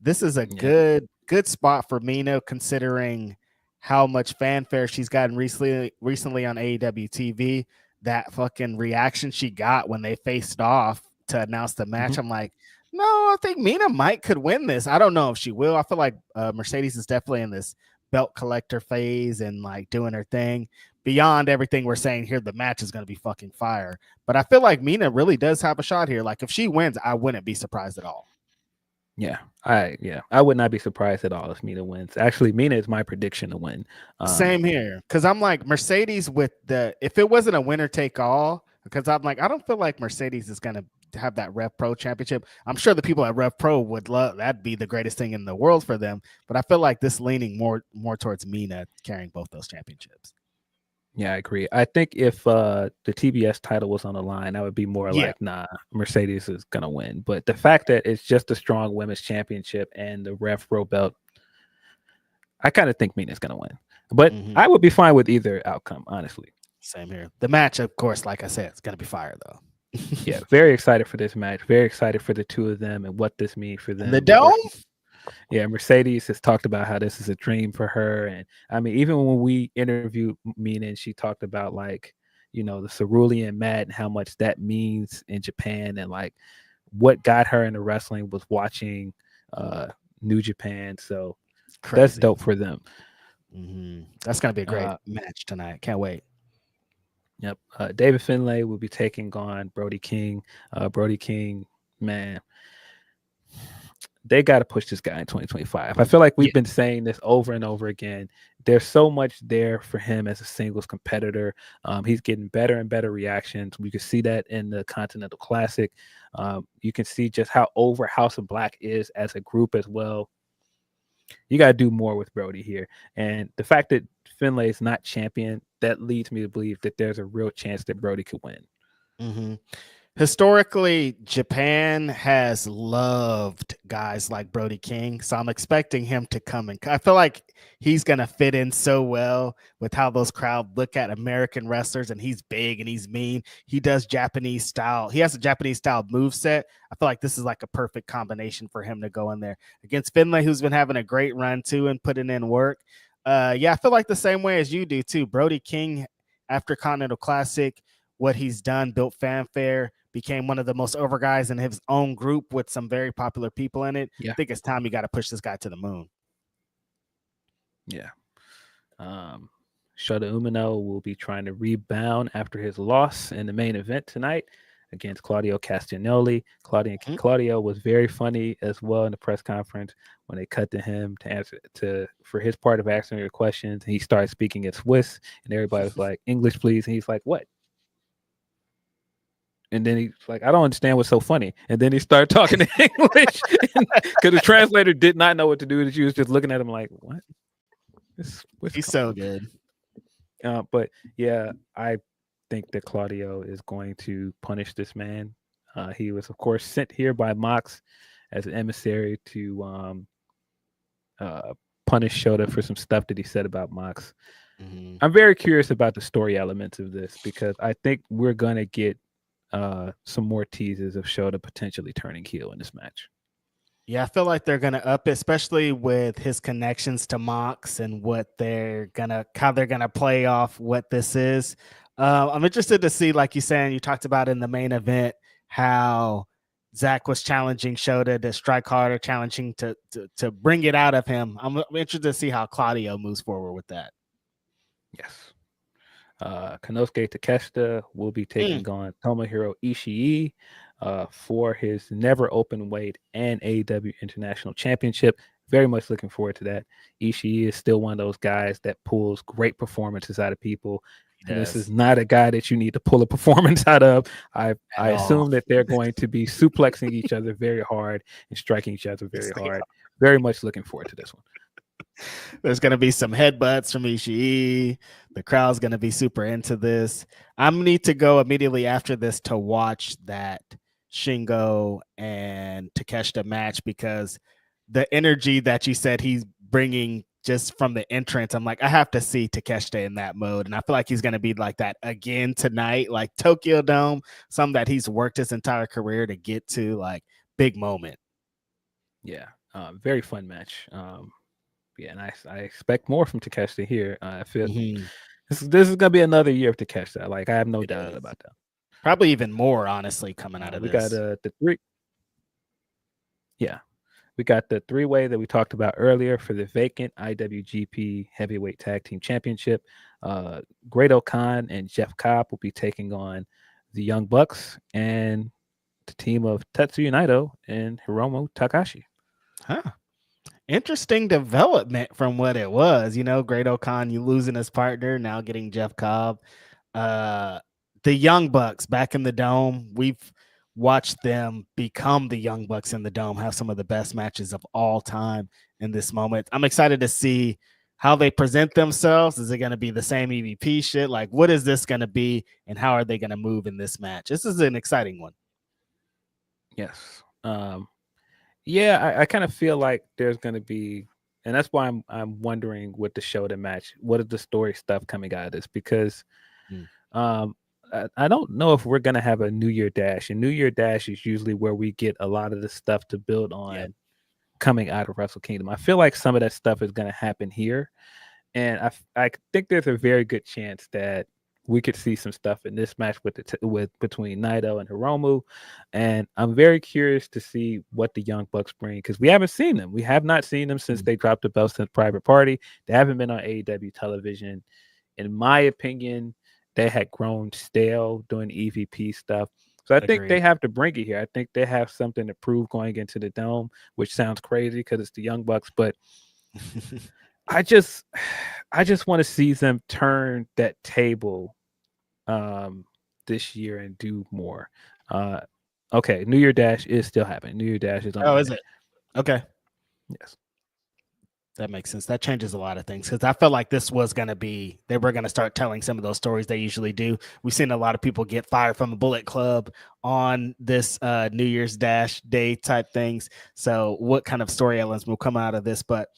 this is a good spot for Mina, considering how much fanfare she's gotten recently on AEW TV. That fucking reaction she got when they faced off to announce the match. I'm like, no, I think Mina could win this. I don't know if she will. I feel like Mercedes is definitely in this belt collector phase and like doing her thing. Beyond everything we're saying here, the match is going to be fucking fire. But I feel like Mina really does have a shot here. Like, if she wins, I wouldn't be surprised at all. I would not be surprised at all if Mina wins. Actually, Mina is my prediction to win. Same here, because I'm like Mercedes if it wasn't a winner take all, because I'm like, I don't feel like Mercedes is going to have that Rev Pro championship. I'm sure the people at Rev Pro would love that'd be the greatest thing in the world for them. But I feel like this leaning more towards Mina carrying both those championships. Yeah, I agree. I think if the TBS title was on the line, I would be more like, nah, Mercedes is going to win. But the fact that it's just a Strong Women's Championship and the Rev Pro belt, I kind of think Mina's going to win. But I would be fine with either outcome, honestly. Same here. The match, of course, like I said, it's going to be fire, though. Yeah, very excited for this match. Very excited for the two of them and what this means for them. And the Dome? Yeah, Mercedes has talked about how this is a dream for her. And I mean, even when we interviewed Mina and she talked about like, you know, the cerulean mat and how much that means in Japan, and like what got her into wrestling was watching New Japan. So that's dope for them. That's going to be a great match tonight. Can't wait. Yep. David Finlay will be taking on Brody King. Brody King, man. they got to push this guy in 2025. I feel like we've been saying this over and over again. There's so much there for him as a singles competitor. He's getting better and better reactions. We can see that in the Continental Classic. You can see just how over House of Black is as a group as well. You got to do more with Brody here. And the fact that Finlay is not champion, that leads me to believe that there's a real chance that Brody could win. Mm-hmm. Historically, Japan has loved guys like Brody King, so I'm expecting him to come in. I feel like he's going to fit in so well with how those crowds look at American wrestlers, and he's big and he's mean. He does Japanese style. He has a Japanese style moveset. I feel like this is like a perfect combination for him to go in there against Finlay, who's been having a great run too and putting in work. I feel like the same way as you do too. Brody King, after Continental Classic, what he's done, built fanfare, became one of the most over guys in his own group with some very popular people in it. I think it's time you got to push this guy to the moon. Yeah. Shota Umino will be trying to rebound after his loss in the main event tonight against Claudio Castagnoli. Claudio was very funny as well in the press conference when they cut to him for his part of answering your questions. And he started speaking in Swiss, and everybody was like, "English, please." And he's like, "What?" And then he's like, "I don't understand what's so funny." And then he started talking in English because the translator did not know what to do. She was just looking at him like, "What?" He's so good. But yeah, I think that Claudio is going to punish this man. He was, of course, sent here by Mox as an emissary to punish Shota for some stuff that he said about Mox. Mm-hmm. I'm very curious about the story elements of this because I think we're going to get some more teases of Shota potentially turning heel in this match. Yeah, I feel like they're gonna up, especially with his connections to Mox and how they're gonna play off what this is. I'm interested to see, like you saying, you talked about in the main event how Zack was challenging Shota to strike harder, challenging to bring it out of him. I'm interested to see how Claudio moves forward with that. Yes. Konosuke Takeshita will be taking on Tomohiro Ishii for his never open weight and AEW International Championship. Very much looking forward to that. Ishii is still one of those guys that pulls great performances out of people. And this is not a guy that you need to pull a performance out of. I assume that they're going to be suplexing each other very hard and striking each other very hard. Very much looking forward to this one. There's going to be some headbutts from Ishii. The crowd's going to be super into this. I'm going to need to go immediately after this to watch that Shingo and Takeshita match because the energy that you said he's bringing just from the entrance, I'm like, I have to see Takeshita in that mode. And I feel like he's going to be like that again tonight, like Tokyo Dome, something that he's worked his entire career to get to, like big moment. Yeah, very fun match. Yeah, and I expect more from Takeshita here. I feel this is going to be another year of Takeshita. Like, I have no doubt about that. Probably even more, honestly, coming out of this. We got the three. Yeah, we got the three-way that we talked about earlier for the vacant IWGP Heavyweight Tag Team Championship. Great Khan and Jeff Cobb will be taking on the Young Bucks and the team of Tetsuya Naito and Hiromu Takahashi. Huh. Interesting development from what it was. You know, Great Khan, you losing his partner, now getting Jeff Cobb. The Young Bucks back in the Dome. We've watched them become the Young Bucks in the Dome, have some of the best matches of all time in this moment. I'm excited to see how they present themselves. Is it going to be the same EVP shit? Like, what is this going to be, and how are they going to move in this match? This is an exciting one. Yes. Yeah, I kind of feel like there's going to be, and that's why I'm wondering with the Shota match, what is the story stuff coming out of this? Because I don't know if we're going to have a New Year Dash. And New Year Dash is usually where we get a lot of the stuff to build on coming out of Wrestle Kingdom. I feel like some of that stuff is going to happen here. And I think there's a very good chance that we could see some stuff in this match with between Naito and Hiromu. And I'm very curious to see what the Young Bucks bring because we haven't seen them. We have not seen them since they dropped the belts since Private Party. They haven't been on AEW television. In my opinion, they had grown stale doing EVP stuff. So I think Agreed. they have to bring it here. I think they have something to prove going into the Dome, which sounds crazy because it's the Young Bucks, but I just want to see them turn that table this year and do more. Okay, New Year Dash is still happening. New Year Dash is on. Oh, is it? Okay. Yes. That makes sense. That changes a lot of things because I felt like this was going to be, they were going to start telling some of those stories they usually do. We've seen a lot of people get fired from the Bullet Club on this New Year's Dash day type things. So what kind of story elements will come out of this? But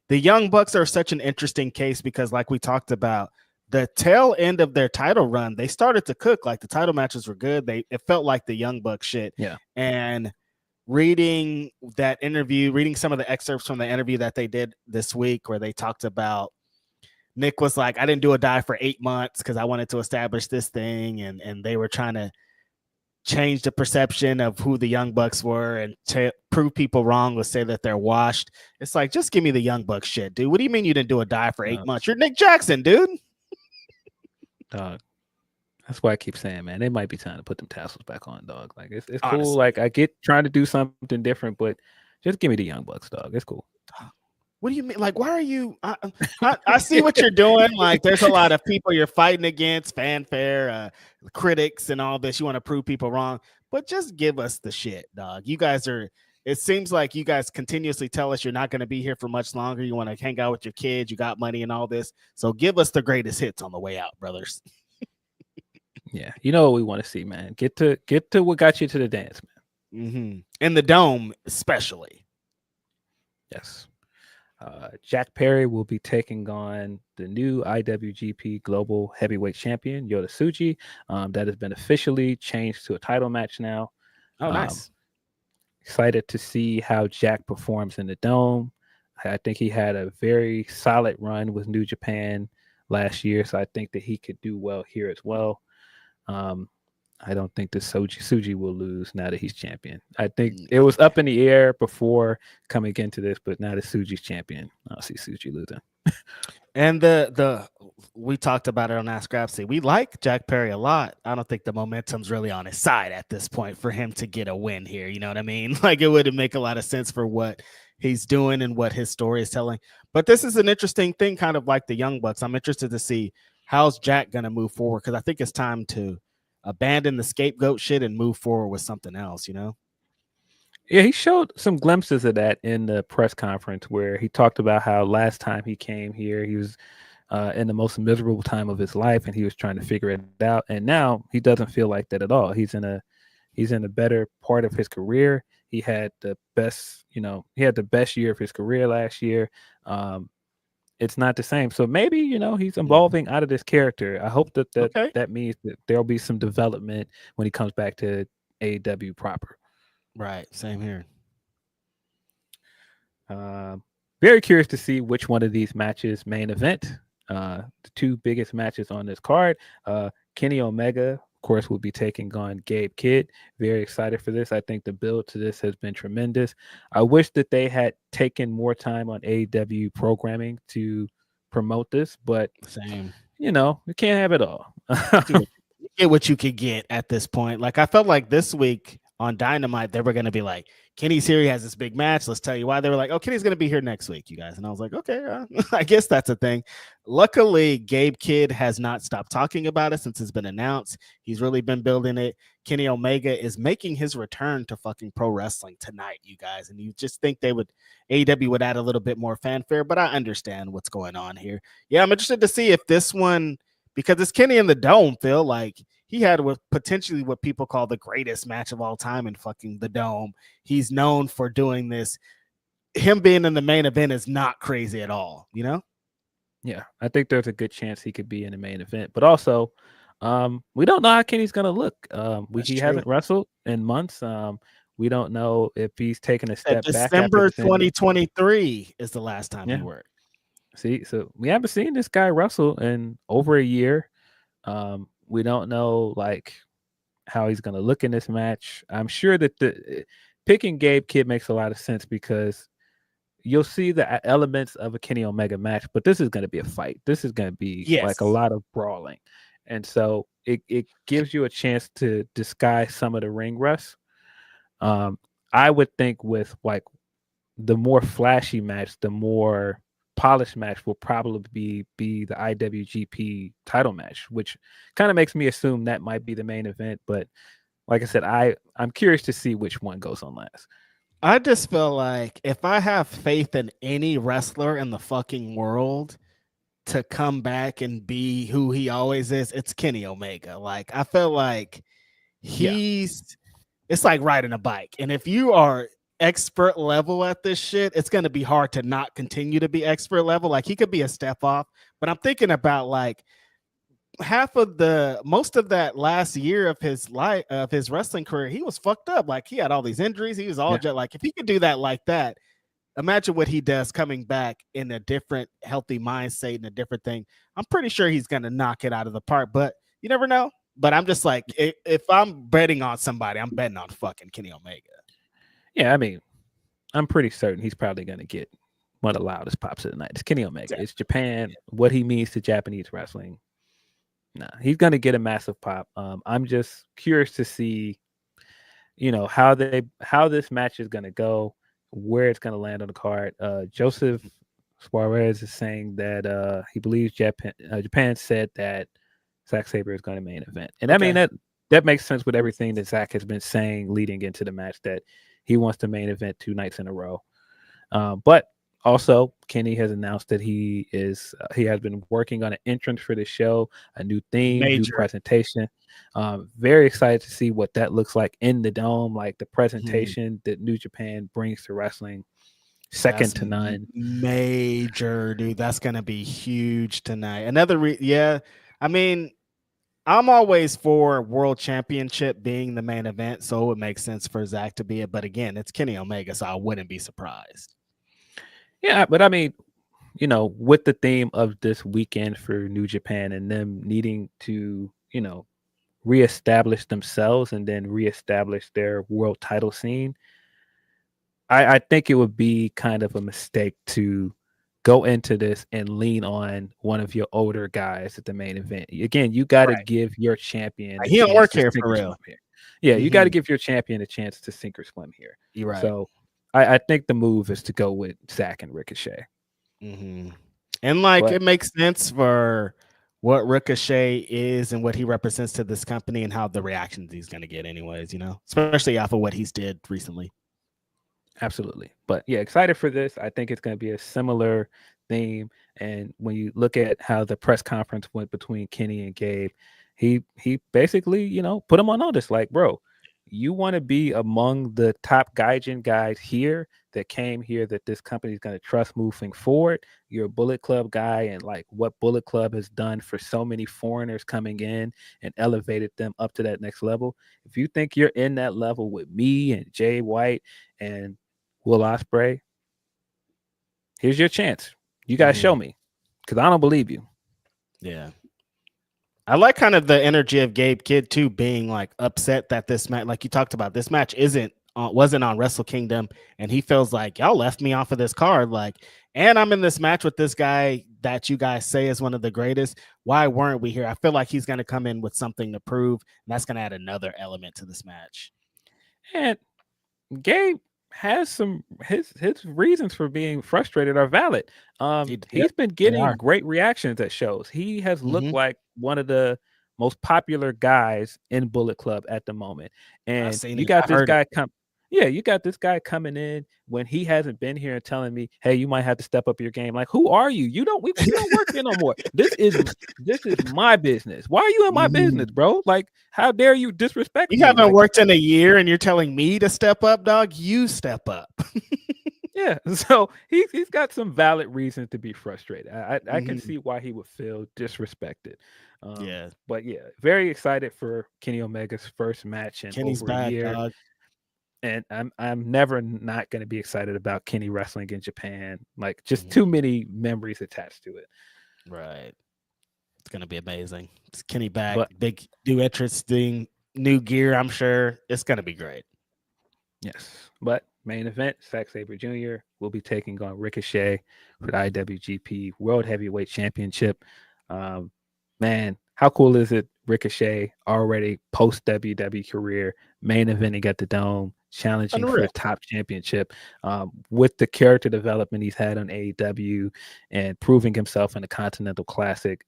the Young Bucks are such an interesting case because like we talked about, the tail end of their title run, they started to cook. Like the title matches were good. It felt like the Young Bucks shit. Yeah. And reading that interview, reading some of the excerpts from the interview that they did this week where they talked about Nick was like, I didn't do a dive for 8 months because I wanted to establish this thing. And they were trying to change the perception of who the Young Bucks were and prove people wrong or say that they're washed. It's like, just give me the Young Bucks shit, dude. What do you mean you didn't do a dive for 8 months? You're Nick Jackson, dude. Dog. That's why I keep saying, man, they might be trying to put them tassels back on, dog. Like it's Honestly. cool. Like I get trying to do something different, but just give me the Young Bucks, dog. It's cool. What do you mean? Like, why are you? I see what you're doing. Like, there's a lot of people you're fighting against, fanfare, critics, and all this. You want to prove people wrong, but just give us the shit, dog. You guys are. It seems like you guys continuously tell us you're not going to be here for much longer. You want to hang out with your kids. You got money and all this. So give us the greatest hits on the way out, brothers. Yeah, you know what we want to see, man. Get to what got you to the dance, man. Mm-hmm. In the Dome, especially. Yes. Jack Perry will be taking on the new IWGP Global Heavyweight Champion, Yota Tsuji. That has been officially changed to a title match now. Oh, nice. Excited to see how Jack performs in the Dome. I think he had a very solid run with New Japan last year, so I think that he could do well here as well. I don't think the Tsuji will lose now that he's champion. I think it was up in the air before coming into this, but now that Tsuji's champion, I'll see Tsuji losing. And we talked about it on Ask Grapsody. We like Jack Perry a lot. I don't think the momentum's really on his side at this point for him to get a win here. You know what I mean? Like it wouldn't make a lot of sense for what he's doing and what his story is telling. But this is an interesting thing, kind of like the Young Bucks. I'm interested to see how's Jack going to move forward because I think it's time to abandon the scapegoat shit and move forward with something else, you know? Yeah, he showed some glimpses of that in the press conference where he talked about how last time he came here, he was in the most miserable time of his life and he was trying to figure it out. And now he doesn't feel like that at all. He's in a better part of his career. He had the best year of his career last year. It's not the same. So maybe, he's evolving out of this character. I hope that means that there'll be some development when he comes back to AEW proper. Right. Same here. Very curious to see which one of these matches main event. The two biggest matches on this card. Kenny Omega, of course, will be taking on Gabe Kidd. Very excited for this. I think the build to this has been tremendous. I wish that they had taken more time on AEW programming to promote this, but same. You can't have it all. Get what you could get at this point. Like I felt like this week on Dynamite, they were going to be like, Kenny's here. He has this big match. Let's tell you why. They were like, oh, Kenny's going to be here next week, you guys. And I was like, okay, I guess that's a thing. Luckily, Gabe Kidd has not stopped talking about it since it's been announced. He's really been building it. Kenny Omega is making his return to fucking pro wrestling tonight, you guys. And you just think AEW would add a little bit more fanfare, but I understand what's going on here. Yeah, I'm interested to see if this one, because it's Kenny in the Dome, Phil, like he had potentially what people call the greatest match of all time in fucking the Dome. He's known for doing this. Him being in the main event is not crazy at all, Yeah, I think there's a good chance he could be in the main event. But also, we don't know how Kenny's going to look. He hasn't wrestled in months. We don't know if he's taking a step back. December 2023 is the last time he worked. See, so we haven't seen this guy wrestle in over a year. We don't know how he's going to look in this match. I'm sure that picking Gabe Kidd makes a lot of sense because you'll see the elements of a Kenny Omega match, but this is going to be a fight. This is going to be like a lot of brawling. and so it gives you a chance to disguise some of the ring rust. I would think with like the more flashy match, the more polished match will probably be the IWGP title match, which kind of makes me assume that might be the main event. But like I said, I'm curious to see which one goes on last. I just feel like if I have faith in any wrestler in the fucking world to come back and be who he always is, it's Kenny Omega. Like, I feel like it's like riding a bike. And if you are expert level at this shit, it's going to be hard to not continue to be expert level. Like, he could be a step off, but I'm thinking about like most of that last year of his life, of his wrestling career, he was fucked up. Like, he had all these injuries. He was all like, if he could do that like that, imagine what he does coming back in a different healthy mindset and a different thing. I'm pretty sure he's going to knock it out of the park, but you never know. But I'm just like, if I'm betting on somebody, I'm betting on fucking Kenny Omega. Yeah, I mean, I'm pretty certain he's probably going to get one of the loudest pops of the night. It's Kenny Omega. Exactly. It's Japan. What he means to Japanese wrestling. Nah, he's going to get a massive pop. I'm just curious to see, how this match is going to go, where it's going to land on the card. Joseph Suarez is saying that he believes Japan said that Zack Sabre is going to main event. And I mean, that makes sense with everything that Zack has been saying leading into the match, that he wants to main event 2 nights in a row. But also, Kenny has announced that he has been working on an entrance for the show, a new theme, new presentation. Very excited to see what that looks like in the dome, like the presentation that New Japan brings to wrestling. Second to none. Major, dude. That's going to be huge tonight. I mean, I'm always for World Championship being the main event, so it would make sense for Zack to be it. But again, it's Kenny Omega, so I wouldn't be surprised. Yeah, but I mean, with the theme of this weekend for New Japan and them needing to, reestablish themselves and then reestablish their world title scene, I think it would be kind of a mistake to go into this and lean on one of your older guys at the main event. Again, you got to give your champion. He don't work here for real. Yeah, you got to give your champion a chance to sink or swim here. You're right. So I think the move is to go with Zack and Ricochet. And it makes sense for what Ricochet is and what he represents to this company and how the reactions he's going to get anyways, especially off of what he's did recently. Absolutely. But yeah, excited for this. I think it's going to be a similar theme. And when you look at how the press conference went between Kenny and Gabe, he basically, put him on notice. Like, bro, you want to be among the top Gaijin guys here that came here that this company is going to trust moving forward. You're a Bullet Club guy, and like what Bullet Club has done for so many foreigners coming in and elevated them up to that next level. If you think you're in that level with me and Jay White and Will Osprey, here's your chance. You guys show me, because I don't believe you. Yeah. I like kind of the energy of Gabe Kidd too, being like upset that this match, like you talked about, this match wasn't on Wrestle Kingdom, and he feels like y'all left me off of this card, and I'm in this match with this guy that you guys say is one of the greatest. Why weren't we here? I feel like he's going to come in with something to prove, and that's going to add another element to this match. And Gabe has his reasons for being frustrated are valid. He's been getting great reactions at shows. He has looked like one of the most popular guys in Bullet Club at the moment. And you got this guy coming in when he hasn't been here and telling me, hey, you might have to step up your game. Like, who are you? We don't work here no more. This is my business. Why are you in my business, bro? Like, how dare you disrespect me? You haven't worked in a year and you're telling me to step up, dog? You step up. Yeah, so he's got some valid reasons to be frustrated. I can see why he would feel disrespected. But yeah, very excited for Kenny Omega's first match in over a year. Dog. And I'm never not going to be excited about Kenny wrestling in Japan. Like, just too many memories attached to it. Right. It's going to be amazing. It's Kenny back, big new interesting new gear, I'm sure. It's going to be great. Yes. But main event, Zack Sabre Jr. will be taking on Ricochet for the IWGP World Heavyweight Championship. Man, how cool is it? Ricochet already post WWE career, main eventing at the Dome, challenging for Unreal. the top championship, with the character development he's had on AEW and proving himself in the Continental Classic.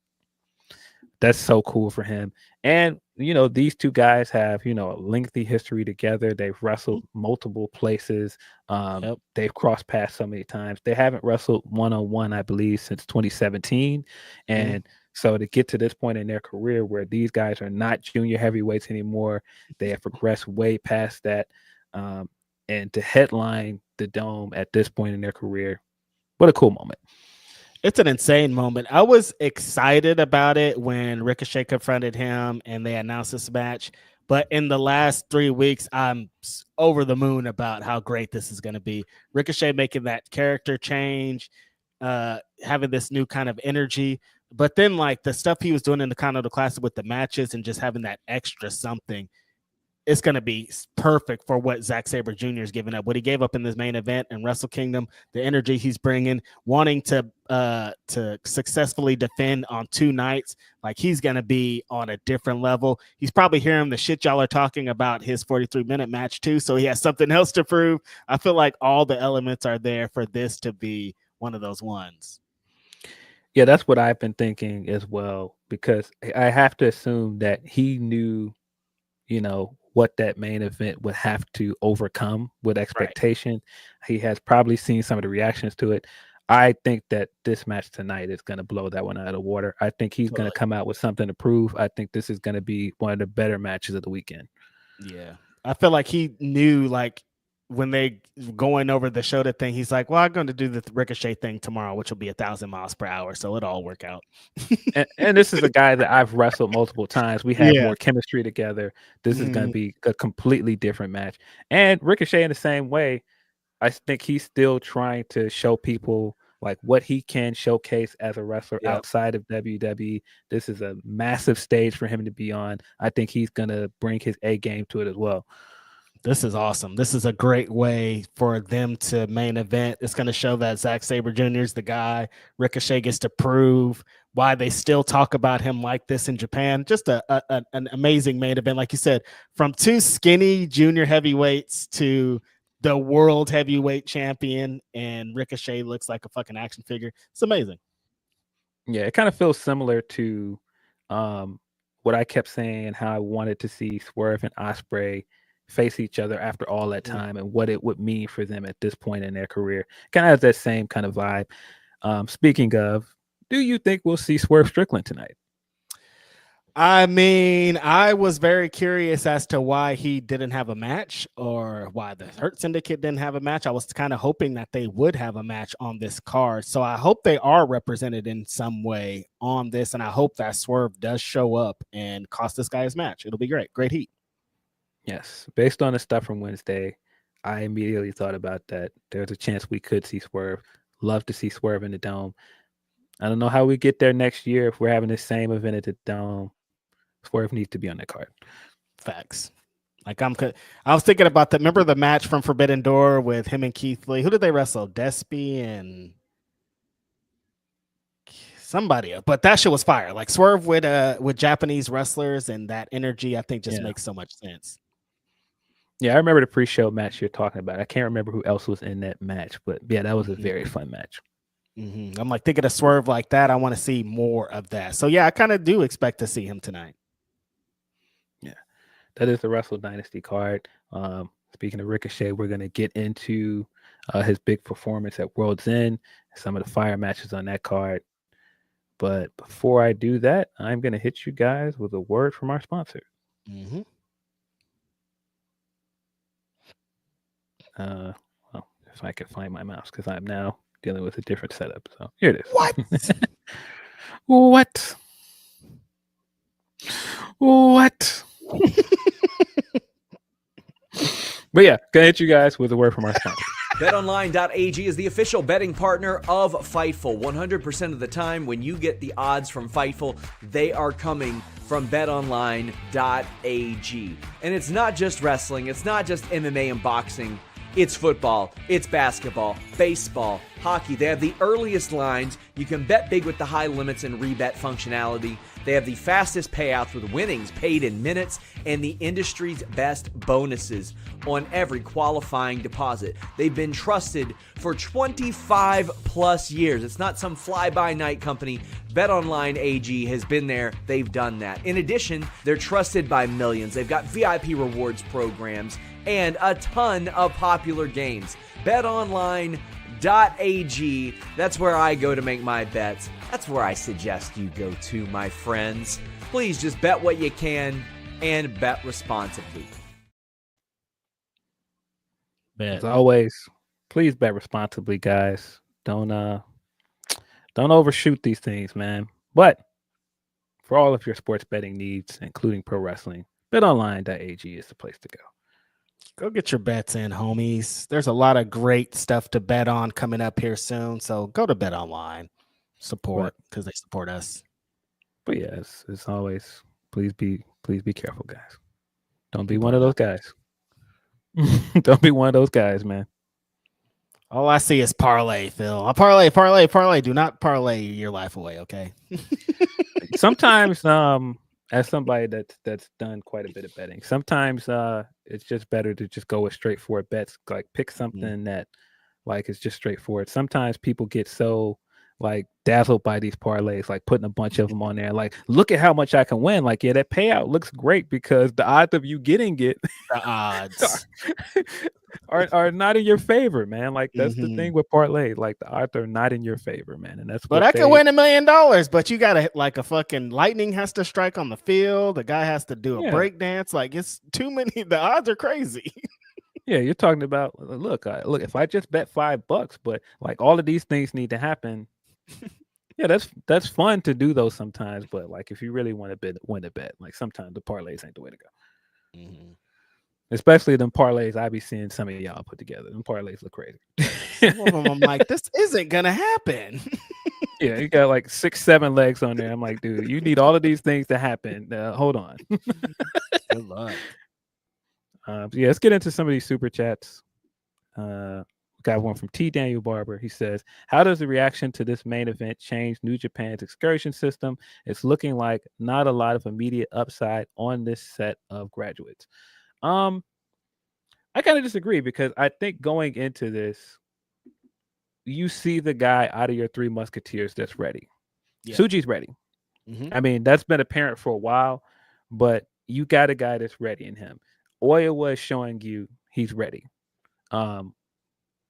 That's so cool for him. And, these two guys have, a lengthy history together. They've wrestled multiple places. Yep. They've crossed paths so many times. They haven't wrestled one-on-one, I believe, since 2017. And so to get to this point in their career where these guys are not junior heavyweights anymore, they have progressed way past that. And to headline the Dome at this point in their career, what a cool moment. It's an insane moment. I was excited about it when Ricochet confronted him and they announced this match. But in the last 3 weeks, I'm over the moon about how great this is going to be. Ricochet making that character change, having this new kind of energy. But then, like, the stuff he was doing in the Continental Classic with the matches and just having that extra something, it's going to be perfect for what Zack Sabre Jr. is giving up. What he gave up in this main event and Wrestle Kingdom, the energy he's bringing, wanting to successfully defend on 2 nights. Like, he's going to be on a different level. He's probably hearing the shit y'all are talking about his 43-minute match too, so he has something else to prove. I feel like all the elements are there for this to be one of those ones. Yeah, that's what I've been thinking as well, because I have to assume that he knew, what that main event would have to overcome with expectation. Right. He has probably seen some of the reactions to it. I think that this match tonight is going to blow that one out of the water. I think he's going to come out with something to prove. I think this is going to be one of the better matches of the weekend. Yeah. I feel like he knew, like, when they going over the Shota thing, he's like, well, I'm going to do the Ricochet thing tomorrow, which will be 1,000 miles per hour. So it'll all work out. and this is a guy that I've wrestled multiple times. We have more chemistry together. This is going to be a completely different match. And Ricochet in the same way, I think he's still trying to show people like what he can showcase as a wrestler outside of WWE. This is a massive stage for him to be on. I think he's going to bring his A game to it as well. This is awesome. This is a great way for them to main event. It's going to show that Zack Sabre Jr. is the guy. Ricochet gets to prove why they still talk about him like this in Japan. Just an amazing main event. Like you said, from 2 skinny junior heavyweights to the world heavyweight champion, and Ricochet looks like a fucking action figure. It's amazing. Yeah, it kind of feels similar to what I kept saying, how I wanted to see Swerve and Osprey face each other after all that time and what it would mean for them at this point in their career. Kind of has that same kind of vibe. Speaking of, do you think we'll see Swerve Strickland tonight? I mean, I was very curious as to why he didn't have a match or why the Hurt Syndicate didn't have a match. I was kind of hoping that they would have a match on this card. So I hope they are represented in some way on this. And I hope that Swerve does show up and cost this guy his match. It'll be great. Great heat. Yes. Based on the stuff from Wednesday, I immediately thought about that. There's a chance we could see Swerve. Love to see Swerve in the Dome. I don't know how we get there next year if we're having the same event at the Dome. Swerve needs to be on that card. Facts. Like I was thinking about that. Remember the match from Forbidden Door with him and Keith Lee? Who did they wrestle? Despy and somebody else. But that shit was fire. Like Swerve with Japanese wrestlers and that energy, I think just makes so much sense. Yeah, I remember the pre-show match you're talking about. I can't remember who else was in that match, but yeah, that was a very fun match. I'm like thinking of Swerve like that. I want to see more of that. So yeah, I kind of do expect to see him tonight. Yeah, that is the Wrestle Dynasty card. Speaking of Ricochet, we're going to get into his big performance at Worlds End, some of the fire matches on that card. But before I do that, I'm going to hit you guys with a word from our sponsor. Well, if I could find my mouse, because I'm now dealing with a different setup. So here it is. What? What? But yeah, gonna hit you guys with a word from our sponsor. BetOnline.ag is the official betting partner of Fightful. 100% of the time when you get the odds from Fightful, they are coming from BetOnline.ag. And it's not just wrestling, it's not just MMA and boxing. It's football, it's basketball, baseball, hockey. They have the earliest lines. You can bet big with the high limits and rebet functionality. They have the fastest payouts with winnings paid in minutes and the industry's best bonuses on every qualifying deposit. They've been trusted for 25 plus years. It's not some fly-by-night company. BetOnline AG has been there. They've done that. In addition, they're trusted by millions. They've got VIP rewards programs and a ton of popular games. BetOnline.ag, that's where I go to make my bets. That's where I suggest you go to, my friends. Please just bet what you can and bet responsibly. As always, please bet responsibly, guys. Don't overshoot these things, man. But for all of your sports betting needs, including pro wrestling, betonline.ag is the place to go. Go get your bets in, homies. There's a lot of great stuff to bet on coming up here soon. So go to BetOnline. Support, because they support us. But yes, as always, please be careful, guys. Don't be one of those guys. Don't be one of those guys, man. All I see is parlay, Phil. Parlay. Do not parlay your life away, okay? Sometimes, as somebody that's done quite a bit of betting, sometimes it's just better to just go with straightforward bets. Like pick something that like is just straightforward. Sometimes people get so like dazzled by these parlays, like putting a bunch of them on there. Like, look at how much I can win. Like, yeah, that payout looks great because the odds of you getting it, the odds are not in your favor, man. Like that's the thing with parlay. Like the odds are not in your favor, man. And that's. But I can win $1 million. But you gotta like a fucking lightning has to strike on the field. The guy has to do a break dance. Like it's too many. The odds are crazy. Yeah, you're talking about look. If I just bet $5, but like all of these things need to happen. Yeah, that's fun to do those sometimes, but like if you really want to win a bet, like sometimes the parlays ain't the way to go. Especially them parlays I be seeing some of y'all put together. Them parlays look crazy. Some of them I'm like, this isn't gonna happen. Yeah, you got like 6-7 legs on there. I'm like, dude, you need all of these things to happen. Hold on. Good luck. Yeah, let's get into some of these super chats. Got one from T. Daniel Barber. He says, how does the reaction to this main event change New Japan's excursion system? It's looking like not a lot of immediate upside on this set of graduates. I kind of disagree because I think going into this, you see the guy out of your three musketeers that's ready. Yeah. Tsuji's ready. I mean, that's been apparent for a while, but you got a guy that's ready in him. Oya was showing you he's ready.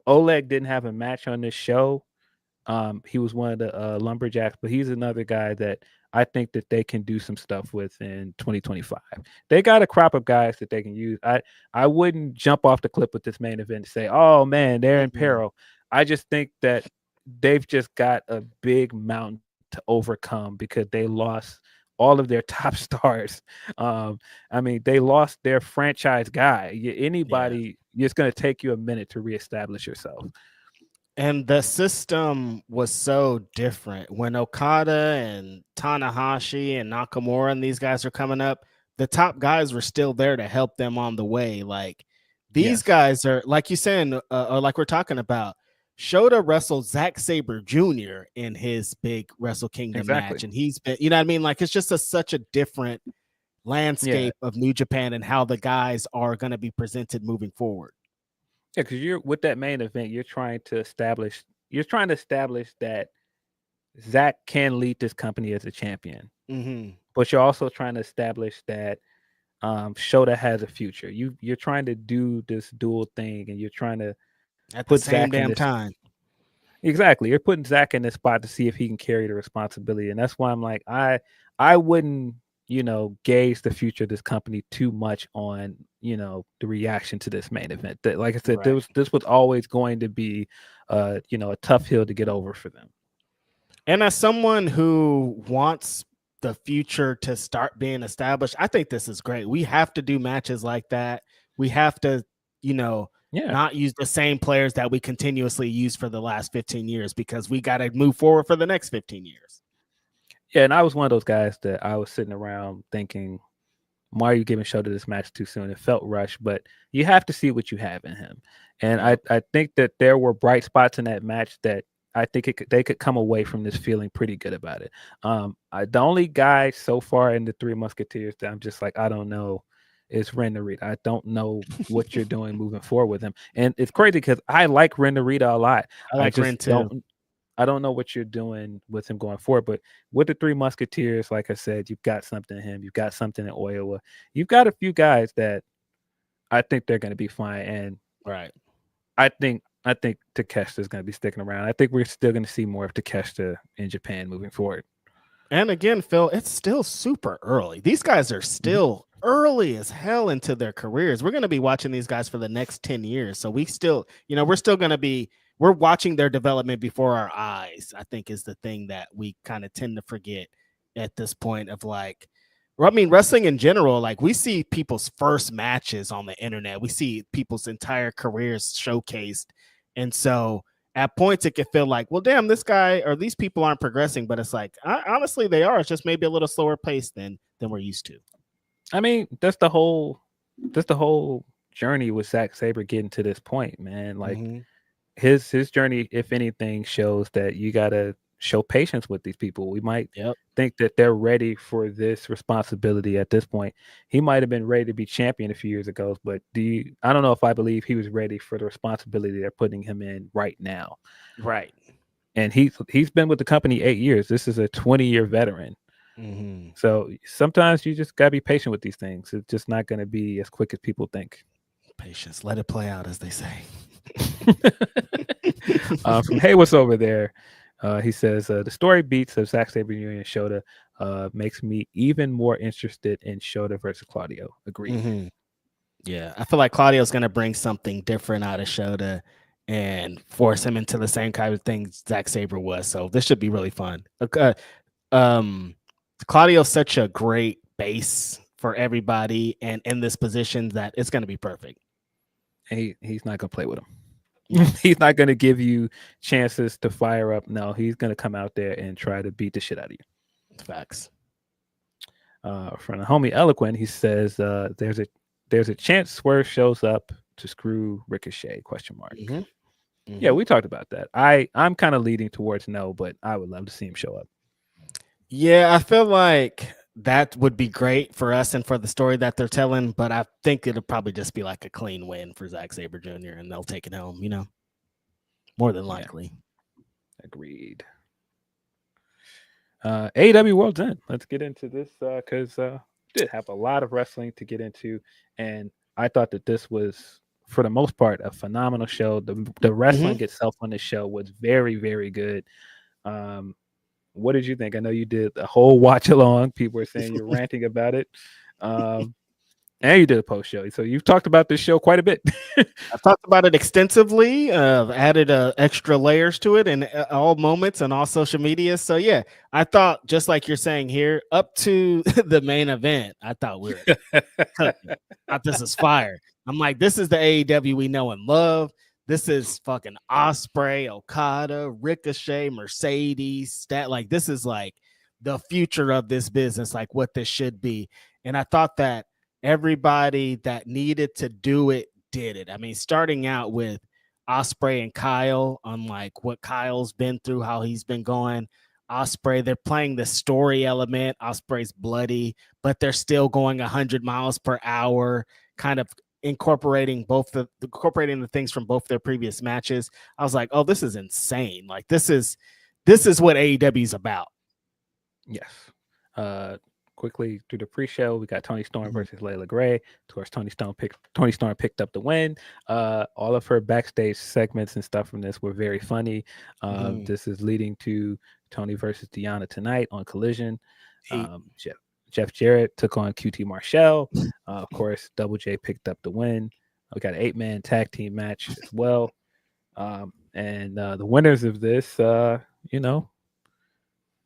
Oleg didn't have a match on this show. He was one of the lumberjacks, but he's another guy that I think that they can do some stuff with in 2025. They got a crop of guys that they can use. I wouldn't jump off the cliff with this main event and say, oh man, they're in peril. I just think that they've just got a big mountain to overcome because they lost all of their top stars. I mean, they lost their franchise guy. Anybody, it's going to take you a minute to reestablish yourself. And the system was so different. When Okada and Tanahashi and Nakamura and these guys are coming up, the top guys were still there to help them on the way. Like these guys are, like you said, or like we're talking about, Shota wrestled Zack Sabre Jr. in his big Wrestle Kingdom match. And he's been, you know what I mean? Like it's just such a different landscape of New Japan and how the guys are going to be presented moving forward. Yeah, because you're with that main event, you're trying to establish that Zack can lead this company as a champion. But you're also trying to establish that Shota has a future. You're trying to do this dual thing, and you're trying to at the same damn time. Exactly. You're putting Zack in this spot to see if he can carry the responsibility. And that's why I'm like, I wouldn't, gauge the future of this company too much on, the reaction to this main event. That, like I said, this was always going to be, a tough hill to get over for them. And as someone who wants the future to start being established, I think this is great. We have to do matches like that. We have to, not use the same players that we continuously use for the last 15 years because we got to move forward for the next 15 years. Yeah, and I was one of those guys that I was sitting around thinking, why are you giving Shota this match too soon? It felt rushed, but you have to see what you have in him. And I think that there were bright spots in that match that I think they could come away from this feeling pretty good about it. The only guy so far in the Three Musketeers that I'm just like, I don't know, is Ren Narita. I don't know what you're doing moving forward with him. And it's crazy because I like Ren Narita a lot. I like Ren too. I don't know what you're doing with him going forward, but with the Three Musketeers, like I said, you've got something in him. You've got something in Oiwa. You've got a few guys that I think they're going to be fine. And right, I think Takeshita's going to be sticking around. I think we're still going to see more of Takeshita in Japan moving forward. And again, Phil, it's still super early. These guys are still early as hell into their careers. We're going to be watching these guys for the next 10 years. So we still, we're still going to be, we're watching their development before our eyes, I think is the thing that we kind of tend to forget at this point of like, I mean, wrestling in general, like we see people's first matches on the internet. We see people's entire careers showcased. And so at points it can feel like, well, damn, this guy or these people aren't progressing, but it's like, honestly, they are. It's just maybe a little slower pace than we're used to. I mean, that's the whole journey with Zack Sabre getting to this point, man. Like his journey, if anything, shows that you gotta show patience with these people. We might think that they're ready for this responsibility at this point. He might have been ready to be champion a few years ago, but I don't know if I believe he was ready for the responsibility they're putting him in right now. Right. And he's been with the company 8 years. This is a 20-year veteran. So sometimes you just gotta be patient with these things. It's just not going to be as quick as people think. Patience, let it play out, as they say. From Hey, what's over there? He says the story beats of Zack Sabre Jr. and Shota makes me even more interested in Shota versus Claudio. Agreed. Yeah, I feel like Claudio's going to bring something different out of Shota and force him into the same kind of thing Zack Sabre was. So this should be really fun. Claudio's such a great base for everybody, and in this position that it's going to be perfect. He's not going to play with him. He's not going to give you chances to fire up. No, he's going to come out there and try to beat the shit out of you. Facts. From the homie Eloquent, he says there's a chance Swerve shows up to screw Ricochet? ? Yeah, we talked about that. I'm kind of leading towards no, but I would love to see him show up. Yeah, I feel like that would be great for us and for the story that they're telling, but I think it'll probably just be like a clean win for Zack Sabre Jr. and they'll take it home, more than likely. Yeah. Agreed. AEW Worlds End. Let's get into this because we did have a lot of wrestling to get into, and I thought that this was, for the most part, a phenomenal show. The wrestling itself on the show was very, very good. What did you think? I know you did a whole watch along. People were saying you're ranting about it. And you did a post show. So you've talked about this show quite a bit. I've talked about it extensively. Added extra layers to it in all moments and all social media. So yeah, I thought, just like you're saying here, up to the main event, I thought I thought this is fire. I'm like, this is the AEW we know and love. This is fucking Osprey, Okada, Ricochet, Mercedes, like this is like the future of this business, like what this should be. And I thought that everybody that needed to do it did it. I mean, starting out with Osprey and Kyle on like what Kyle's been through, how he's been going. Osprey, they're playing the story element. Osprey's bloody, but they're still going 100 miles per hour, kind of incorporating the things from both their previous matches. I was like, oh, this is insane. Like this is what AEW is about. Yes. Quickly through the pre-show, we got Toni Storm versus Layla Gray. Of course, Toni Storm picked up the win. All of her backstage segments and stuff from this were very funny. This is leading to Toni versus Deonna tonight on Collision. Jeff Jarrett took on QT Marshall. Of course, Double J picked up the win. We got an 8-man tag team match as well. And the winners of this,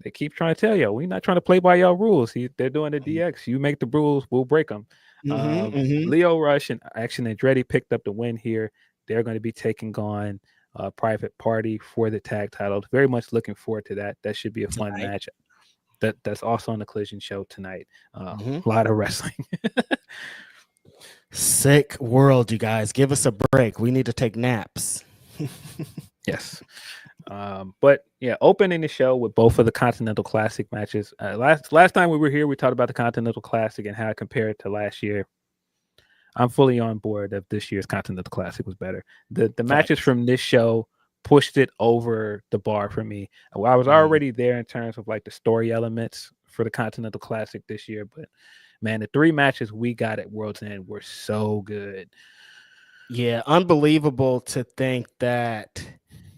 they keep trying to tell you, we're not trying to play by y'all rules. They're doing the DX. You make the rules, we'll break them. Leo Rush and Action Andretti picked up the win here. They're going to be taking on Private Party for the tag titles. Very much looking forward to that. That should be a fun match. That's also on the Collision show tonight. A lot of wrestling. Sick world, you guys. Give us a break. We need to take naps. Yes. But yeah, opening the show with both of the Continental Classic matches. Last time we were here, we talked about the Continental Classic and how it compared to last year. I'm fully on board that this year's Continental Classic was better. The matches from this show pushed it over the bar for me. I was already there in terms of like the story elements for the Continental Classic this year, but man, the 3 matches we got at World's End were so good. Yeah, unbelievable to think that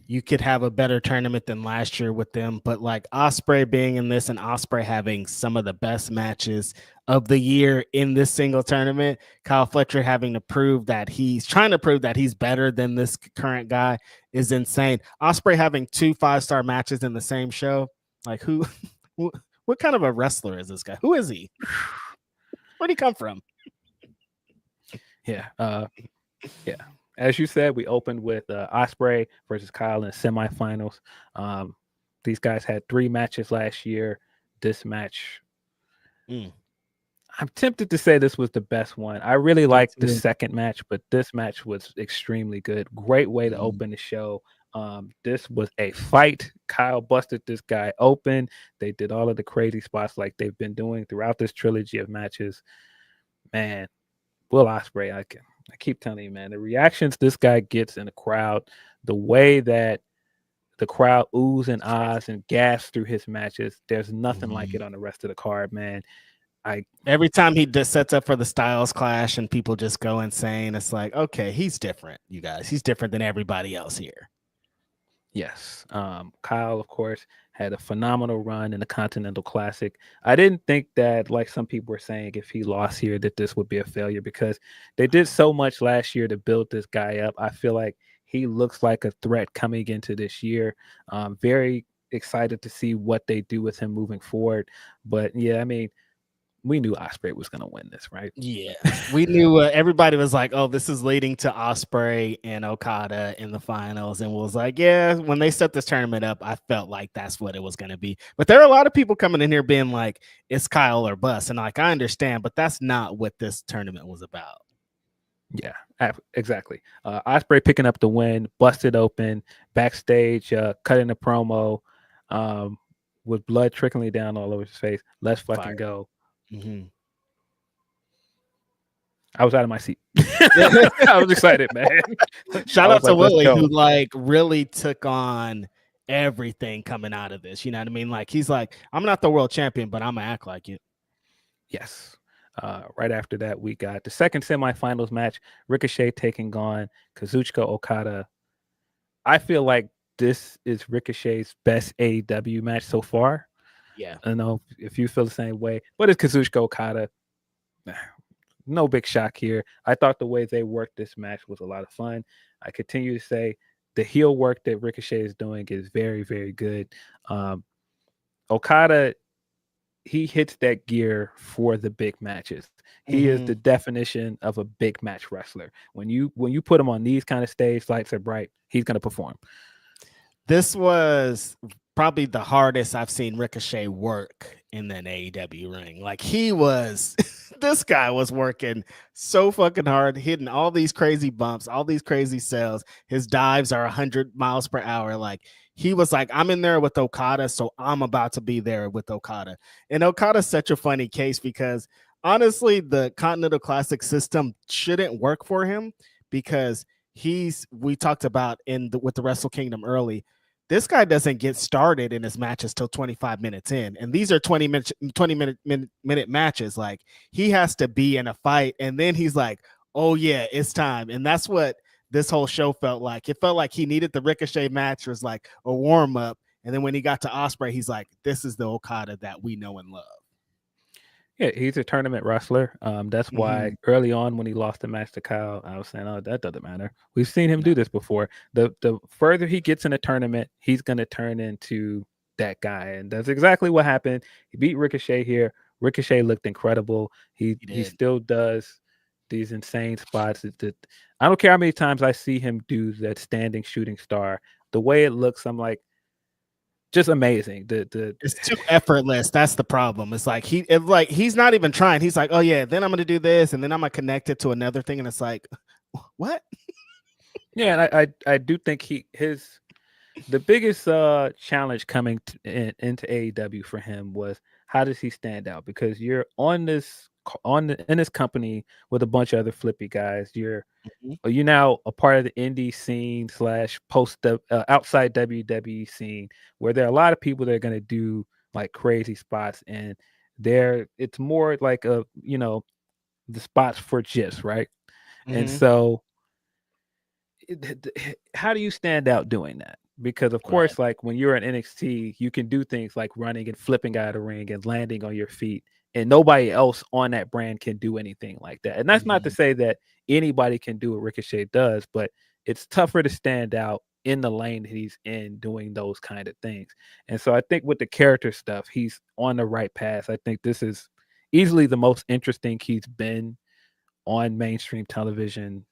you could have a better tournament than last year with them. But like Osprey being in this and Osprey having some of the best matches of the year in this single tournament, Kyle Fletcher having to prove that he's better than this current guy is insane. Osprey having 2 5-star matches in the same show. Like what kind of a wrestler is this guy? Who is he? Where'd he come from? Yeah. Yeah. As you said, we opened with Osprey versus Kyle in the semifinals. These guys had 3 matches last year. This match, I'm tempted to say this was the best one. I really liked the second match, but this match was extremely good. Great way to open the show. This was a fight. Kyle busted this guy open. They did all of the crazy spots like they've been doing throughout this trilogy of matches. Man, Will Ospreay, I keep telling you, man, the reactions this guy gets in the crowd, the way that the crowd oohs and ahs and gasps through his matches, there's nothing like it on the rest of the card, man. Every time he just sets up for the Styles Clash and people just go insane, it's like, okay, he's different, you guys. He's different than everybody else here. Yes. Kyle, of course, had a phenomenal run in the Continental Classic. I didn't think that, like some people were saying, if he lost here, that this would be a failure because they did so much last year to build this guy up. I feel like he looks like a threat coming into this year. Very excited to see what they do with him moving forward. But yeah, I mean, we knew Osprey was going to win this, right? Yeah, we knew. Everybody was like, "Oh, this is leading to Osprey and Okada in the finals," and was like, "Yeah." When they set this tournament up, I felt like that's what it was going to be. But there are a lot of people coming in here being like, "It's Kyle or bust," and like I understand, but that's not what this tournament was about. Yeah, exactly. Osprey picking up the win, busted open backstage, cutting a promo, with blood trickling down all over his face. Let's fucking go. I was out of my seat. I was excited, man. Shout out to Willie, who like really took on everything coming out of this. You know what I mean? Like he's like, I'm not the world champion, but I'm gonna act like it. Yes. Right after that, we got the second semifinals match. Ricochet taking on Kazuchika Okada. I feel like this is Ricochet's best AEW match so far. Yeah. I don't know if you feel the same way, but it's Kazuchika Okada. No big shock here. I thought the way they worked this match was a lot of fun. I continue to say the heel work that Ricochet is doing is very, very good. Okada, he hits that gear for the big matches. He is the definition of a big match wrestler. When you put him on these kind of stage, lights are bright, he's going to perform. This was probably the hardest I've seen Ricochet work in an AEW ring. Like he was, this guy was working so fucking hard, hitting all these crazy bumps, all these crazy sells. His dives are 100 miles per hour. Like he was like, I'm in there with Okada, so I'm about to be there with Okada. And Okada's such a funny case because honestly, the Continental Classic system shouldn't work for him because we talked about with the Wrestle Kingdom early. This guy doesn't get started in his matches till 25 minutes in, and these are 20 minute matches. Like he has to be in a fight, and then he's like, "Oh yeah, it's time." And that's what this whole show felt like. It felt like he needed the Ricochet match was like a warm up, and then when he got to Osprey, he's like, "This is the Okada that we know and love." Yeah, he's a tournament wrestler. That's why early on when he lost the match to Kyle, I was saying, oh, that doesn't matter. We've seen him do this before. The further he gets in a tournament, he's going to turn into that guy. And that's exactly what happened. He beat Ricochet here. Ricochet looked incredible. He still does these insane spots. I don't care how many times I see him do that standing shooting star. The way it looks, I'm like, just amazing. It's too effortless. That's the problem. It's like he's not even trying. He's like, oh yeah, then I'm gonna do this, and then I'm gonna connect it to another thing, and it's like, what? Yeah, and I do think the biggest challenge coming into AEW for him was how does he stand out? Because you're in this company with a bunch of other flippy guys. You're now a part of the indie scene / post outside WWE scene where there are a lot of people that are going to do like crazy spots, and it's more like the spots for gifs, right? And so how do you stand out doing that? Because of course, like when you're in NXT, you can do things like running and flipping out of the ring and landing on your feet, and nobody else on that brand can do anything like that. And that's not to say that anybody can do what Ricochet does, but it's tougher to stand out in the lane that he's in doing those kind of things. And so I think with the character stuff, he's on the right path. I think this is easily the most interesting he's been on mainstream television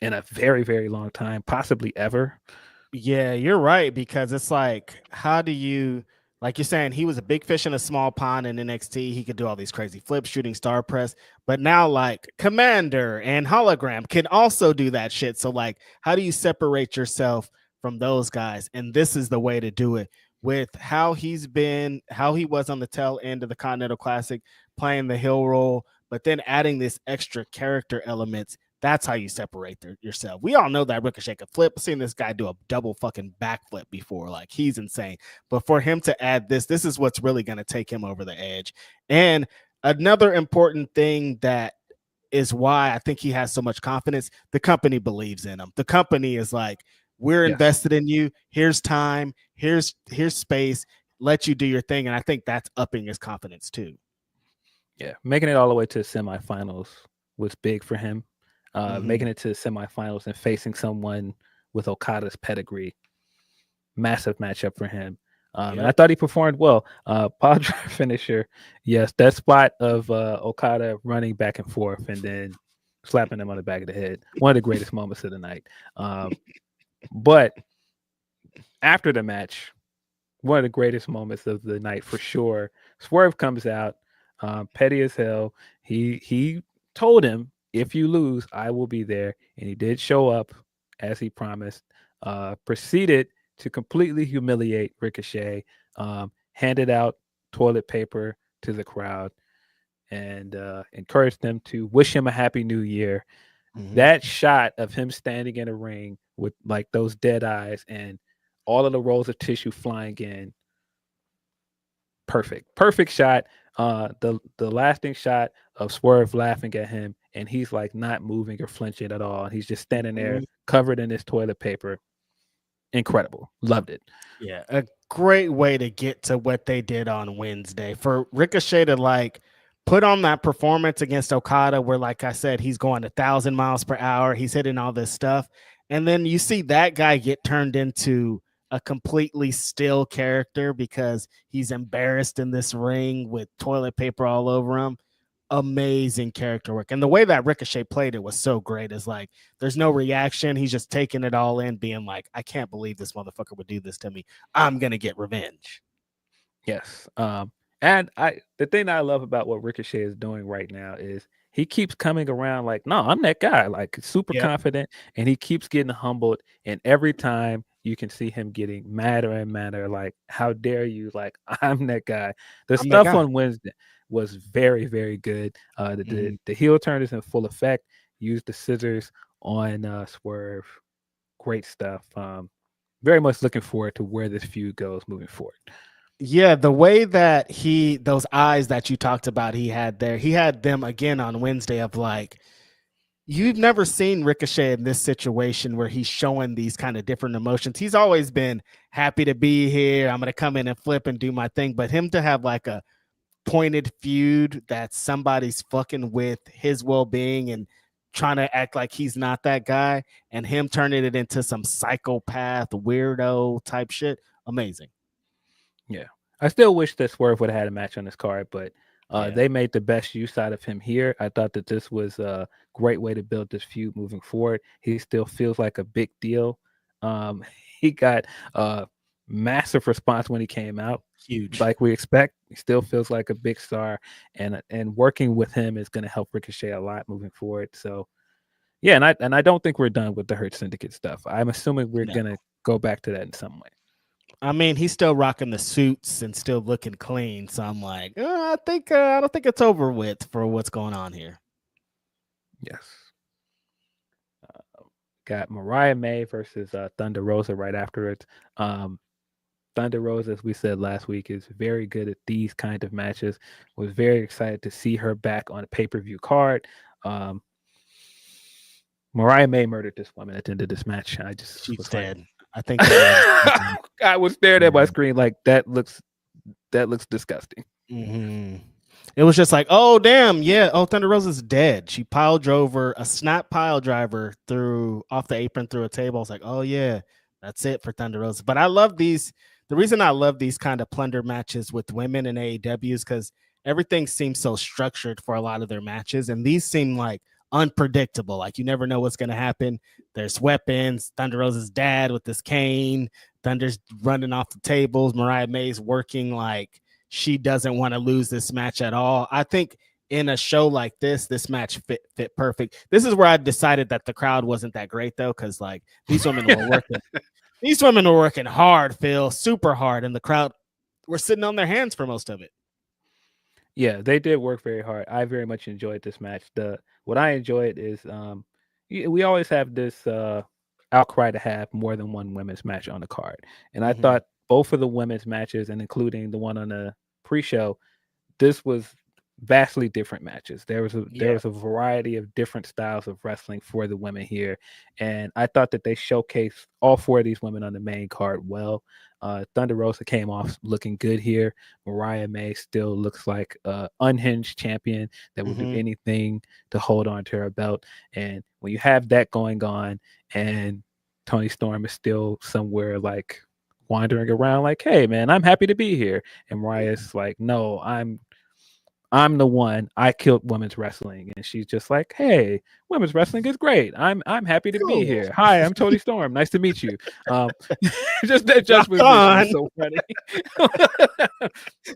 in a very, very long time, possibly ever. Yeah, you're right, because it's like, how do you, like you're saying, he was a big fish in a small pond in NXT. He could do all these crazy flips, shooting star press, but now like Commander and Hologram can also do that shit. So like, how do you separate yourself from those guys? And this is the way to do it with how he was on the tail end of the Continental Classic, playing the heel role, but then adding this extra character elements. That's how you separate yourself. We all know that Ricochet could flip. I've seen this guy do a double fucking backflip before. Like, he's insane. But for him to add this is what's really going to take him over the edge. And another important thing that is why I think he has so much confidence, the company believes in him. The company is like, we're invested in you. Here's time. Here's space. Let you do your thing. And I think that's upping his confidence too. Yeah. Making it all the way to the semifinals was big for him. Making it to the semifinals and facing someone with Okada's pedigree, massive matchup for him. And I thought he performed well. Power drive finisher, yes, that spot of Okada running back and forth and then slapping him on the back of the head, one of the greatest moments of the night. But after the match, one of the greatest moments of the night for sure. Swerve comes out, petty as hell. He told him, if you lose, I will be there. And he did show up as he promised, proceeded to completely humiliate Ricochet, handed out toilet paper to the crowd, and encouraged them to wish him a happy new year. That shot of him standing in a ring with like those dead eyes and all of the rolls of tissue flying in. Perfect shot. The lasting shot of Swerve laughing at him, and he's like not moving or flinching at all. He's just standing there covered in his toilet paper. Incredible. Loved it. Yeah, a great way to get to what they did on Wednesday. For Ricochet to like put on that performance against Okada where, like I said, he's going 1,000 miles per hour. He's hitting all this stuff. And then you see that guy get turned into a completely still character because he's embarrassed in this ring with toilet paper all over him. Amazing character work. And the way that Ricochet played it was so great. Is like, there's no reaction. He's just taking it all in, being like, I can't believe this motherfucker would do this to me. I'm going to get revenge. Yes. And the thing that I love about what Ricochet is doing right now is he keeps coming around like, no, I'm that guy, like super confident, and he keeps getting humbled. And every time you can see him getting madder and madder, like, how dare you? Like, I'm that guy. The stuff on Wednesday was very, very good. The heel turn is in full effect. Used the scissors on Swerve. Great stuff. Very much looking forward to where this feud goes moving forward. Yeah, the way that those eyes that you talked about he had them again on Wednesday of like, you've never seen Ricochet in this situation where he's showing these kind of different emotions. He's always been happy to be here. I'm going to come in and flip and do my thing. But him to have like a pointed feud that somebody's fucking with his well-being and trying to act like he's not that guy, and him turning it into some psychopath, weirdo type shit. Amazing. Yeah. I still wish that Swerve would have had a match on this card, but they made the best use out of him here. I thought that this was a great way to build this feud moving forward. He still feels like a big deal. He got a massive response when he came out. Huge. Like we expect. He still feels like a big star, and working with him is going to help Ricochet a lot moving forward. So, yeah, and I don't think we're done with the Hurt Syndicate stuff. I'm assuming we're going to go back to that in some way. I mean, he's still rocking the suits and still looking clean. So I'm like, I don't think it's over with for what's going on here. Yes. Got Mariah May versus Thunder Rosa right afterwards. Thunder Rosa, as we said last week, is very good at these kind of matches. Was very excited to see her back on a pay-per-view card. Mariah May murdered this woman at the end of this match. She's dead. I think I was staring at my screen like that looks disgusting. Mm-hmm. It was just like, oh damn, yeah. Oh, Thunder Rosa's dead. She pile drove her, a snap pile driver through off the apron through a table. I was like, oh yeah, that's it for Thunder Rosa. But I love these. The reason I love these kind of plunder matches with women in AEW is because everything seems so structured for a lot of their matches, and these seem like unpredictable. Like you never know what's going to happen. There's weapons. Thunder Rosa's dad with this cane. Thunder's running off the tables. Mariah May's working like she doesn't want to lose this match at all. I think in a show like this match fit perfect. This is where I decided that the crowd wasn't that great though, because like these women were working. These women were working hard, Phil, super hard, and the crowd were sitting on their hands for most of it. Yeah, they did work very hard. I very much enjoyed this match. What I enjoyed is we always have this outcry to have more than one women's match on the card. And I thought both of the women's matches, and including the one on the pre-show, this was vastly different matches. There was a variety of different styles of wrestling for the women here, and I thought that they showcased all four of these women on the main card well. Thunder Rosa came off looking good here. Mariah May still looks like an unhinged champion that will do anything to hold on to her belt. And when you have that going on, and Toni Storm is still somewhere like wandering around like, hey man, I'm happy to be here, and Mariah's like, no, I'm the one. I killed women's wrestling, and she's just like, "Hey, women's wrestling is great. I'm happy to be here. Hi, I'm Toni Storm. Nice to meet you." Just was so funny.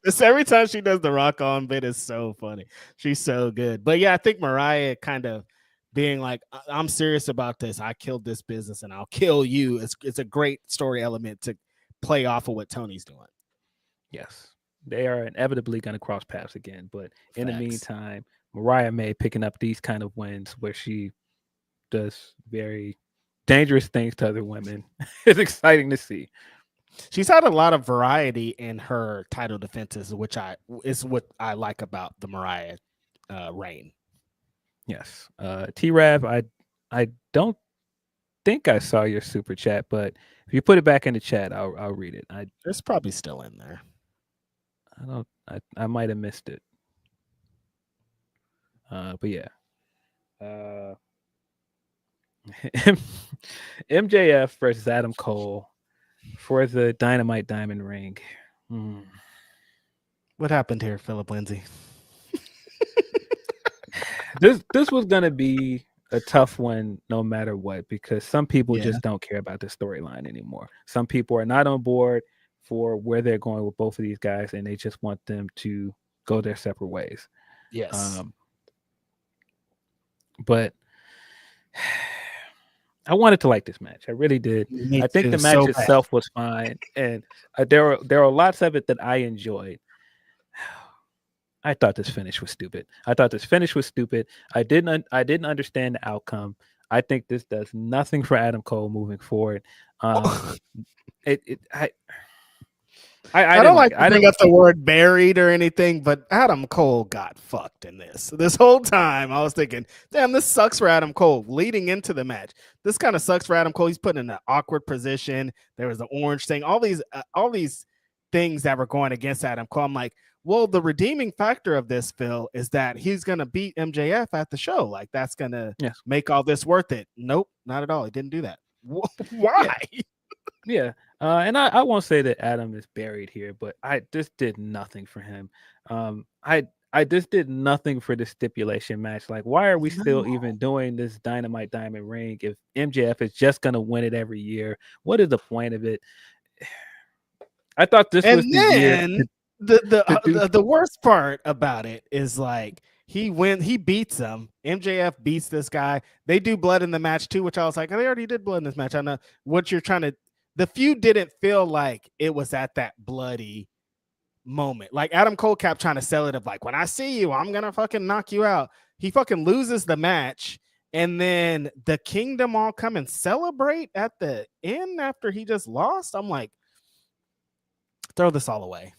It's every time she does the rock on bit is so funny. She's so good. But yeah, I think Mariah kind of being like, "I'm serious about this. I killed this business, and I'll kill you." It's a great story element to play off of what Tony's doing. Yes. They are inevitably going to cross paths again. But in the meantime, Mariah May picking up these kind of wins where she does very dangerous things to other women is exciting to see. She's had a lot of variety in her title defenses, which is what I like about the Mariah reign. Yes. T-Rav, I don't think I saw your super chat, but if you put it back in the chat, I'll read it. It's probably still in there. I might have missed it. But yeah. MJF versus Adam Cole for the Dynamite Diamond Ring. What happened here, Philip Lindsey? This was gonna be a tough one no matter what, because some people just don't care about the storyline anymore. Some people are not on board for where they're going with both of these guys, and they just want them to go their separate ways. Yes. But I wanted to like this match. I really did. I think the match itself was fine, and there are lots of it that I enjoyed. I thought this finish was stupid. I didn't understand the outcome. I think this does nothing for Adam Cole moving forward. I don't like to bring up the word buried or anything, but Adam Cole got fucked in this. This whole time, I was thinking, damn, this sucks for Adam Cole leading into the match. This kind of sucks for Adam Cole. He's put in an awkward position. There was the orange thing, all these things that were going against Adam Cole. I'm like, well, the redeeming factor of this, Phil, is that he's going to beat MJF at the show. Like, that's going to make all this worth it. Nope, not at all. He didn't do that. Why? Yeah. And I won't say that Adam is buried here, but I just did nothing for him. I just did nothing for the stipulation match. Like, why are we still even doing this Dynamite Diamond Ring if MJF is just going to win it every year? What is the point of it? I thought this was the year. The worst part about it is like he beats him. MJF beats this guy. They do blood in the match too, which I was like, they already did blood in this match. I know what you're trying to the feud didn't feel like it was at that bloody moment. Like Adam Cole kept trying to sell it of like, when I see you, I'm gonna fucking knock you out. He fucking loses the match, and then the Kingdom all come and celebrate at the end after he just lost. I'm like, throw this all away.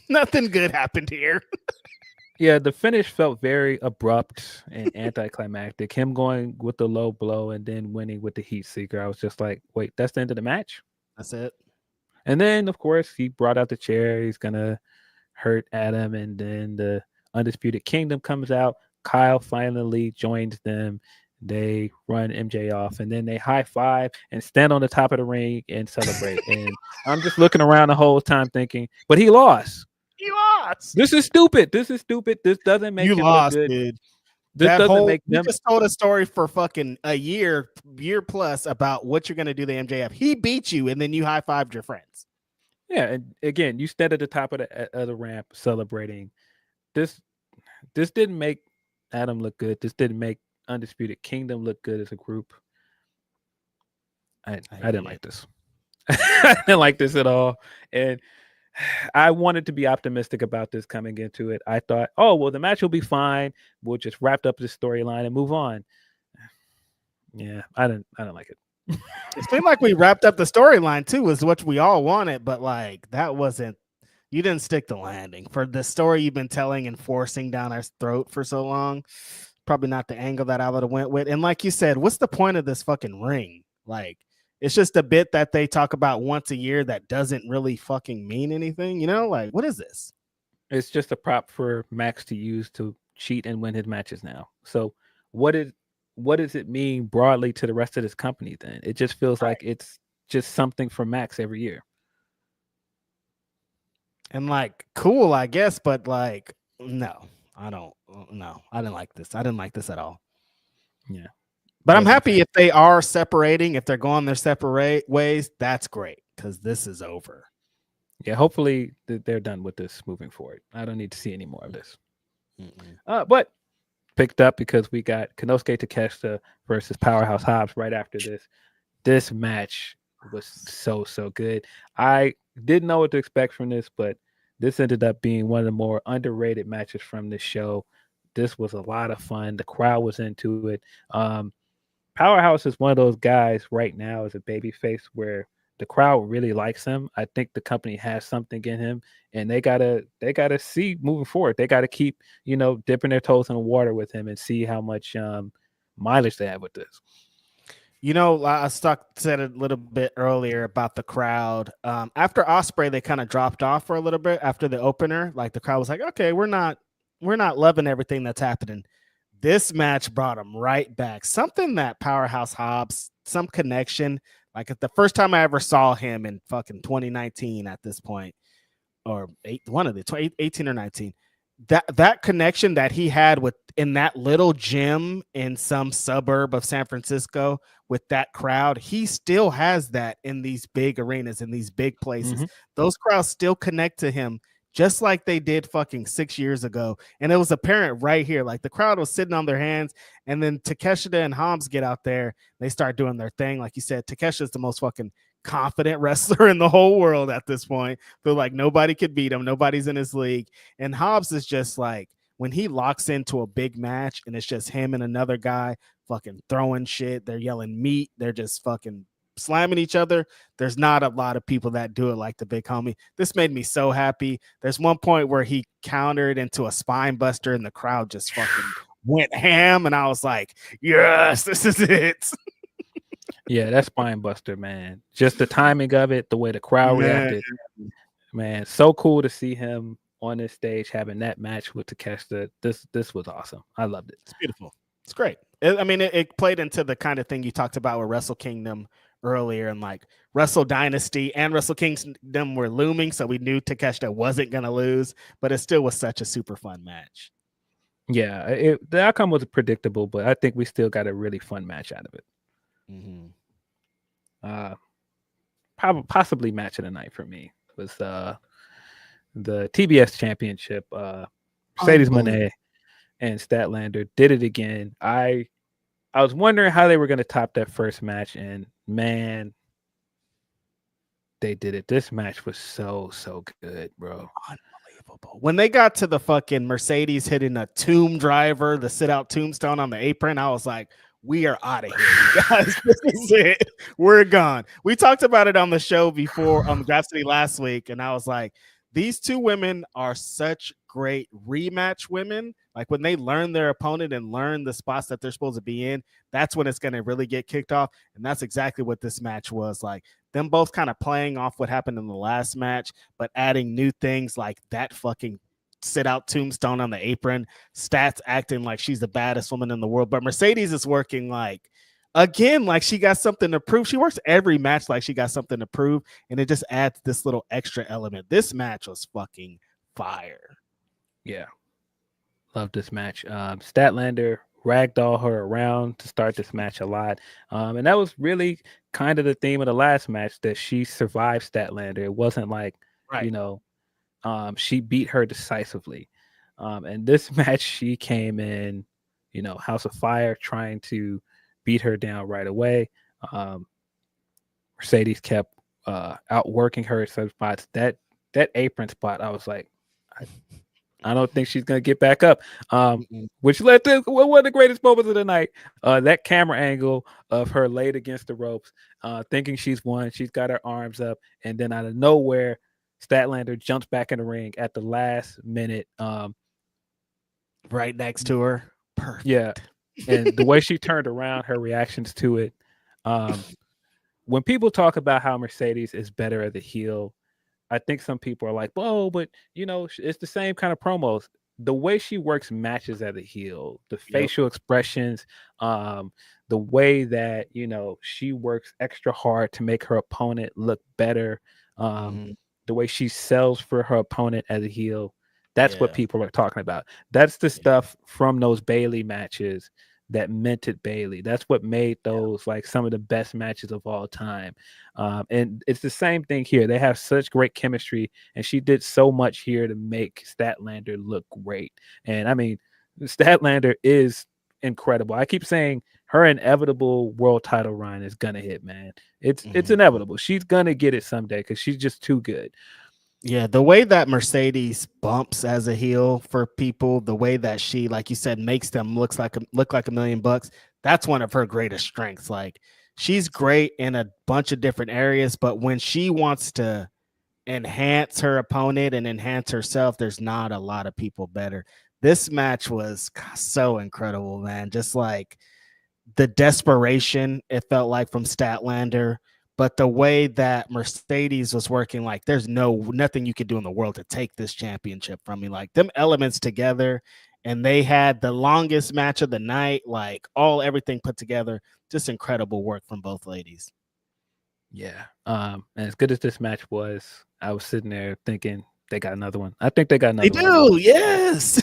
Nothing good happened here. Yeah, the finish felt very abrupt and anticlimactic. Him going with the low blow and then winning with the heat seeker. I was just like, wait, that's the end of the match? That's it. And then, of course, he brought out the chair. He's going to hurt Adam. And then the Undisputed Kingdom comes out. Kyle finally joins them. They run MJ off. And then they high five and stand on the top of the ring and celebrate. And I'm just looking around the whole time thinking, but he lost. He lost. This is stupid. This is stupid. This doesn't make you him lost, look good. dude. This that doesn't whole, make you them. just told a story for fucking a year plus about what you're gonna do to MJF. He beat you, and then you high fived your friends. Yeah, and again, you stand at the top of the ramp celebrating. This didn't make Adam look good. This didn't make Undisputed Kingdom look good as a group. I didn't like this. I didn't like this at all, and I wanted to be optimistic about this coming into it. I thought, oh well, the match will be fine. We'll just wrap up this storyline and move on. Yeah, I didn't like it. It seemed like we wrapped up the storyline too, is what we all wanted, but like that wasn't. You didn't stick the landing for the story you've been telling and forcing down our throat for so long. Probably not the angle that I would have went with. And like you said, what's the point of this fucking ring? Like, it's just a bit that they talk about once a year that doesn't really fucking mean anything, you know? Like, what is this? It's just a prop for Max to use to cheat and win his matches now. So what does it mean broadly to the rest of this company then? It just feels like it's just something for Max every year. And like, cool, I guess, but like, no, I didn't like this. I didn't like this at all. Yeah. But I'm happy if they are separating, if they're going their separate ways, that's great because this is over. Yeah, hopefully they're done with this moving forward. I don't need to see any more of this. But picked up because we got Konosuke Takeshita versus Powerhouse Hobbs right after this. This match was so good. I didn't know what to expect from this, but this ended up being one of the more underrated matches from this show. This was a lot of fun. The crowd was into it. Powerhouse is one of those guys right now as a babyface where the crowd really likes him. I think the company has something in him, and they gotta see moving forward. They gotta keep, dipping their toes in the water with him and see how much mileage they have with this. I said it a little bit earlier about the crowd. After Osprey, they kind of dropped off for a little bit after the opener. Like the crowd was like, okay, we're not loving everything that's happening. This match brought them right back. Something that Powerhouse Hobbs, some connection. Like the first time I ever saw him in fucking 2019 at this point, or 18 or 19. That connection that he had with in that little gym in some suburb of San Francisco with that crowd, he still has that in these big arenas, in these big places. Mm-hmm. Those crowds still connect to him just like they did fucking 6 years ago. And it was apparent right here. Like the crowd was sitting on their hands, and then Takeshita and Hobbs get out there. They start doing their thing. Like you said, Takeshida's the most fucking confident wrestler in the whole world at this point. Feel like nobody could beat him. Nobody's in his league. And Hobbs is just like, when he locks into a big match and it's just him and another guy fucking throwing shit, they're yelling meat, they're just fucking slamming each other. There's not a lot of people that do it like the big homie. This made me so happy. There's one point where he countered into a spine buster and the crowd just fucking went ham. And I was like, yes, this is it. Yeah, that spine buster, man. Just the timing of it, the way the crowd reacted. Man, so cool to see him on this stage having that match with Takeshita. This was awesome. I loved it. It's beautiful. It's great. It played into the kind of thing you talked about with Wrestle Kingdom earlier, and like Wrestle Dynasty and Wrestle Kingdom were looming, so we knew Takeshita wasn't going to lose, but it still was such a super fun match. Yeah, the outcome was predictable, but I think we still got a really fun match out of it. Mm-hmm. Possibly match of the night for me was the TBS Championship. Mercedes Moné and Statlander did it again. I was wondering how they were going to top that first match, and man, they did it. This match was so good, bro. Unbelievable. When they got to the fucking Mercedes hitting a tomb driver, the sit out tombstone on the apron, I was like, we are out of here, you guys. This is it. We're gone. We talked about it on the show before on Grapsody last week, and I was like, these two women are such great rematch women. Like when they learn their opponent and learn the spots that they're supposed to be in, that's when it's going to really get kicked off. And that's exactly what this match was like. Them both kind of playing off what happened in the last match, but adding new things like that fucking sit out tombstone on the apron, Stats acting like she's the baddest woman in the world. But Mercedes is working like, again, like she got something to prove. She works every match like she got something to prove, and it just adds this little extra element. This match was fucking fire. Yeah. Love this match. Statlander ragdoll her around to start this match a lot. And that was really kind of the theme of the last match, that she survived Statlander. It wasn't like, Right. you know, she beat her decisively. And this match, she came in, you know, House of Fire, trying to beat her down right away. Mercedes kept outworking her at some spots. That apron spot, I was like, I don't think she's gonna get back up. Which led to one of the greatest moments of the night. That camera angle of her laid against the ropes, thinking she's won. She's got her arms up, and then out of nowhere, Statlander jumps back in the ring at the last minute. Right next to her. Perfect. Yeah. And the way she turned around, her reactions to it. When people talk about how Mercedes is better as a heel, I think some people are like, "Whoa, but you know, it's the same kind of promos." The way she works matches as a heel, the facial expressions, the way that, you know, she works extra hard to make her opponent look better, the way she sells for her opponent as a heel. That's what people are talking about. That's the stuff from those Bayley matches that minted Bayley. That's what made those like some of the best matches of all time. And it's the same thing here. They have such great chemistry, and she did so much here to make Statlander look great. And I mean, Statlander is incredible. I keep saying her inevitable world title run is gonna hit, man. It's inevitable. She's gonna get it someday because she's just too good. Yeah, the way that Mercedes bumps as a heel for people, the way that she, like you said, makes them look like $1 million, that's one of her greatest strengths. Like she's great in a bunch of different areas, but when she wants to enhance her opponent and enhance herself, there's not a lot of people better. This match was so incredible, man. Just like the desperation it felt like from Statlander. But the way that Mercedes was working, like there's nothing you could do in the world to take this championship from me. Like them elements together, and they had the longest match of the night, like everything put together. Just incredible work from both ladies. Yeah. And as good as this match was, I was sitting there thinking they got another one. I think they got another one. They do, yes.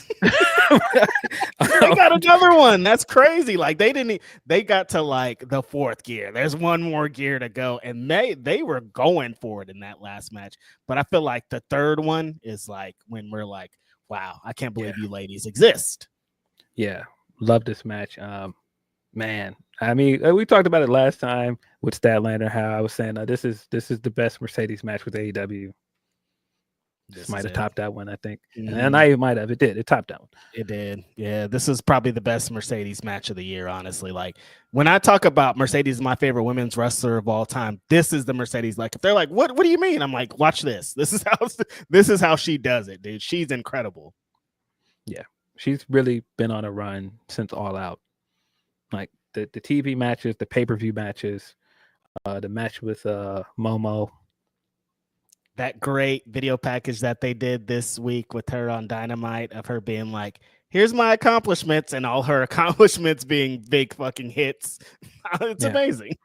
They got another one. That's crazy. Like they got to like the fourth gear. There's one more gear to go, and they were going for it in that last match. But I feel like the third one is like when we're like, wow, I can't believe you ladies exist. Yeah, love this match. Man, I mean, we talked about it last time with Statlander, how I was saying this is the best Mercedes match with AEW. This might have topped that one, I think. And I might have. It did. It topped that one. It did. Yeah, this is probably the best Mercedes match of the year, honestly. Like when I talk about Mercedes is my favorite women's wrestler of all time, this is the Mercedes. Like if they're like, what do you mean? I'm like, watch this. This is how she does it, dude. She's incredible. Yeah. She's really been on a run since All Out. Like the TV matches, the pay-per-view matches, the match with Momo. That great video package that they did this week with her on Dynamite of her being like, here's my accomplishments, and all her accomplishments being big fucking hits. It's amazing.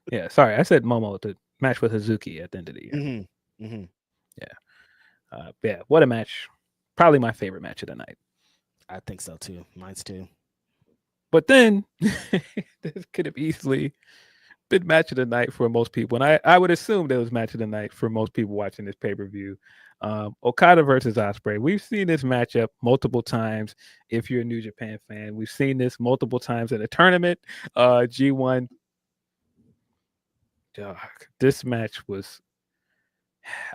Yeah, sorry. I said Momo, the match with Hazuki at the end of the year. Yeah, what a match. Probably my favorite match of the night. I think so too. Mine's too. But then this could have easily been match of the night for most people. And I would assume that was match of the night for most people watching this pay-per-view. Okada versus Osprey. We've seen this matchup multiple times. If you're a New Japan fan, we've seen this multiple times in a tournament. G1. This match was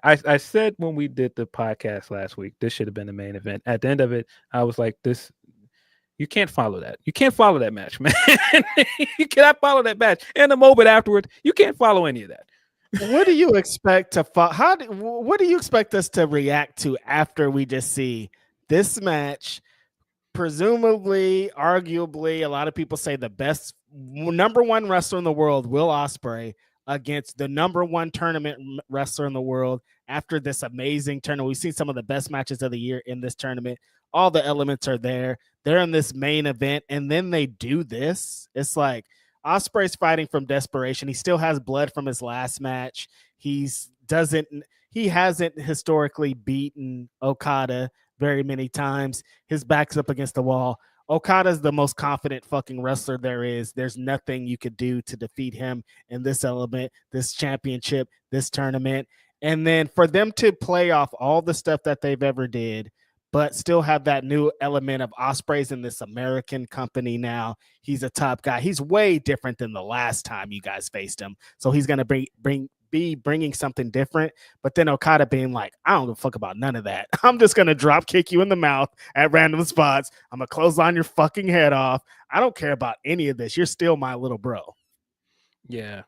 I said when we did the podcast last week, this should have been the main event. At the end of it, I was like, this. You can't follow that. You can't follow that match, man. You cannot follow that match. And the moment afterwards, you can't follow any of that. What do you expect to what do you expect us to react to after we just see this match? Presumably, arguably, a lot of people say the best number one wrestler in the world, Will Osprey, against the number one tournament wrestler in the world after this amazing tournament. We've seen some of the best matches of the year in this tournament. All the elements are there. They're in this main event, and then they do this. It's like Osprey's fighting from desperation. He still has blood from his last match. He hasn't historically beaten Okada very many times. His back's up against the wall. Okada's the most confident fucking wrestler there is. There's nothing you could do to defeat him in this element, this championship, this tournament. And then for them to play off all the stuff that they've ever did, but still have that new element of Osprey's in this American company now. He's a top guy. He's way different than the last time you guys faced him. So he's going to be bringing something different. But then Okada being like, I don't give a fuck about none of that. I'm just going to drop kick you in the mouth at random spots. I'm going to clothesline your fucking head off. I don't care about any of this. You're still my little bro. Yeah.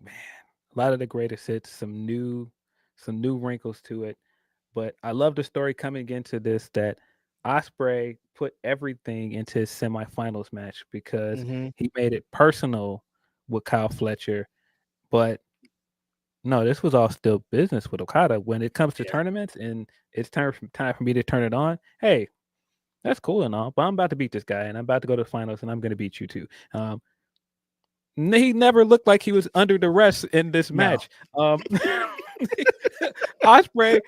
Man, a lot of the greatest hits, some new wrinkles to it. But I love the story coming into this that Osprey put everything into his semifinals match because he made it personal with Kyle Fletcher. But no, this was all still business with Okada. When it comes to tournaments and it's time for me to turn it on, hey, that's cool and all, but I'm about to beat this guy and I'm about to go to the finals and I'm going to beat you too. He never looked like he was under duress in this match. Osprey's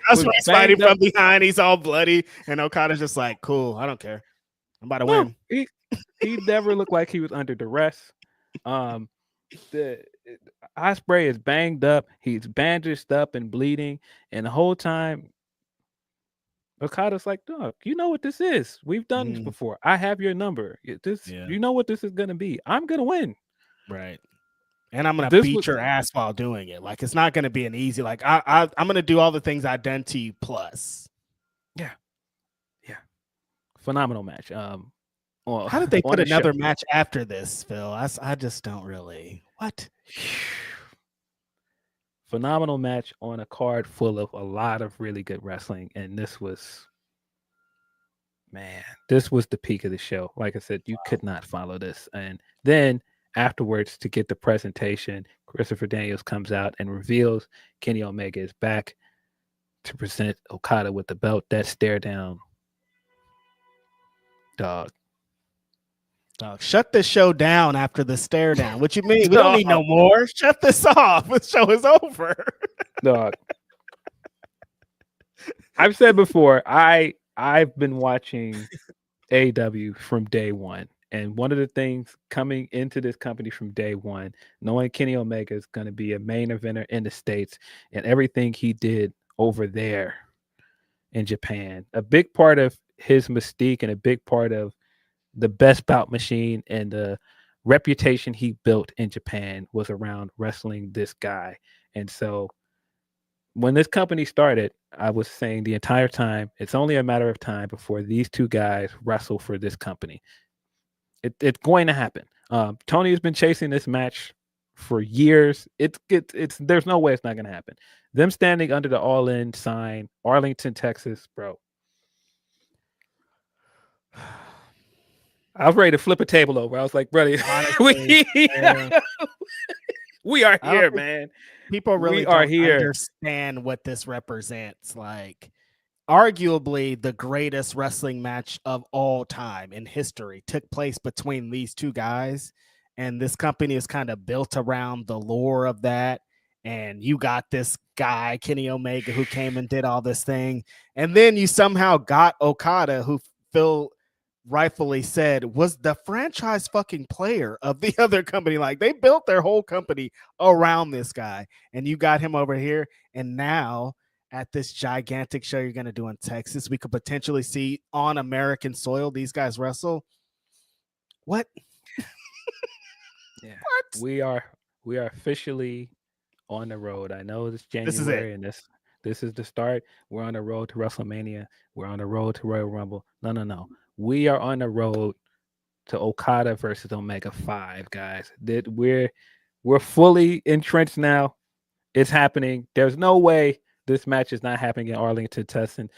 fighting from behind. He's all bloody, and Okada's just like, "Cool, I don't care. I'm about to win." He never looked like he was under duress. The Osprey is banged up. He's bandaged up and bleeding, and the whole time, Okada's like, "Dog, you know what this is? We've done this before. I have your number. You know what this is gonna be. I'm gonna win." Right. And I'm going to beat your ass while doing it. Like, it's not going to be an easy, like, I'm going to do all the things I've done to you plus. Yeah. Phenomenal match. How did they put another match after this, Phil? I just don't really. What? Phenomenal match on a card full of a lot of really good wrestling. And this was the peak of the show. Like I said, you could not follow this. And then afterwards, to get the presentation, Christopher Daniels comes out and reveals Kenny Omega is back to present Okada with the belt. That stare down. Dog, shut this show down after the stare down. What you mean? We don't need no more. Shut this off. The show is over. Dog. I've said before, I've been watching AEW from day one. And one of the things coming into this company from day one, knowing Kenny Omega is going to be a main eventer in the States and everything he did over there in Japan, a big part of his mystique and a big part of the best bout machine and the reputation he built in Japan was around wrestling this guy. And so when this company started, I was saying the entire time, it's only a matter of time before these two guys wrestle for this company. It's going to happen. Tony has been chasing this match for years. It's there's no way it's not going to happen. Them standing under the All In sign, Arlington, Texas, bro. I was ready to flip a table over. I was like, brother, we are here, man. People really don't understand what this represents. Like, arguably the greatest wrestling match of all time in history took place between these two guys, and this company is kind of built around the lore of that. And you got this guy Kenny Omega who came and did all this thing, and then you somehow got Okada, who Phil rightfully said was the franchise fucking player of the other company. Like, they built their whole company around this guy, and you got him over here, and now at this gigantic show you're going to do in Texas, we could potentially see on American soil these guys wrestle. What? Yeah. What? We are officially on the road. I know it's This is January it. and this is the start. We're on the road to WrestleMania. We're on the road to Royal Rumble. No. We are on the road to Okada versus Omega 5, guys. That we're fully entrenched now. It's happening. There's no way this match is not happening in Arlington, Texas.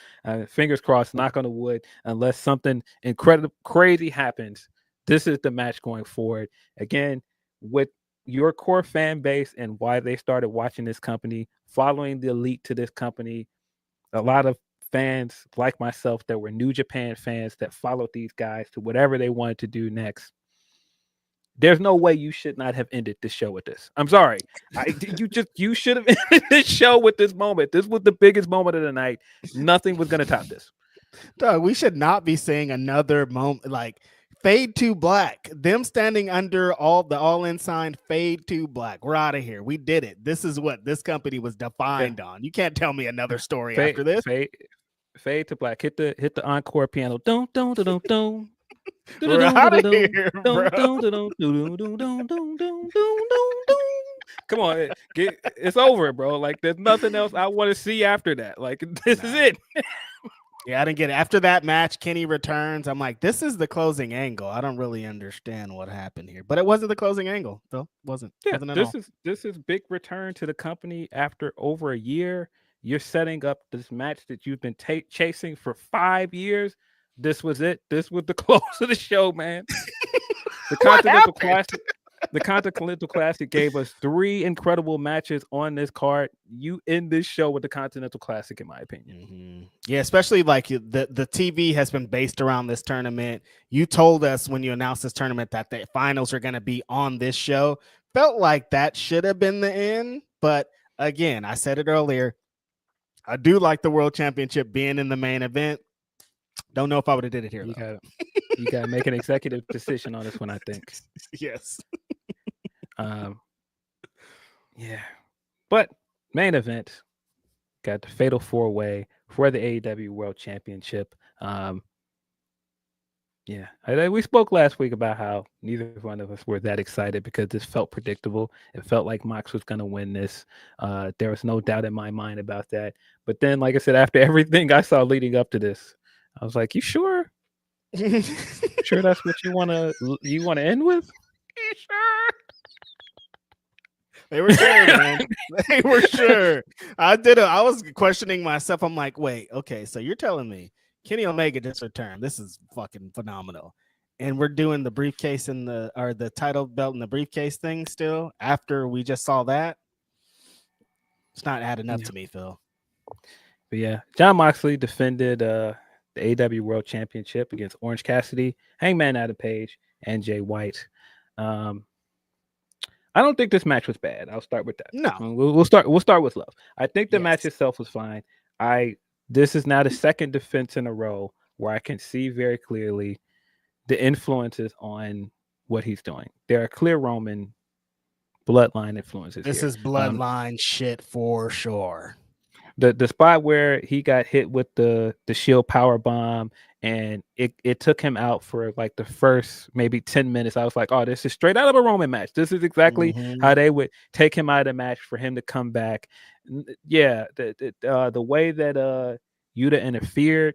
Fingers crossed, knock on the wood, unless something incredible, crazy happens. This is the match going forward. Again, with your core fan base and why they started watching this company, following the elite to this company, a lot of fans like myself that were New Japan fans that followed these guys to whatever they wanted to do next. There's no way you should not have ended the show with this. I'm sorry. You should have ended this show with this moment. This was the biggest moment of the night. Nothing was gonna top this. Dog, we should not be seeing another moment like fade to black. Them standing under the all-in sign, fade to black. We're out of here. We did it. This is what this company was defined on. You can't tell me another story after this. Fade to black. Hit the encore piano. Don't. We're out of here, bro. Come on, it's over, bro. Like there's nothing else I want to see after that. Like this is it. Yeah, I didn't get it. After that match, Kenny returns. I'm like, this is the closing angle. I don't really understand what happened here, but it wasn't the closing angle, though. Wasn't at all. This is big return to the company after over a year. You're setting up this match that you've been chasing for 5 years. This was it. This was the close of the show, man. The Continental Classic. The Continental Classic gave us 3 incredible matches on this card. You end this show with the Continental Classic, in my opinion. Mm-hmm. Yeah, especially like the TV has been based around this tournament. You told us when you announced this tournament that the finals are going to be on this show. Felt like that should have been the end. But again, I said it earlier. I do like the World Championship being in the main event. Don't know if I would have did it here. You got to make an executive decision on this one, I think. Yes. Yeah. But main event, got the Fatal 4-Way for the AEW World Championship. Yeah. We spoke last week about how neither one of us were that excited because this felt predictable. It felt like Mox was going to win this. There was no doubt in my mind about that. But then, like I said, after everything I saw leading up to this, I was like, you sure? Sure that's what you want to end with? You sure? They were sure, man. They were sure. I was questioning myself. I'm like, wait, okay, so you're telling me Kenny Omega just returned. This is fucking phenomenal. And we're doing the briefcase and the title belt and the briefcase thing still after we just saw that. It's not adding up to me, Phil. But yeah, Jon Moxley defended the AEW World Championship against Orange Cassidy, Hangman Adam Page, and Jay White. I don't think this match was bad. I'll start with that. No, we'll start with love. I think the match itself was fine. This is now the second defense in a row where I can see very clearly the influences on what he's doing. There are clear Roman bloodline influences. This is bloodline shit for sure. The spot where he got hit with the Shield power bomb and it took him out for like the first maybe 10 minutes. I was like, oh, this is straight out of a Roman match. This is exactly how they would take him out of the match for him to come back. Yeah, the way that Yuta interfered,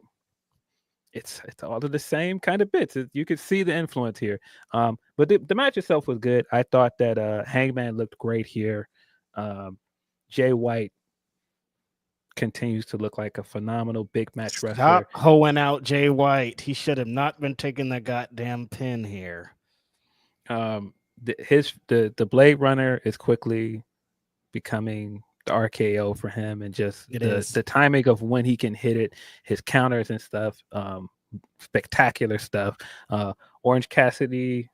it's all of the same kind of bits. You could see the influence here. But the match itself was good. I thought that Hangman looked great here. Jay White continues to look like a phenomenal big match wrestler. Stop hoeing out Jay White. He should have not been taking the goddamn pin here. The Blade Runner is quickly becoming the RKO for him, and just the timing of when he can hit it, his counters and stuff, spectacular stuff. Orange Cassidy.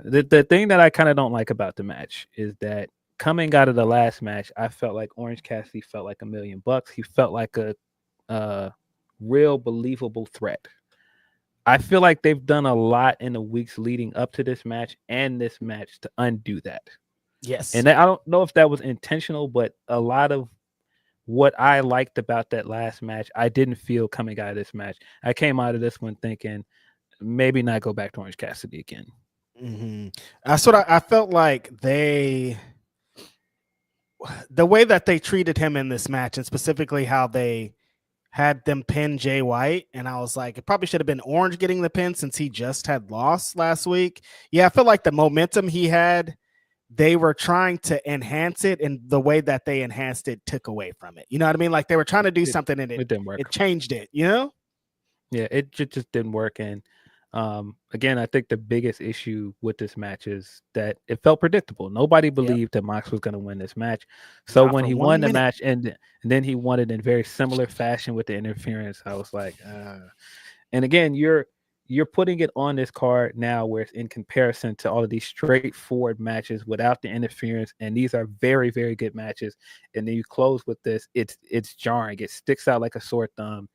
The thing that I kind of don't like about the match is that coming out of the last match, I felt like Orange Cassidy felt like $1 million. He felt like a real believable threat. I feel like they've done a lot in the weeks leading up to this match and this match to undo that. Yes. And I don't know if that was intentional, but a lot of what I liked about that last match, I didn't feel coming out of this match. I came out of this one thinking maybe not go back to Orange Cassidy again. Mm-hmm. That's what I felt like. They the way that they treated him in this match, and specifically how they had them pin Jay White, and I was like, it probably should have been Orange getting the pin since he just had lost last week. Yeah, I feel like the momentum he had, they were trying to enhance it, and the way that they enhanced it took away from it. You know what I mean? Like they were trying to do something, and it didn't work. It changed it, you know? Yeah, it just didn't work. And again, I think the biggest issue with this match is that it felt predictable. Nobody believed that Mox was going to win this match. So when he won the match and then he won it in very similar fashion with the interference, I was like, and again, you're putting it on this card now where it's in comparison to all of these straightforward matches without the interference. And these are very, very good matches. And then you close with this, it's jarring. It sticks out like a sore thumb.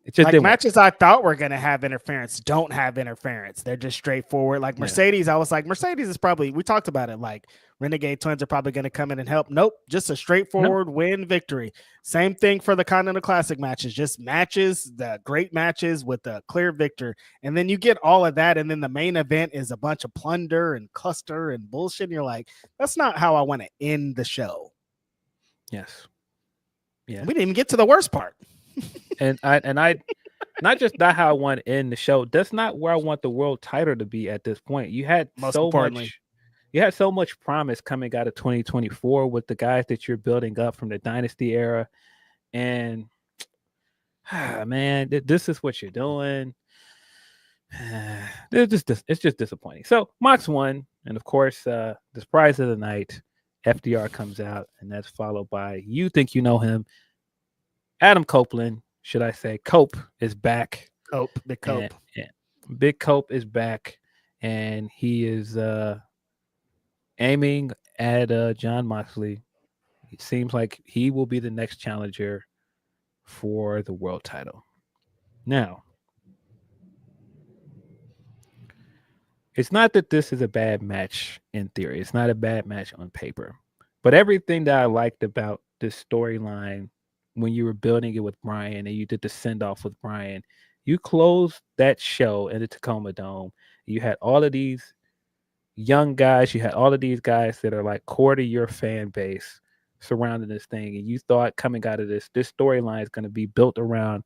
It just like matches I thought were going to have interference don't have interference. They're just straightforward. Like Mercedes, I was like, Mercedes is probably, we talked about it, like Renegade Twins are probably going to come in and help. Nope, just a straightforward win victory. Same thing for the Continental Classic matches, just matches, the great matches with a clear victor. And then you get all of that, and then the main event is a bunch of plunder and cluster and bullshit. And you're like, that's not how I want to end the show. Yes. Yeah. We didn't even get to the worst part. And I not just not how I want to end the show. That's not where I want the world title to be at this point. You had so much promise coming out of 2024 with the guys that you're building up from the Dynasty era, and man, this is what you're doing. It's just disappointing. So Mox won, and of course, the surprise of the night, FDR comes out, and that's followed by You Think You Know Him. Adam Copeland, should I say, Cope is back. Big Cope. Big Cope is back, and he is aiming at Jon Moxley. It seems like he will be the next challenger for the world title. Now, it's not that this is a bad match in theory. It's not a bad match on paper. But everything that I liked about this storyline when you were building it with Brian and you did the send-off with Brian, you closed that show in the Tacoma Dome. You had all of these young guys. You had all of these guys that are like core to your fan base surrounding this thing. And you thought coming out of this storyline is going to be built around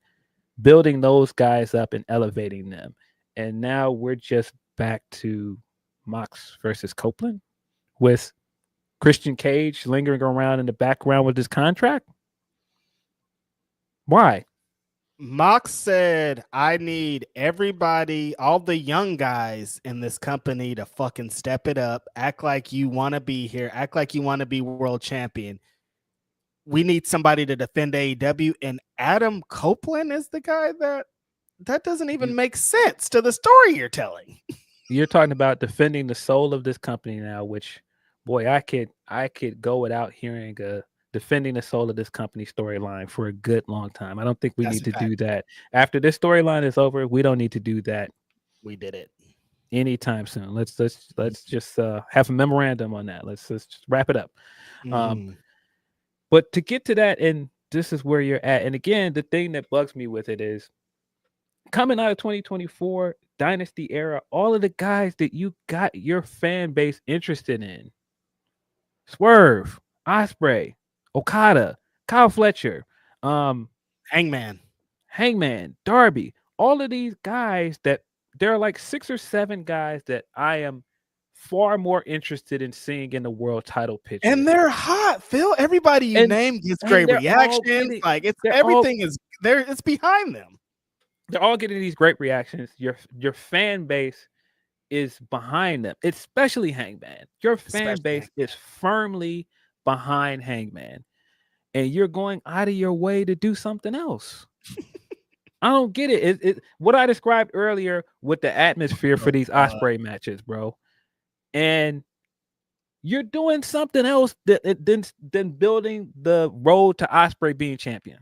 building those guys up and elevating them. And now we're just back to Mox versus Copeland with Christian Cage lingering around in the background with his contract. Why? Mox said, I need everybody, all the young guys in this company to fucking step it up, act like you want to be here, act like you want to be world champion. We need somebody to defend AEW, and Adam Copeland is the guy that doesn't even make sense to the story you're telling. You're talking about defending the soul of this company now, which, boy, I could go without hearing a defending the soul of this company storyline for a good long time. I don't think we need to do that. After this storyline is over, we don't need to do that. We did it anytime soon. Let's just have a memorandum on that. Let's just wrap it up. But to get to that, and this is where you're at. And again, the thing that bugs me with it is coming out of 2024 Dynasty era, all of the guys that you got your fan base interested in, Swerve, Osprey, Okada, Kyle Fletcher, Hangman, Darby, all of these guys that there are like 6 or 7 guys that I am far more interested in seeing in the world title picture. And they're hot, Phil. Everybody you name gets great reactions. Like everything is there. It's behind them. They're all getting these great reactions. Your fan base is behind them, especially Hangman. Your fan base is firmly behind Hangman, and you're going out of your way to do something else. I don't get it. It what I described earlier with the atmosphere for these Osprey matches, bro, and you're doing something else than building the road to Osprey being champion.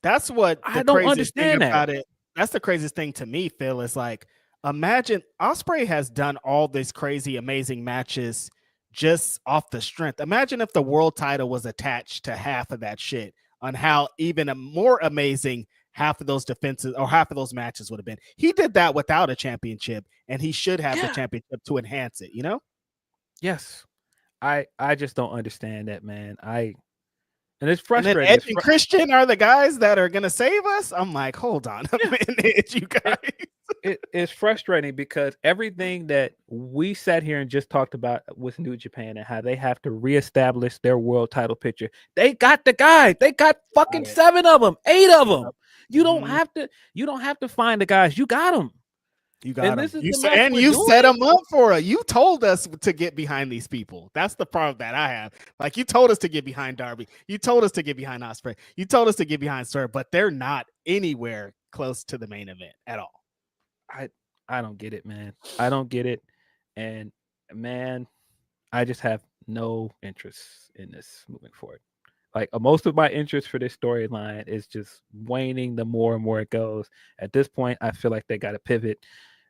That's what I don't understand about it. That's the craziest thing to me, Phil, is like, imagine Osprey has done all these crazy, amazing matches just off the strength. Imagine if the world title was attached to half of that shit, on how even a more amazing half of those defenses or half of those matches would have been. He did that without a championship, and he should have the championship to enhance it, you know? Yes. I just don't understand that, man. And it's And then frustrating. Edge and Christian are the guys that are gonna save us. I'm like, hold on a minute, you guys. It's frustrating because everything that we sat here and just talked about with New Japan and how they have to reestablish their world title picture. They got the guys. They got fucking 7 of them, 8 of them. You don't have to find the guys. You got them. You got them. You set them up for it. You told us to get behind these people. That's the problem that I have. Like, you told us to get behind Darby. You told us to get behind Osprey. You told us to get behind Sir, but they're not anywhere close to the main event at all. I don't get it, man. I don't get it. And man, I just have no interest in this moving forward. Like, most of my interest for this storyline is just waning the more and more it goes. At this point, I feel like they got to pivot.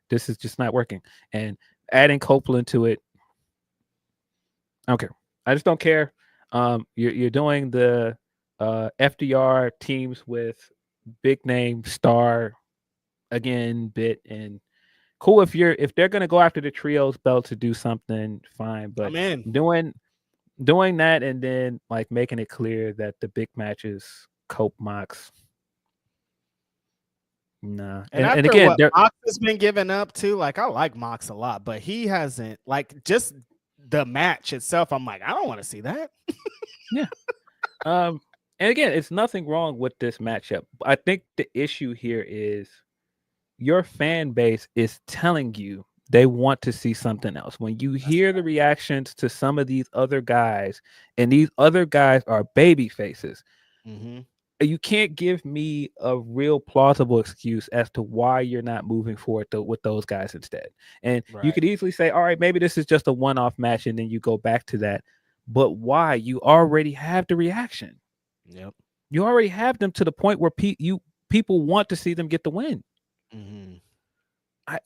This is just not working. And adding Copeland to it, I don't care. I just don't care. You're doing the FDR teams with big name star again bit, and cool if they're gonna go after the trios belt to do something, fine. But doing that and then like making it clear that the big matches Cope Mox. Nah. And again, what Mox has been given up to, like, I like Mox a lot, but he hasn't, like, just the match itself. I'm like, I don't want to see that. Yeah. And again, it's nothing wrong with this matchup. I think the issue here is your fan base is telling you they want to see something else. When you hear the reactions to some of these other guys, and these other guys are baby faces, you can't give me a real plausible excuse as to why you're not moving forward with those guys instead. And you could easily say, all right, maybe this is just a one-off match, and then you go back to that. But why? You already have the reaction. Yep. You already have them to the point where people want to see them get the win.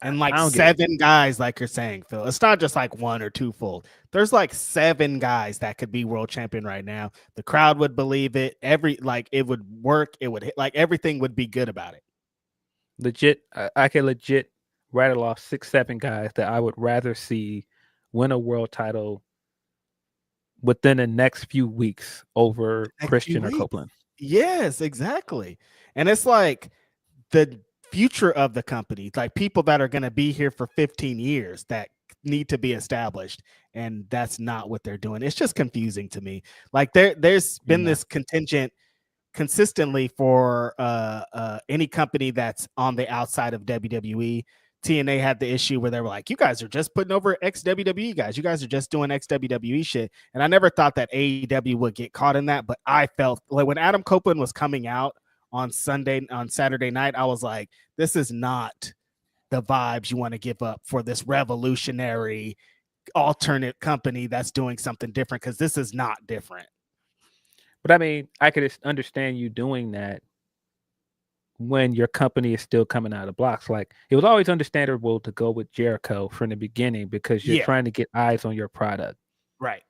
And like 7 guys, like you're saying, Phil. It's not just like 1 or 2 fold. There's like 7 guys that could be world champion right now. The crowd would believe it. It would work. It would hit, like, everything would be good about it. Legit, I can legit rattle off 6-7 guys that I would rather see win a world title within the next few weeks over Christian or Copeland. Yes, exactly. And it's like the future of the company, like people that are going to be here for 15 years that need to be established, and that's not what they're doing. It's just confusing to me. Like, there's been this contingent consistently for any company that's on the outside of WWE. TNA had the issue where they were like, you guys are just putting over ex-WWE guys. You guys are just doing ex-WWE shit. And I never thought that AEW would get caught in that, but I felt like when Adam Copeland was coming out on Saturday night, I was like, this is not the vibes you want to give up for this revolutionary alternate company that's doing something different, because this is not different. But I mean, I could understand you doing that when your company is still coming out of the blocks. Like, it was always understandable to go with Jericho from the beginning because you're trying to get eyes on your product. Right.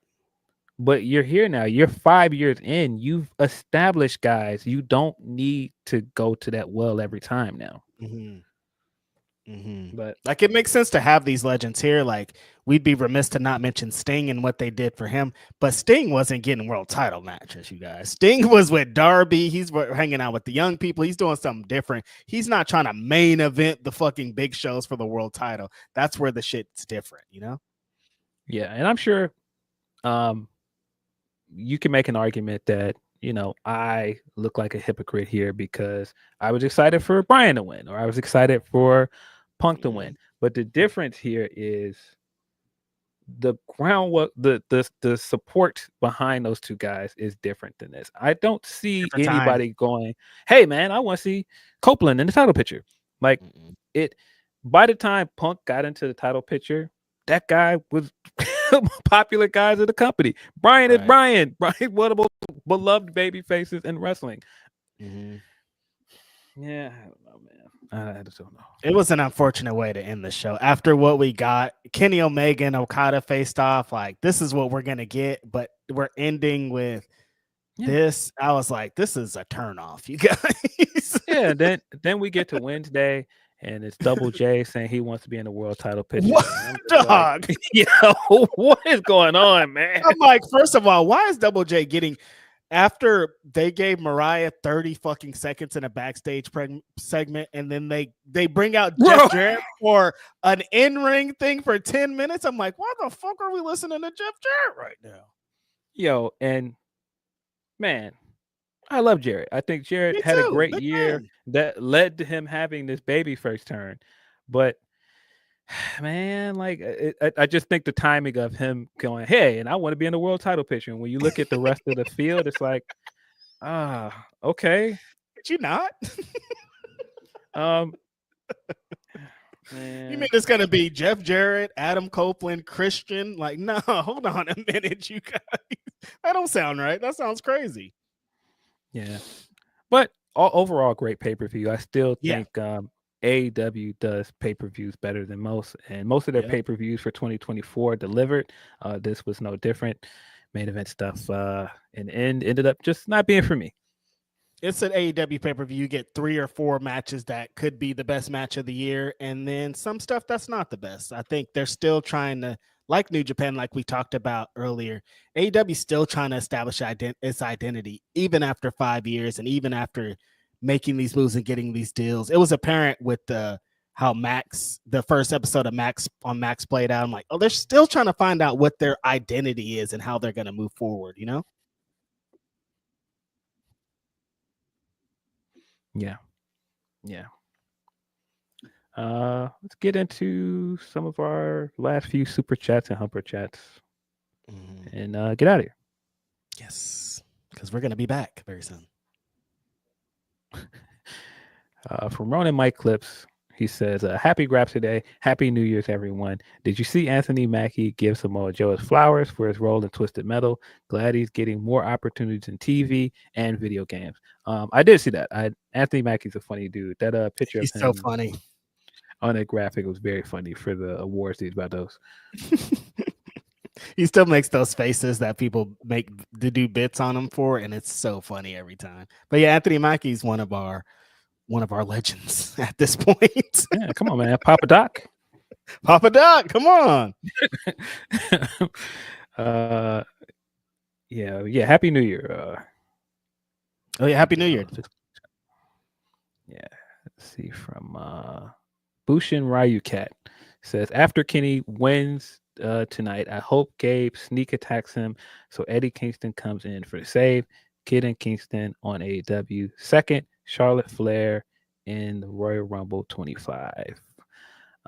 But you're here now. You're 5 years in. You've established guys. You don't need to go to that well every time now. But like, it makes sense to have these legends here. Like, we'd be remiss to not mention Sting and what they did for him. But Sting wasn't getting world title matches, you guys. Sting was with Darby. He's hanging out with the young people. He's doing something different. He's not trying to main event the fucking big shows for the world title. That's where the shit's different, you know? Yeah, and I'm sure you can make an argument that, you know, I look like a hypocrite here because I was excited for Bryan to win, or I was excited for Punk to win. But the difference here is the groundwork, the support behind those two guys is different than this. I don't see anybody going, hey man, I want to see Copeland in the title picture. Like, it, by the time Punk got into the title picture, that guy was popular guys of the company. Bryan is Bryan. Bryan, one of the most beloved baby faces in wrestling. Yeah, I don't know, man. I just don't know. It was an unfortunate way to end the show. After what we got, Kenny Omega and Okada faced off. Like, this is what we're gonna get, but we're ending with this. I was like, this is a turnoff, you guys. Yeah. Then we get to Wednesday, and it's Double J saying he wants to be in the world title picture. What, dog? What is going on, man? I'm like, first of all, why is Double J getting after they gave Mariah 30 fucking seconds in a backstage segment, and then they bring out Jeff Jarrett for an in-ring thing for 10 minutes? I'm like, why the fuck are we listening to Jeff Jarrett right now? Yo, and man, I love Jarrett. I think Jarrett had a great year that led to him having this baby first turn. But man, like I just think the timing of him going, hey, and I want to be in the world title picture. And when you look at the rest of the field, it's like, okay. Did you not? Man. You mean it's gonna be Jeff Jarrett, Adam Copeland, Christian? Like, no, hold on a minute, you guys. That don't sound right. That sounds crazy. Yeah, but overall, great pay-per-view. I still think AEW does pay-per-views better than most, and most of their pay-per-views for 2024 delivered. This was no different. Main event stuff in the end ended up just not being for me. It's an AEW pay-per-view. You get 3 or 4 matches that could be the best match of the year, and then some stuff that's not the best. I think they're still trying to, like New Japan, like we talked about earlier, AEW is still trying to establish its identity, even after 5 years and even after making these moves and getting these deals. It was apparent with how Max, the first episode of Max played out. I'm like, oh, they're still trying to find out what their identity is and how they're going to move forward, you know? Yeah. Let's get into some of our last few super chats and humper chats and get out of here. Yes, because we're going to be back very soon. From Ronan Mike Clips, he says, happy Grapsody Day. Happy New Year's, everyone. Did you see Anthony Mackie give Samoa Joe his flowers for his role in Twisted Metal? Glad he's getting more opportunities in TV and video games. I did see that. Anthony Mackie's a funny dude. That picture He's of him so funny on that graphic was very funny for the awards he's about those. He still makes those faces that people make to do bits on him for, and it's so funny every time. But yeah, Anthony Mackie's one of our legends at this point. Yeah, come on, man. Papa Doc, come on. Yeah. Happy New Year. Happy New Year. Yeah. Let's see from Bushin Ryu Cat says, after Kenny wins tonight, I hope Gabe sneak attacks him so Eddie Kingston comes in for the save. Kid and Kingston on AEW. Second, Charlotte Flair in the Royal Rumble 25.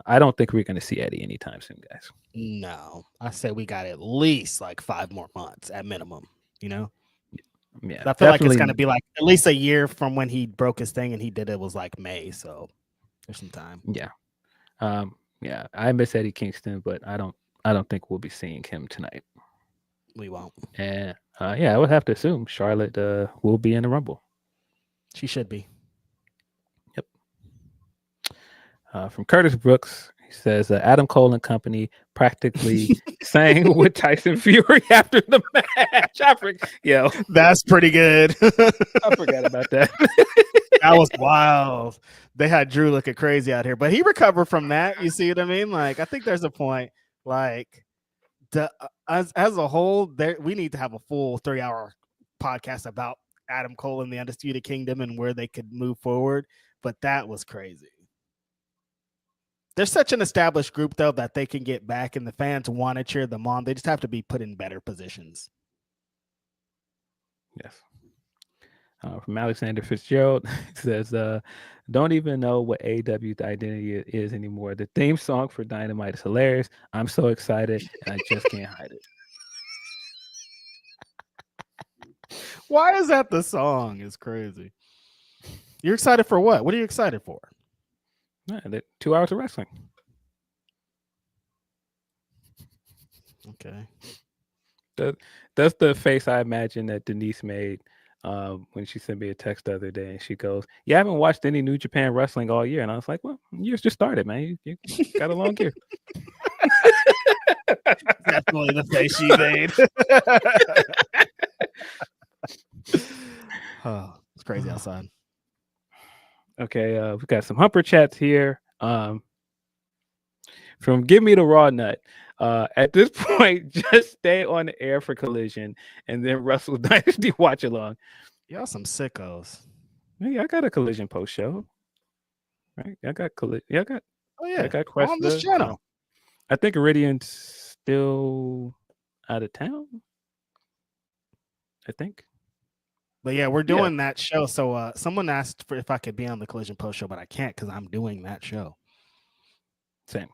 I don't think we're going to see Eddie anytime soon, guys. No, I say we got at least like 5 more months at minimum, you know? Yeah. I feel like it's going to be like at least a year from when he broke his thing, and he did it was like May. So there's some time. Yeah. Yeah. I miss Eddie Kingston, but I don't think we'll be seeing him tonight. We won't. And I would have to assume Charlotte will be in the Rumble. She should be. Yep. From Curtis Brooks, he says Adam Cole and company practically sang with Tyson Fury after the match. That's pretty good. I forgot about that. That was wild. They had Drew looking crazy out here, but he recovered from that. You see what I mean? Like, I think there's a point. Like, as a whole, we need to have a full 3-hour podcast about Adam Cole and the Undisputed Kingdom and where they could move forward. But that was crazy. They're such an established group, though, that they can get back, and the fans want to cheer them on. They just have to be put in better positions. Yes. From Alexander Fitzgerald, says, don't even know what AEW's identity is anymore. The theme song for Dynamite is hilarious. I'm so excited, and I just can't hide it. Why is that the song? It's crazy. You're excited for what? What are you excited for? 2 hours of wrestling. Okay. That's the face I imagine that Denise made when she sent me a text the other day, and she goes, "Yeah, I haven't watched any New Japan wrestling all year." And I was like, "Well, years just started, man. You got a long year." Definitely the face she made. Oh, it's crazy outside. Okay, we got some humper chats here. From Give Me the Raw Nut. At this point, just stay on the air for Collision and then Wrestle Dynasty watch along. Y'all some sickos. Hey, I got a Collision post show. Right? I got Collision. Yeah, I got Quest. On this channel. I think Iridian's still out of town. I think. But yeah, we're doing that show. So someone asked for if I could be on the Collision post show, but I can't because I'm doing that show. Same.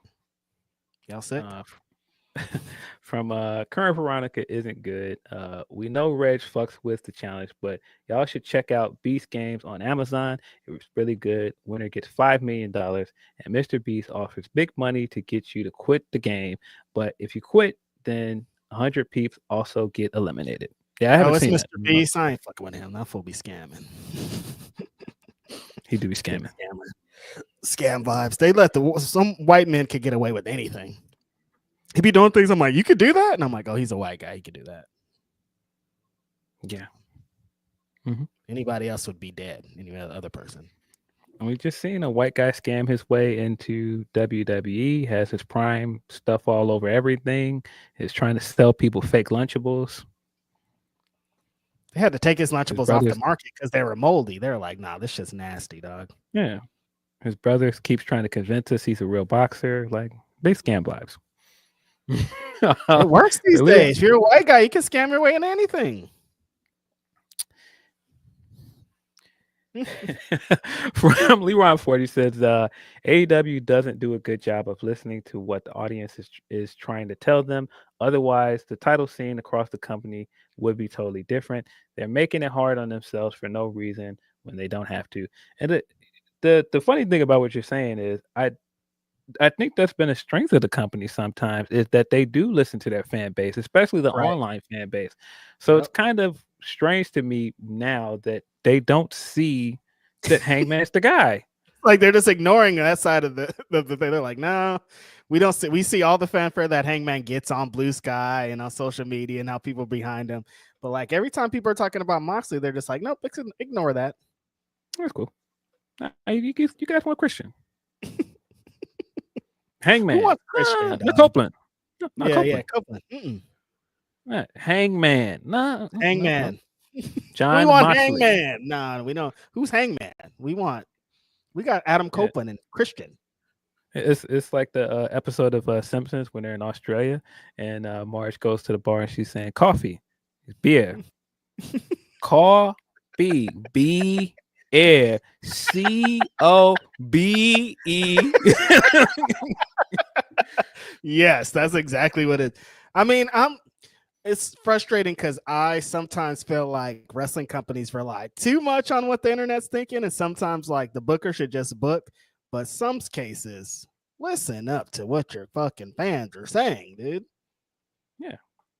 Y'all sick? From Current Veronica isn't good. We know Reg fucks with the challenge, but y'all should check out Beast Games on Amazon. It was really good. Winner gets $5 million, and Mr. Beast offers big money to get you to quit the game. But if you quit, then 100 peeps also get eliminated. Yeah, I haven't seen Mr. that. Beast. I ain't fucking with him. That fool be scamming. He do be scamming. Scam vibes. They let some white men could get away with anything. He be doing things. I'm like, you could do that, and I'm like, oh, he's a white guy. He could do that. Yeah. Anybody else would be dead. Any other person. And we just seen a white guy scam his way into WWE. Has his Prime stuff all over everything. Is trying to sell people fake Lunchables. They had to take his Lunchables off the market because they were moldy. They were like, nah, this shit's nasty, dog. Yeah. His brother keeps trying to convince us he's a real boxer. Like, they scam vibes. It works these days. If you're a white guy, you can scam your way into anything. From Leron 40 says AEW doesn't do a good job of listening to what the audience is trying to tell them. Otherwise, the title scene across the company would be totally different. They're making it hard on themselves for no reason when they don't have to. And the funny thing about what you're saying is I think that's been a strength of the company sometimes, is that they do listen to their fan base, especially the online fan base. So it's kind of strange to me now that they don't see that Hangman's the guy. Like, they're just ignoring that side of the thing. They're like, no, we don't see. We see all the fanfare that Hangman gets on Blue Sky and on social media and how people behind him. But like every time people are talking about Moxley, they're just like, nope, ignore that. That's cool. You guys want Christian? Hangman. Who wants Christian? Copeland. Yeah, Copeland. Hangman. No. Hangman. John we want Moxley. Hangman. No, we don't. Who's Hangman? We got Adam Copeland and Christian. It's like the episode of Simpsons when they're in Australia and Marge goes to the bar and she's saying coffee, beer, coffee, B-air, C-O-B-E. Yes, that's exactly what it. I mean, it's frustrating because I sometimes feel like wrestling companies rely too much on what the internet's thinking, and sometimes like the booker should just book. But some cases, listen up to what your fucking fans are saying, dude. Yeah,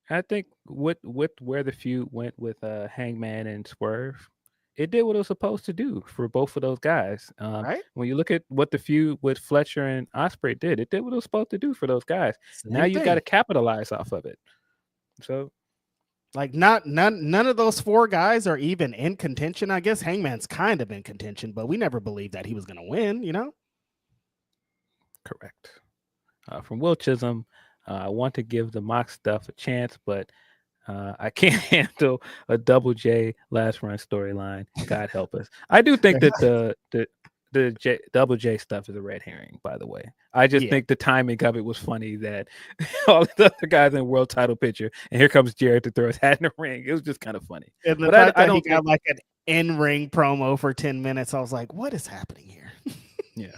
I think with where the feud went with Hangman and Swerve, it did what it was supposed to do for both of those guys. Right? When you look at what the feud with Fletcher and Osprey did, it did what it was supposed to do for those guys. Now you got to capitalize off of it. So, like, none of those four guys are even in contention. I guess Hangman's kind of in contention, but we never believed that he was going to win, you know? Correct. From Will Chisholm, I want to give the mock stuff a chance, but I can't handle a Double J last run storyline. God help us. I do think that the Double J stuff is a red herring, by the way. I just think the timing of it was funny that all the other guys in world title picture, and here comes Jared to throw his hat in the ring. It was just kind of funny. And the fact that he got like an in-ring promo for 10 minutes, I was like, what is happening here? Yeah.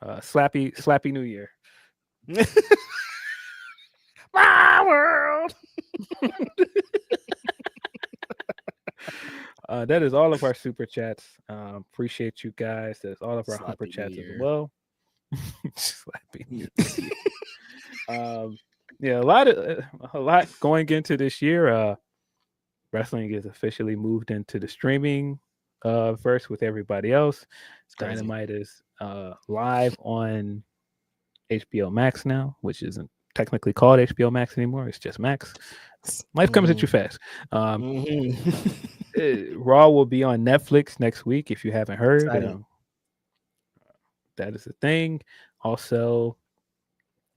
Slappy New Year. My world. That is all of our super chats. Appreciate you guys. That's all of our super chats as well. Slappy New Year. Yeah, a lot going into this year. Wrestling is officially moved into the streaming verse with everybody else. Dynamite is live on HBO Max now, which isn't technically called HBO Max anymore. It's just Max. Life comes at you fast. Raw will be on Netflix next week. If you haven't heard, that is a thing. Also,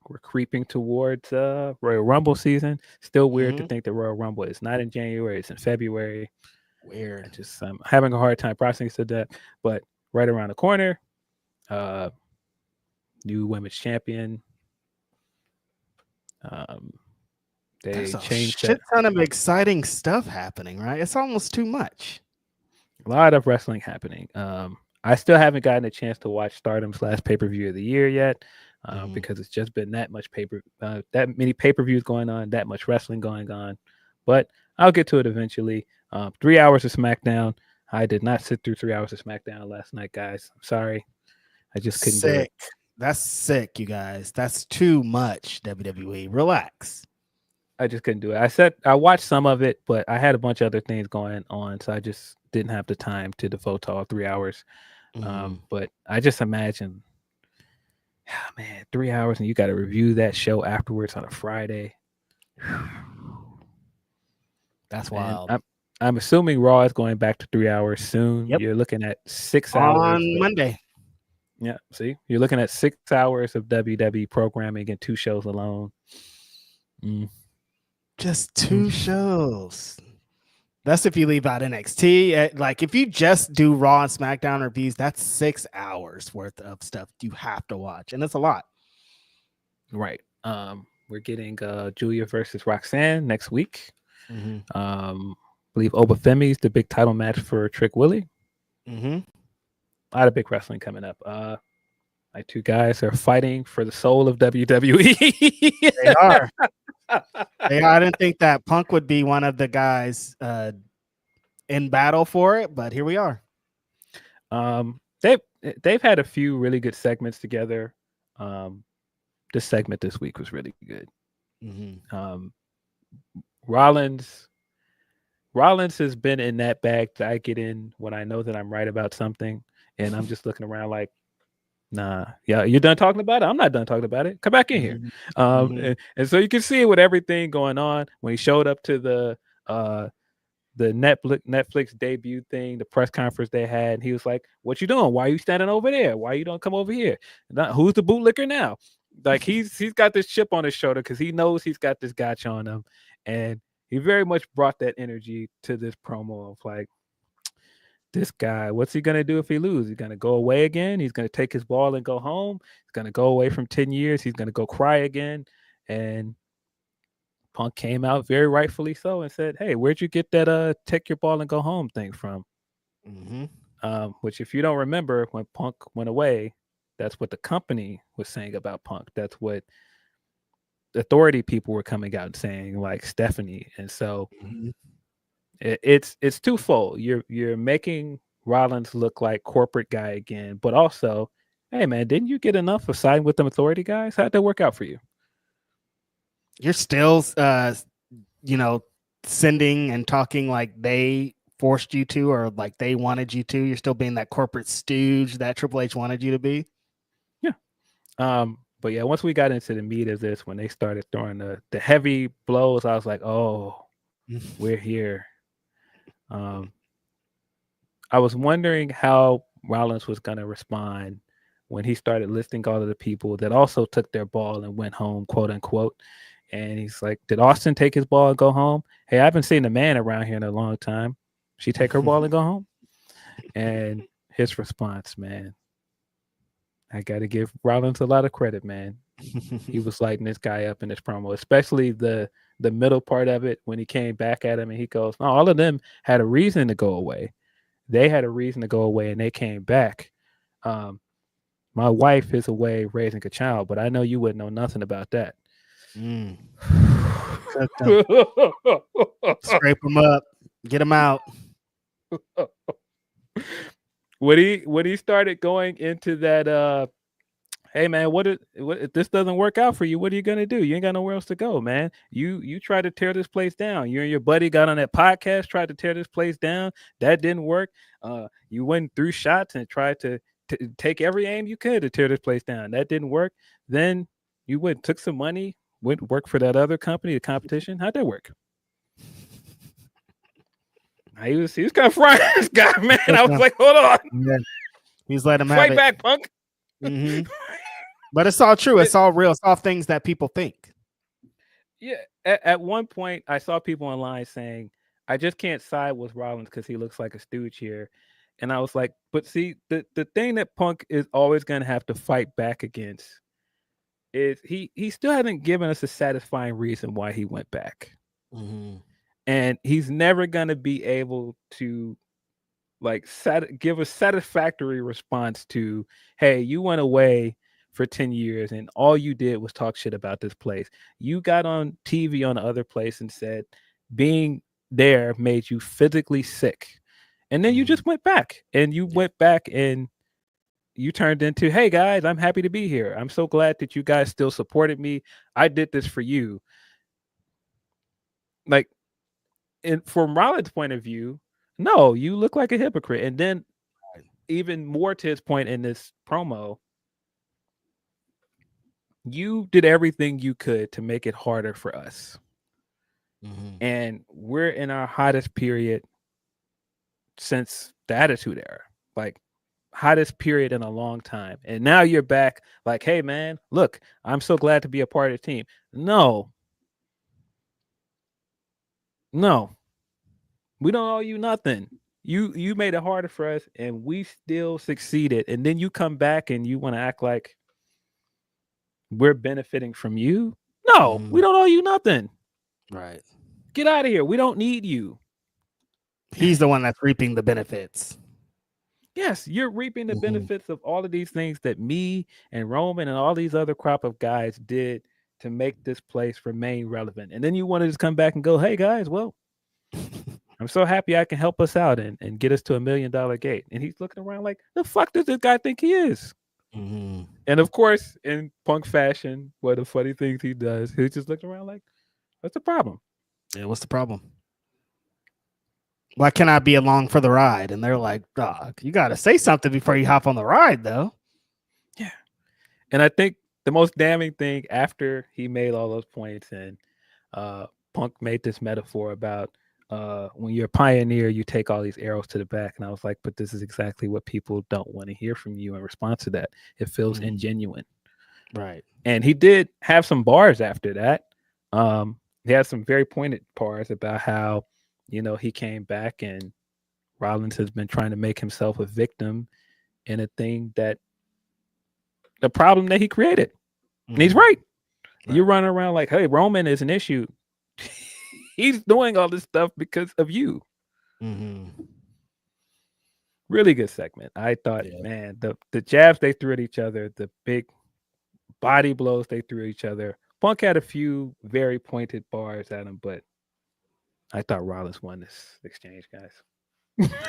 we're creeping towards Royal Rumble season. Still weird to think that Royal Rumble is not in January; it's in February. Weird. I'm having a hard time processing that, but right around the corner, new women's champion. They changed shit ton of exciting stuff happening, right? It's almost too much. A lot of wrestling happening. I still haven't gotten a chance to watch Stardom's last pay-per-view of the year yet, because it's just been that many pay-per-views going on, that much wrestling going on. But I'll get to it eventually. 3 hours of SmackDown. I did not sit through 3 hours of SmackDown last night, guys. I'm sorry. I just couldn't do it. That's sick, you guys. That's too much, WWE. Relax. I just couldn't do it. I watched some of it, but I had a bunch of other things going on, so I just didn't have the time to devote to all 3 hours. But I just imagine, man, 3 hours and you got to review that show afterwards on a Friday. That's wild. I'm assuming Raw is going back to 3 hours soon. Yep. You're looking at 6 hours on Monday. Yeah, see, you're looking at 6 hours of WWE programming and 2 shows alone. Just 2 shows. That's if you leave out NXT. Like if you just do Raw and SmackDown reviews, that's 6 hours worth of stuff you have to watch, and it's a lot. Right. We're getting Julia versus Roxanne next week. I believe Obafemi's the big title match for Trick Willie. A lot of big wrestling coming up. My 2 guys are fighting for the soul of WWE. They are. I didn't think that Punk would be one of the guys in battle for it, but here we are. They've had a few really good segments together. This segment this week was really good. Rollins has been in that bag that I get in when I know that I'm right about something, and I'm just looking around like, nah, yeah, you're done talking about it? I'm not done talking about it. Come back in here. And so you can see with everything going on when he showed up to the Netflix debut thing, the press conference they had, and he was like, "What you doing? Why are you standing over there? Why you don't come over here? Who's the bootlicker now?" Like he's got this chip on his shoulder because he knows he's got this gotcha on him, and he very much brought that energy to this promo of like, this guy, what's he going to do if he loses? He's going to go away again. He's going to take his ball and go home. He's going to go away from 10 years. He's going to go cry again. And Punk came out very rightfully so and said, "Hey, where'd you get that take your ball and go home thing from?" Which, if you don't remember, when Punk went away, that's what the company was saying about Punk. That's what authority people were coming out and saying, like Stephanie. And so it's twofold. You're making Rollins look like corporate guy again, but also, hey man, didn't you get enough of siding with them authority guys? How'd that work out for you? You're still sending and talking like they forced you to, or like they wanted you to. You're still being that corporate stooge that Triple H wanted you to be. But yeah, once we got into the meat of this, when they started throwing the heavy blows, I was like, oh, we're here. I was wondering how Rollins was going to respond when he started listing all of the people that also took their ball and went home, quote unquote. And he's like, did Austin take his ball and go home? Hey, I haven't seen a man around here in a long time. She take her ball and go home? And his response, man, I got to give Rollins a lot of credit, man. He was lighting this guy up in this promo, especially the middle part of it when he came back at him and he goes, no, all of them had a reason to go away. They had a reason to go away and they came back. My wife is away raising a child, but I know you wouldn't know nothing about that. Scrape them up, get them out. When he started going into that, hey man, what if this doesn't work out for you? What are you gonna do? You ain't got nowhere else to go, man. You tried to tear this place down. You and your buddy got on that podcast, tried to tear this place down. That didn't work. You went through shots and tried to take every aim you could to tear this place down. That didn't work. Then you took some money, went work for that other company, the competition. How'd that work? He was confronting this guy, man. I was like, hold on. Yeah. He's letting him have Fight it. back, Punk. Mm-hmm. But it's all true. It's all real. It's all things that people think. Yeah. At one point, I saw people online saying, I just can't side with Rollins because he looks like a stooge here. And I was like, but see, the thing that Punk is always going to have to fight back against is he still hasn't given us a satisfying reason why he went back. Mm-hmm. And he's never going to be able to like give a satisfactory response to, hey, you went away for 10 years and all you did was talk shit about this place. You got on TV on the other place and said being there made you physically sick. And then you just went back and you turned into, hey guys, I'm happy to be here. I'm so glad that you guys still supported me. I did this for you. Like, and from Rollins' point of view, no, you look like a hypocrite. And then even more to his point in this promo, you did everything you could to make it harder for us. Mm-hmm. And we're in our hottest period since the Attitude Era. Like, hottest period in a long time. And now you're back like, hey, man, look, I'm so glad to be a part of the team. No. We don't owe you nothing. You made it harder for us and we still succeeded. And then you come back and you want to act like we're benefiting from you. No, we don't owe you nothing. Right. Get out of here. We don't need you. He's the one that's reaping the benefits. Yes, you're reaping the benefits of all of these things that me and Roman and all these other crop of guys did to make this place remain relevant. And then you want to just come back and go, hey guys, well, I'm so happy I can help us out and get us to $1 million gate. And he's looking around like, the fuck does this guy think he is? Mm-hmm. And of course, in Punk fashion, one of the funny things he does, he's just looking around like, what's the problem? Yeah, what's the problem? Why can't I be along for the ride? And they're like, dog, you got to say something before you hop on the ride, though. Yeah. And I think the most damning thing after he made all those points and Punk made this metaphor about when you're a pioneer, you take all these arrows to the back. And I was like, but this is exactly what people don't want to hear from you in response to that. It feels ingenuine. Right. And he did have some bars after that. He had some very pointed bars about how, he came back and Rollins has been trying to make himself a victim in a thing that the problem that he created. And he's right. You're running around like, hey, Roman is an issue. He's doing all this stuff because of you. Really good segment. I thought, man, the jabs they threw at each other, the big body blows they threw at each other. Punk had a few very pointed bars at him, but I thought Rollins won this exchange, guys.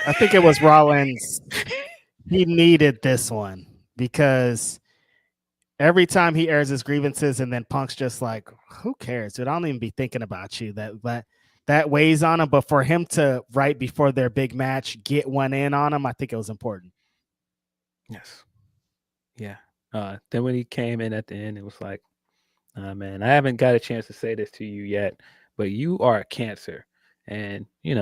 I think it was Rollins. He needed this one because every time he airs his grievances and then Punk's just like, who cares, dude? I don't even be thinking about you. That weighs on him. But for him to, right before their big match, get one in on him, I think it was important. Yes. Yeah. Then when he came in at the end, it was like, man, I haven't got a chance to say this to you yet, but you are a cancer. And, you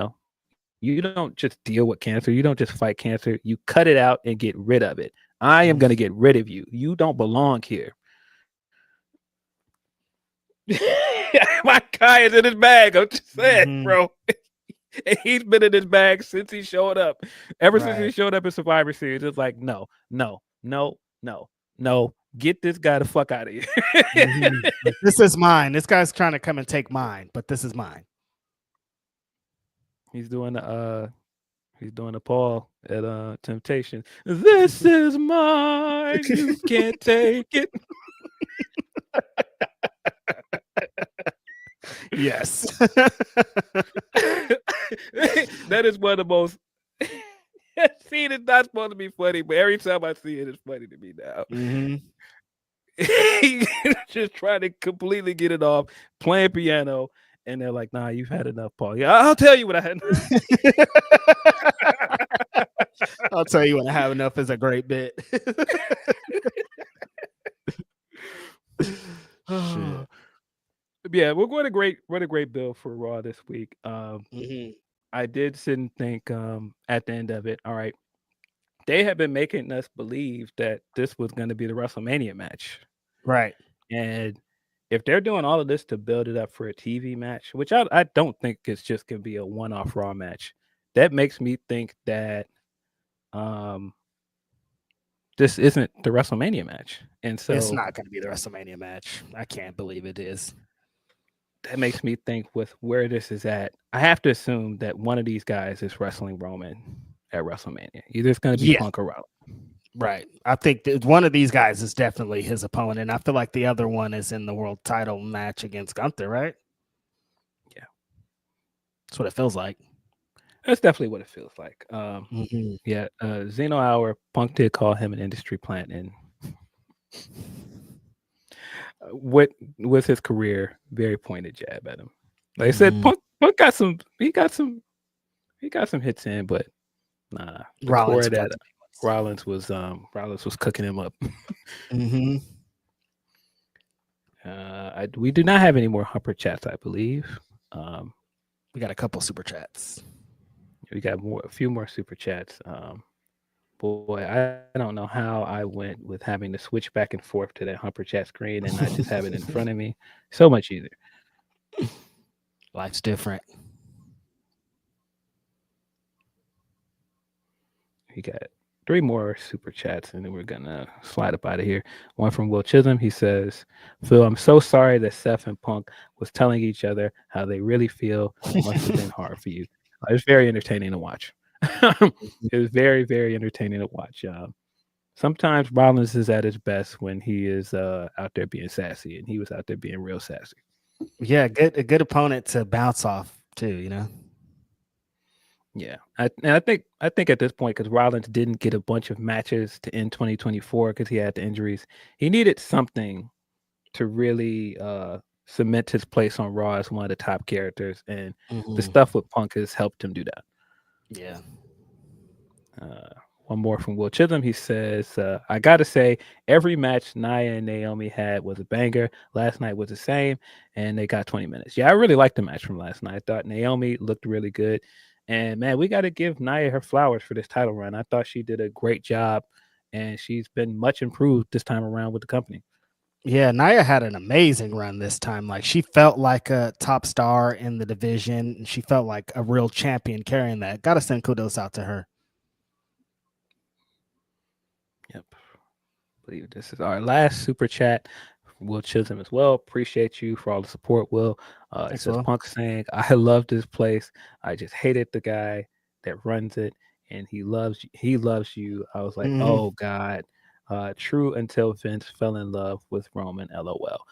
don't just deal with cancer. You don't just fight cancer. You cut it out and get rid of it. I am going to get rid of you. You don't belong here. My guy is in his bag. I'm just saying, bro. He's been in his bag since he showed up. Ever since he showed up in Survivor Series, it's like, no. Get this guy the fuck out of here. This is mine. This guy's trying to come and take mine, but this is mine. He's doing a Paul at Temptation. This is mine. You can't take it. Yes. That is one of the most scene is not supposed to be funny, but every time I see it, it's funny to me now. He's just trying to completely get it off, playing piano. And they're like, nah, you've had enough, Paul. Yeah, I'll tell you what I had. I'll tell you when I have enough is a great bit. Yeah, we're going to run a great bill for Raw this week. I did sit and think at the end of it, all right, they have been making us believe that this was going to be the WrestleMania match. Right. And if they're doing all of this to build it up for a TV match, which I don't think it's just going to be a one-off Raw match, that makes me think that this isn't the WrestleMania match. And so It's not going to be the WrestleMania match. I can't believe it is. That makes me think with where this is at, I have to assume that one of these guys is wrestling Roman at WrestleMania. Either it's going to be Punk or Rollins. Right. I think that one of these guys is definitely his opponent. And I feel like the other one is in the world title match against Gunther, right? Yeah. That's what it feels like. That's definitely what it feels like. Mm-hmm. Yeah. Zeno Hour, Punk did call him an industry plant. And with his career, very pointed jab at him. Like I said, Punk got some hits in, but nah. Rollins was cooking him up. Mm-hmm. We do not have any more Humper chats, I believe. We got a couple super chats. We got a few more super chats. Boy, I don't know how I went with having to switch back and forth to that Humper chat screen and not just have it in front of me. So much easier. Life's different. We got 3 more super chats, and then we're gonna slide up out of here. One from Will Chisholm. He says, "Phil, I'm so sorry that Seth and Punk was telling each other how they really feel. It must have been hard for you." It's very entertaining to watch. It was very, very entertaining to watch. Sometimes Rollins is at his best when he is out there being sassy, and he was out there being real sassy. Yeah, a good opponent to bounce off too, you know. Yeah, I think at this point, because Rollins didn't get a bunch of matches to end 2024 because he had the injuries, he needed something to really cement his place on Raw as one of the top characters, and the stuff with Punk has helped him do that. Yeah. One more from Will Chisholm. He says, I gotta say, every match Nia and Naomi had was a banger. Last night was the same, and they got 20 minutes. Yeah, I really liked the match from last night. I thought Naomi looked really good. And man, we got to give Nia her flowers for this title run. I thought she did a great job, and she's been much improved this time around with the company. Yeah, Nia had an amazing run this time. Like, she felt like a top star in the division, and she felt like a real champion carrying that. Got to send kudos out to her. Yep. I believe this is our last super chat. Will Chisholm as well. Appreciate you for all the support, Will. It says Punk saying, "I love this place. I just hated the guy that runs it, and he loves you." I was like, oh God. True until Vince fell in love with Roman. LOL.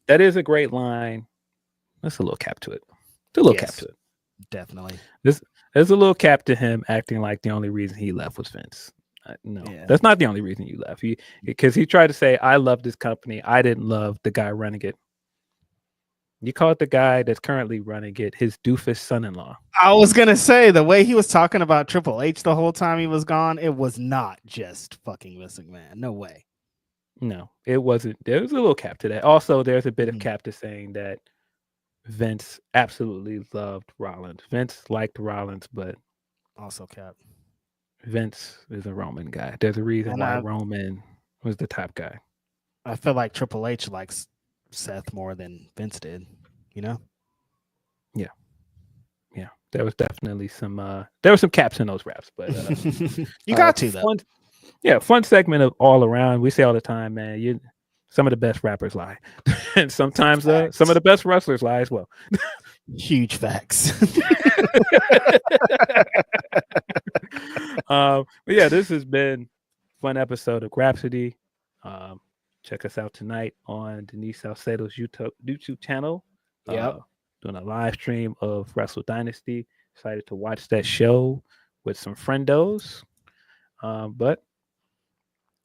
That is a great line. That's a little cap to it. Cap to it. Definitely. There's a little cap to him acting like the only reason he left was Vince. No, that's not the only reason you left. Because he tried to say, "I love this company. I didn't love the guy running it." You called the guy that's currently running it his doofus son-in-law. I was gonna say, the way he was talking about Triple H the whole time he was gone, it was not just fucking Vince McMahon. No way. No, it wasn't. There was a little cap to that. Also, there's a bit of cap to saying that Vince absolutely loved Rollins. Vince liked Rollins, but also cap. Vince is a Roman guy. There's a reason why Roman was the top guy. I feel like Triple H likes Seth more than Vince did, you know? Yeah. There was definitely some caps in those raps, but you got to though. Fun segment of all around. We say all the time, man, some of the best rappers lie. And sometimes some of the best wrestlers lie as well. Huge facts. But yeah, this has been a fun episode of Grapsody. Check us out tonight on Denise Salcedo's YouTube channel. Doing a live stream of Wrestle Dynasty. Excited to watch that show with some friendos. But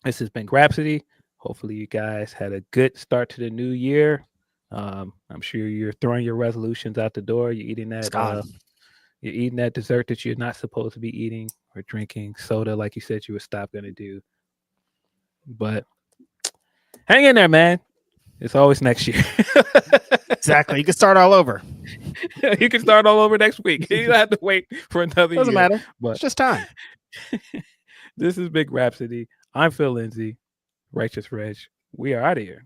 this has been Grapsody. Hopefully you guys had a good start to the new year. I'm sure you're throwing your resolutions out the door. You're eating that dessert that you're not supposed to be eating, or drinking soda like you said you would stop going to do. But hang in there, man. It's always next year. Exactly. You can start all over. You can start all over next week. You don't have to wait for another Doesn't year. matter. But It's just time. this is Big Grapsody. I'm Phil Lindsey. Righteous Reg. We are out of here.